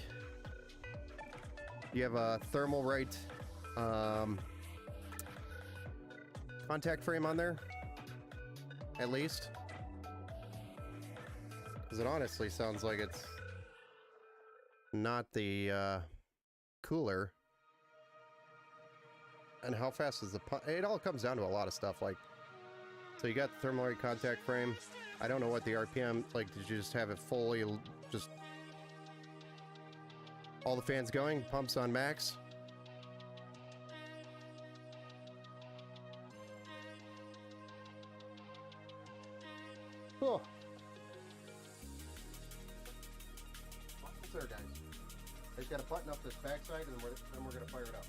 You have a Thermalright contact frame on there? At least? Because it honestly sounds like it's not the cooler. And how fast is the it all comes down to a lot of stuff, like, so you got the Thermalright contact frame. I don't know what the RPM, like, did you just have it fully, just all the fans going, pumps on max? Cool. What's there, guys? I just got to button up this backside, and then we're going to fire it up.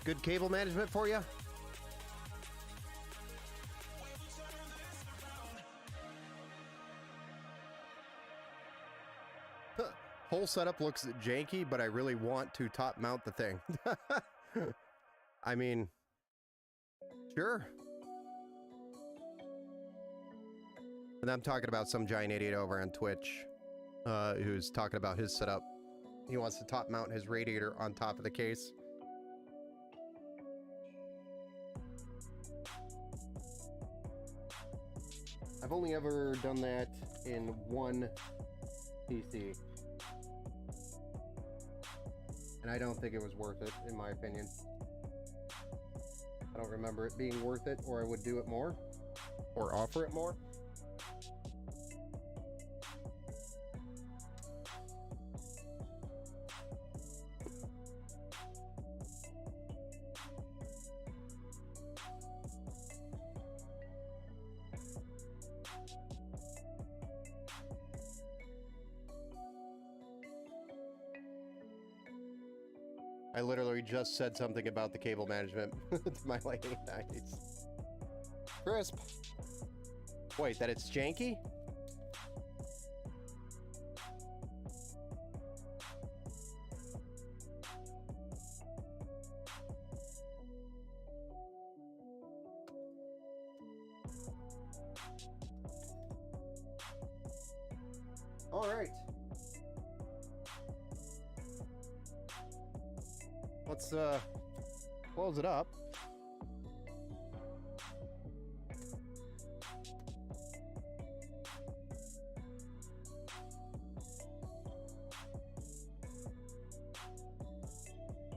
Good cable management for you? Whole setup looks janky, but I really want to top mount the thing. I mean, sure. And I'm talking about some giant idiot over on Twitch who's talking about his setup. He wants to top mount his radiator on top of the case. I've only ever done that in one PC. And I don't think it was worth it, in my opinion. I don't remember it being worth it, or I would do it more, or offer it more. I literally just said something about the cable management to my lighting. Nice. Crisp. Wait, that it's janky? All right. Let's close it up.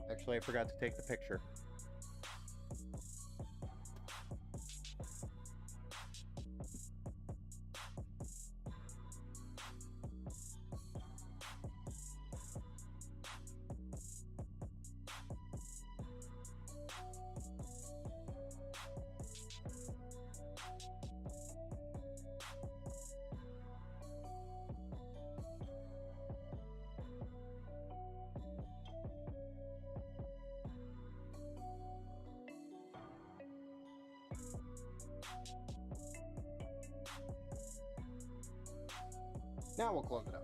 Actually, I forgot to take the picture. Now we'll close it up.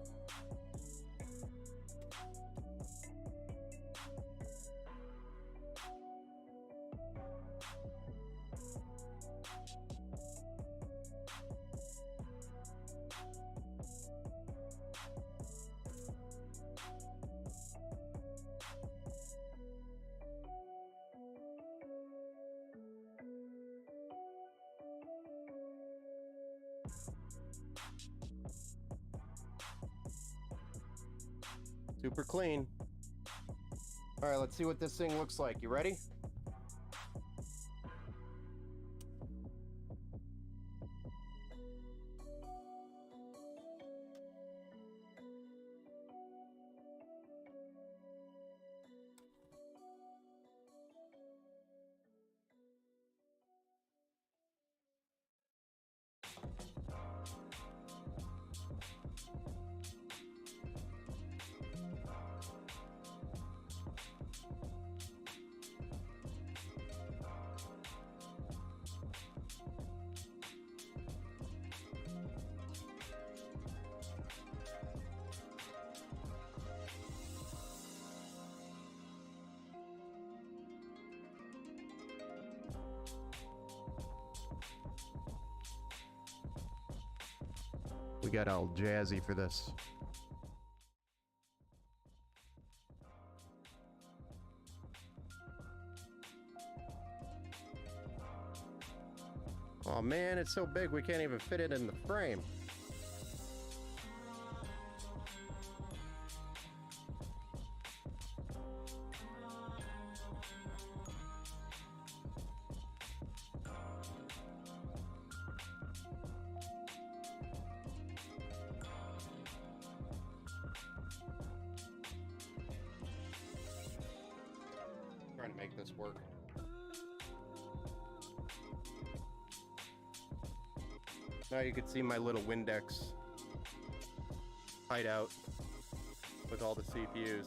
Super clean. All right, let's see what this thing looks like. You ready? We got all jazzy for this. Oh man, it's so big we can't even fit it in the frame. Trying to make this work. Now you can see my little Windex hideout with all the CPUs,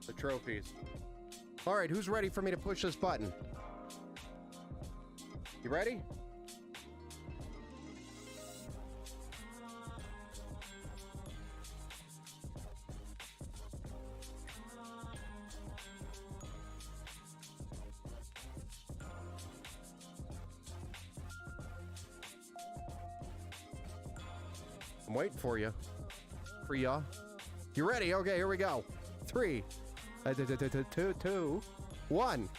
the trophies. All right, who's ready for me to push this button? You ready? I'm waiting for you. For ya. You ready? Okay, here we go. 3, 2, 1.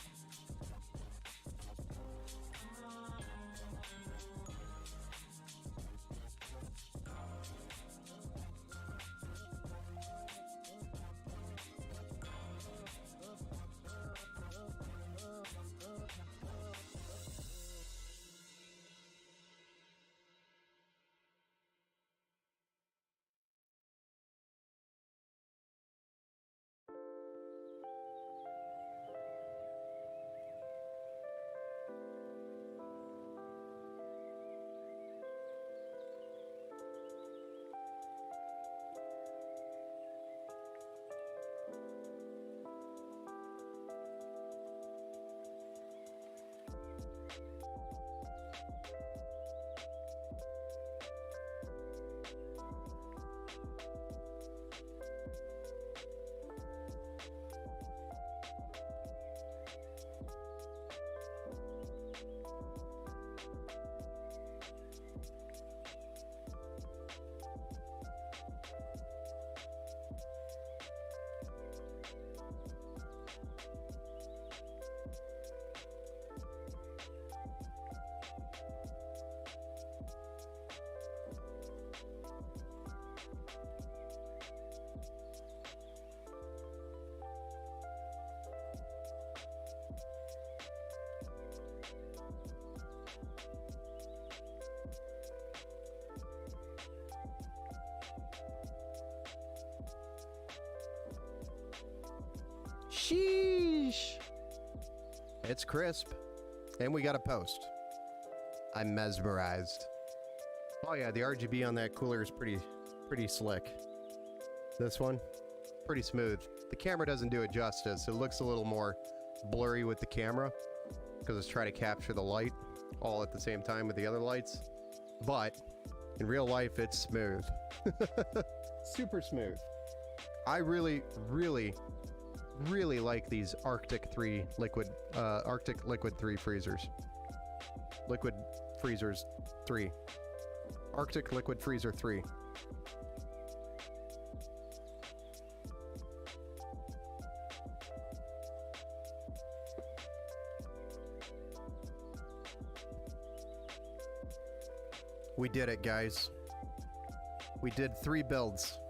Sheesh. It's crisp. And we got a post. I'm mesmerized. Oh yeah, the RGB on that cooler is pretty slick. This one, pretty smooth. The camera doesn't do it justice. It looks a little more blurry with the camera because it's trying to capture the light all at the same time with the other lights. But in real life, it's smooth. Super smooth. I really like these Arctic Liquid 3 freezers. Liquid Freezers 3. Arctic Liquid Freezer 3. We did it, guys. We did 3 builds.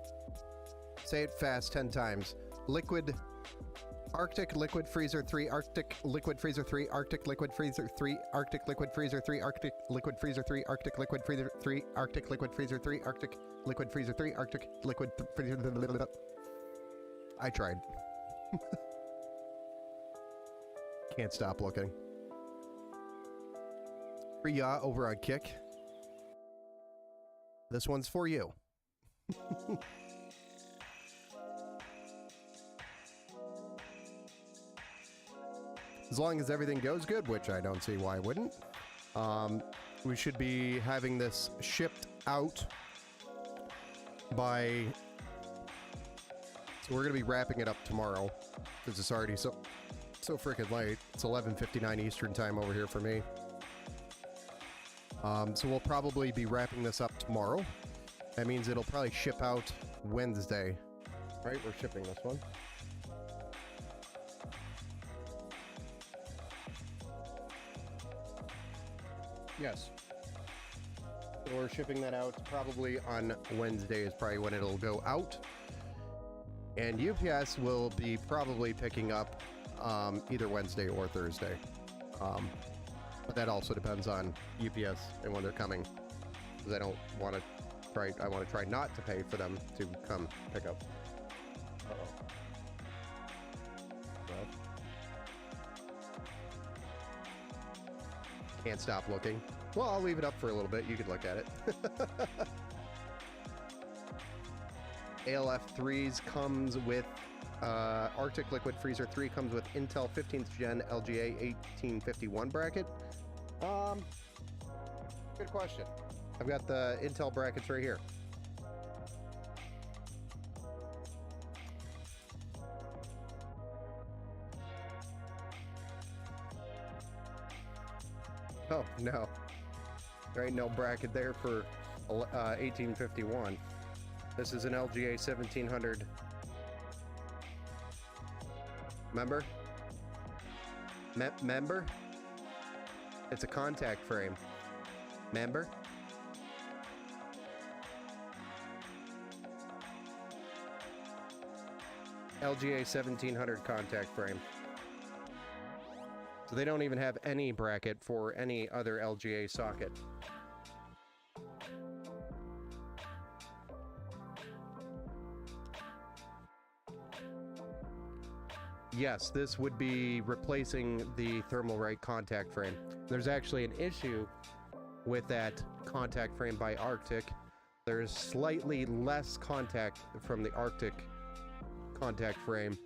Say it fast 10 times. Arctic Liquid Freezer 3, Arctic Liquid Freezer 3, Arctic Liquid Freezer 3, Arctic Liquid Freezer 3, Arctic Liquid Freezer 3, Arctic Liquid Freezer 3, Arctic Liquid Freezer 3, Arctic Liquid Freezer 3, Arctic Liquid Freezer. I tried. Can't stop looking. For ya over on Kick. This one's for you. As long as everything goes good, which I don't see why it wouldn't, we should be having this shipped out by... So we're going to be wrapping it up tomorrow, because it's already so freaking late. It's 11:59 Eastern time over here for me. So we'll probably be wrapping this up tomorrow. That means it'll probably ship out Wednesday. Right, we're shipping this one. Yes. So we're shipping that out probably on Wednesday is probably when it'll go out. And UPS will be probably picking up either Wednesday or Thursday. But that also depends on UPS and when they're coming. Because I don't want to try, I want to try not to pay for them to come pick up. Uh-oh. What? Can't stop looking. Well, I'll leave it up for a little bit. You could look at it. ALF 3s comes with Arctic Liquid Freezer 3 comes with Intel 15th Gen LGA 1851 bracket. Good question. I've got the Intel brackets right here. Oh, no. There ain't no bracket there for 1851. This is an LGA 1700. Member? Member? It's a contact frame. Member? LGA 1700 contact frame. So they don't even have any bracket for any other LGA socket. Yes, this would be replacing the Thermalright contact frame. There's actually an issue with that contact frame by Arctic. There's slightly less contact from the Arctic contact frame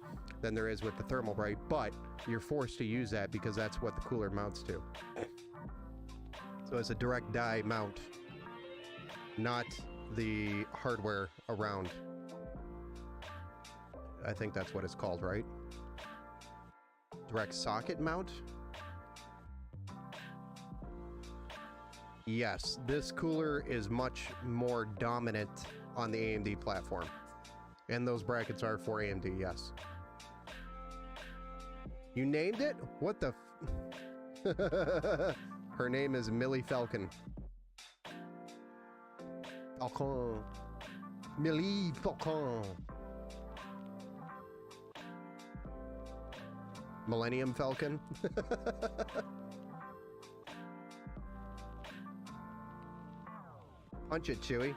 than there is with the Thermalright, but you're forced to use that because that's what the cooler mounts to. So it's a direct die mount, not the hardware around. I think that's what it's called, right? Direct socket mount? Yes, this cooler is much more dominant on the AMD platform. And those brackets are for AMD, yes. You named it? What the Her name is Millie Falcon. Falcon. Millie Falcon. Millennium Falcon. Punch it, Chewy.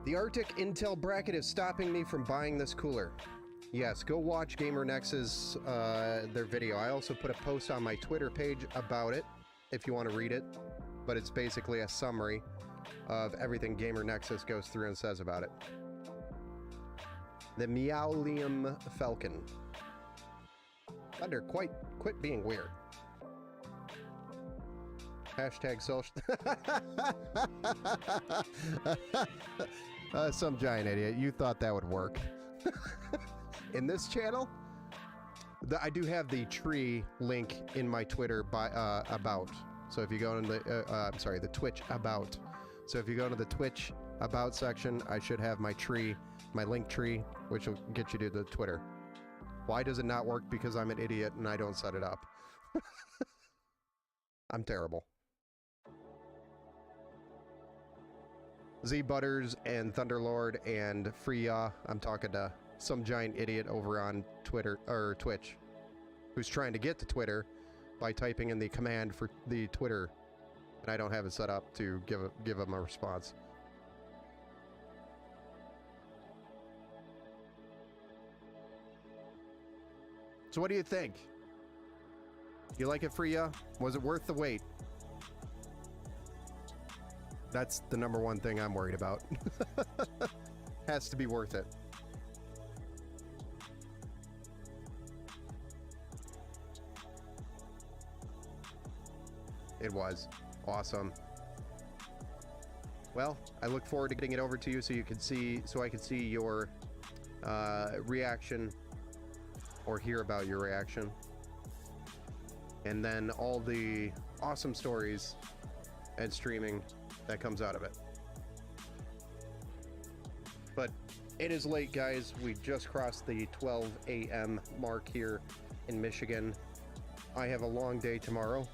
The Arctic Intel bracket is stopping me from buying this cooler. Yes, go watch Gamer Nexus, their video. I also put a post on my Twitter page about it, if you want to read it. But it's basically a summary of everything Gamer Nexus goes through and says about it. The Meowlium Falcon. Thunder, quit being weird. Hashtag social. Some giant idiot. You thought that would work. In this channel, I do have the tree link in my Twitter about. So if you go into the, the Twitch about. So if you go to the Twitch about section, I should have my tree, my link tree, which will get you to the Twitter. Why does it not work? Because I'm an idiot and I don't set it up. I'm terrible. Z Butters and Thunderlord and Freya. I'm talking to some giant idiot over on Twitter or Twitch who's trying to get to Twitter by typing in the command for the Twitter, and I don't have it set up to give him a response. So what do you think? You like it, Freya? Was it worth the wait? That's the number one thing I'm worried about. Has to be worth it. It was awesome. Well, I look forward to getting it over to you so you can see, so I can see your reaction or hear about your reaction. And then all the awesome stories and streaming that comes out of it. But it is late, guys. We just crossed the 12 a.m. mark here in Michigan. I have a long day tomorrow.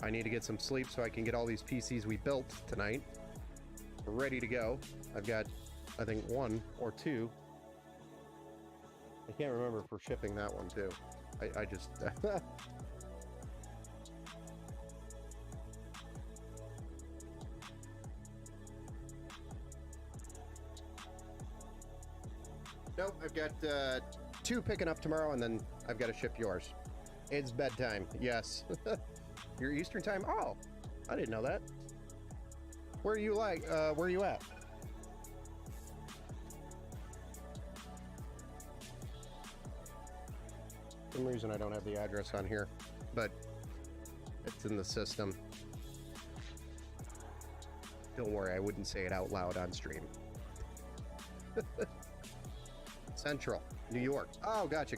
I need to get some sleep so I can get all these PCs we built tonight ready to go. I've got, I think, 1 or 2. I can't remember for shipping that one too. I just Nope, I've got 2 picking up tomorrow, and then I've got to ship yours. It's bedtime, yes. Your Eastern time? Oh, I didn't know that. Where are you at? For some reason I don't have the address on here, but it's in the system. Don't worry, I wouldn't say it out loud on stream. Central, New York. Oh, gotcha.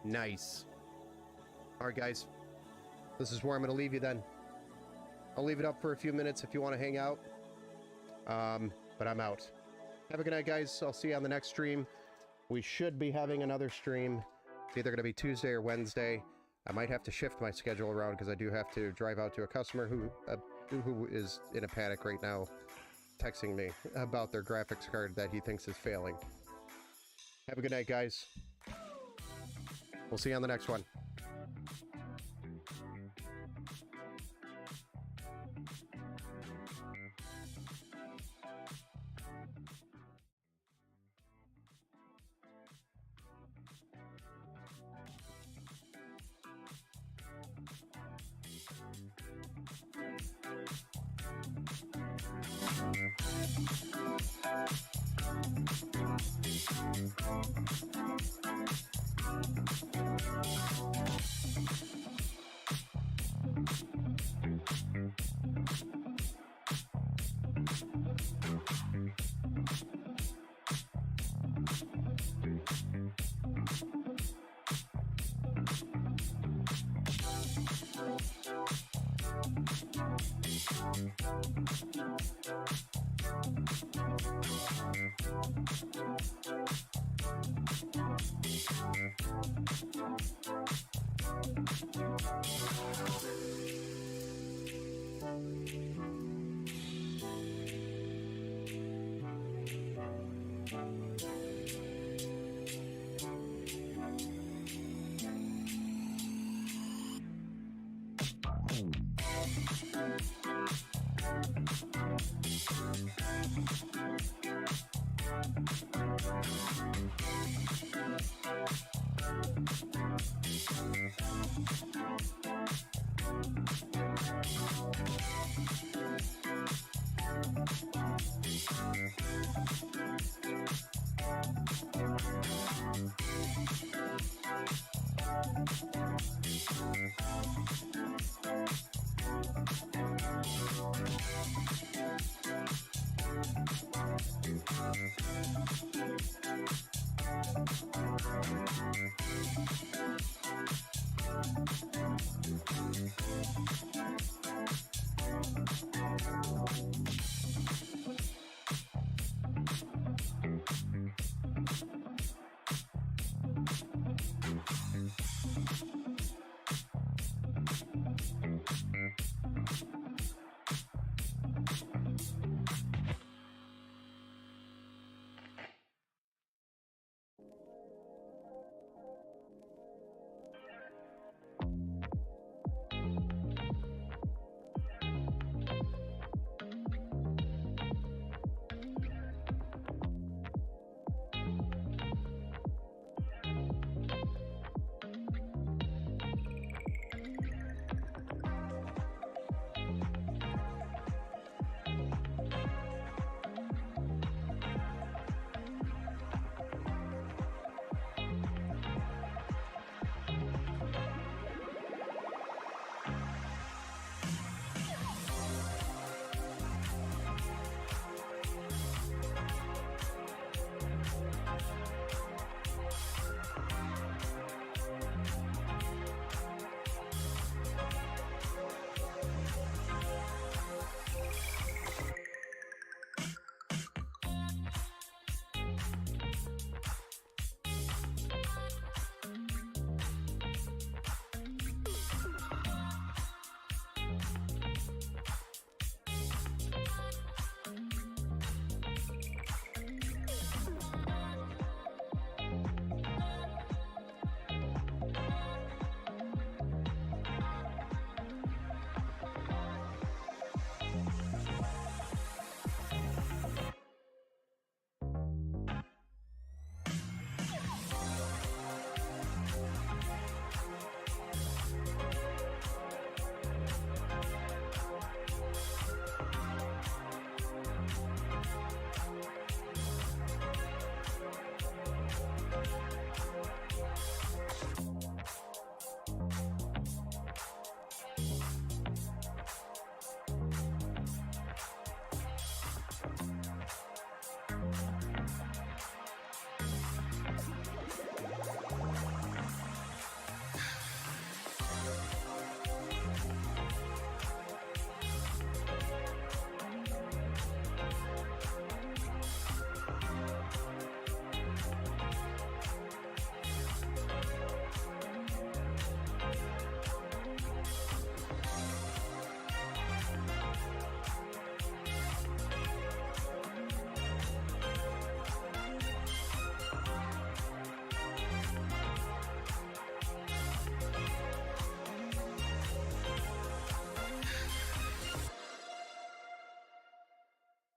Nice. All right, guys. This is where I'm going to leave you then. I'll leave it up for a few minutes if you want to hang out. But I'm out. Have a good night, guys. I'll see you on the next stream. We should be having another stream. It's either going to be Tuesday or Wednesday. I might have to shift my schedule around because I do have to drive out to a customer who is in a panic right now, texting me about their graphics card that he thinks is failing. Have a good night, guys. We'll see you on the next one.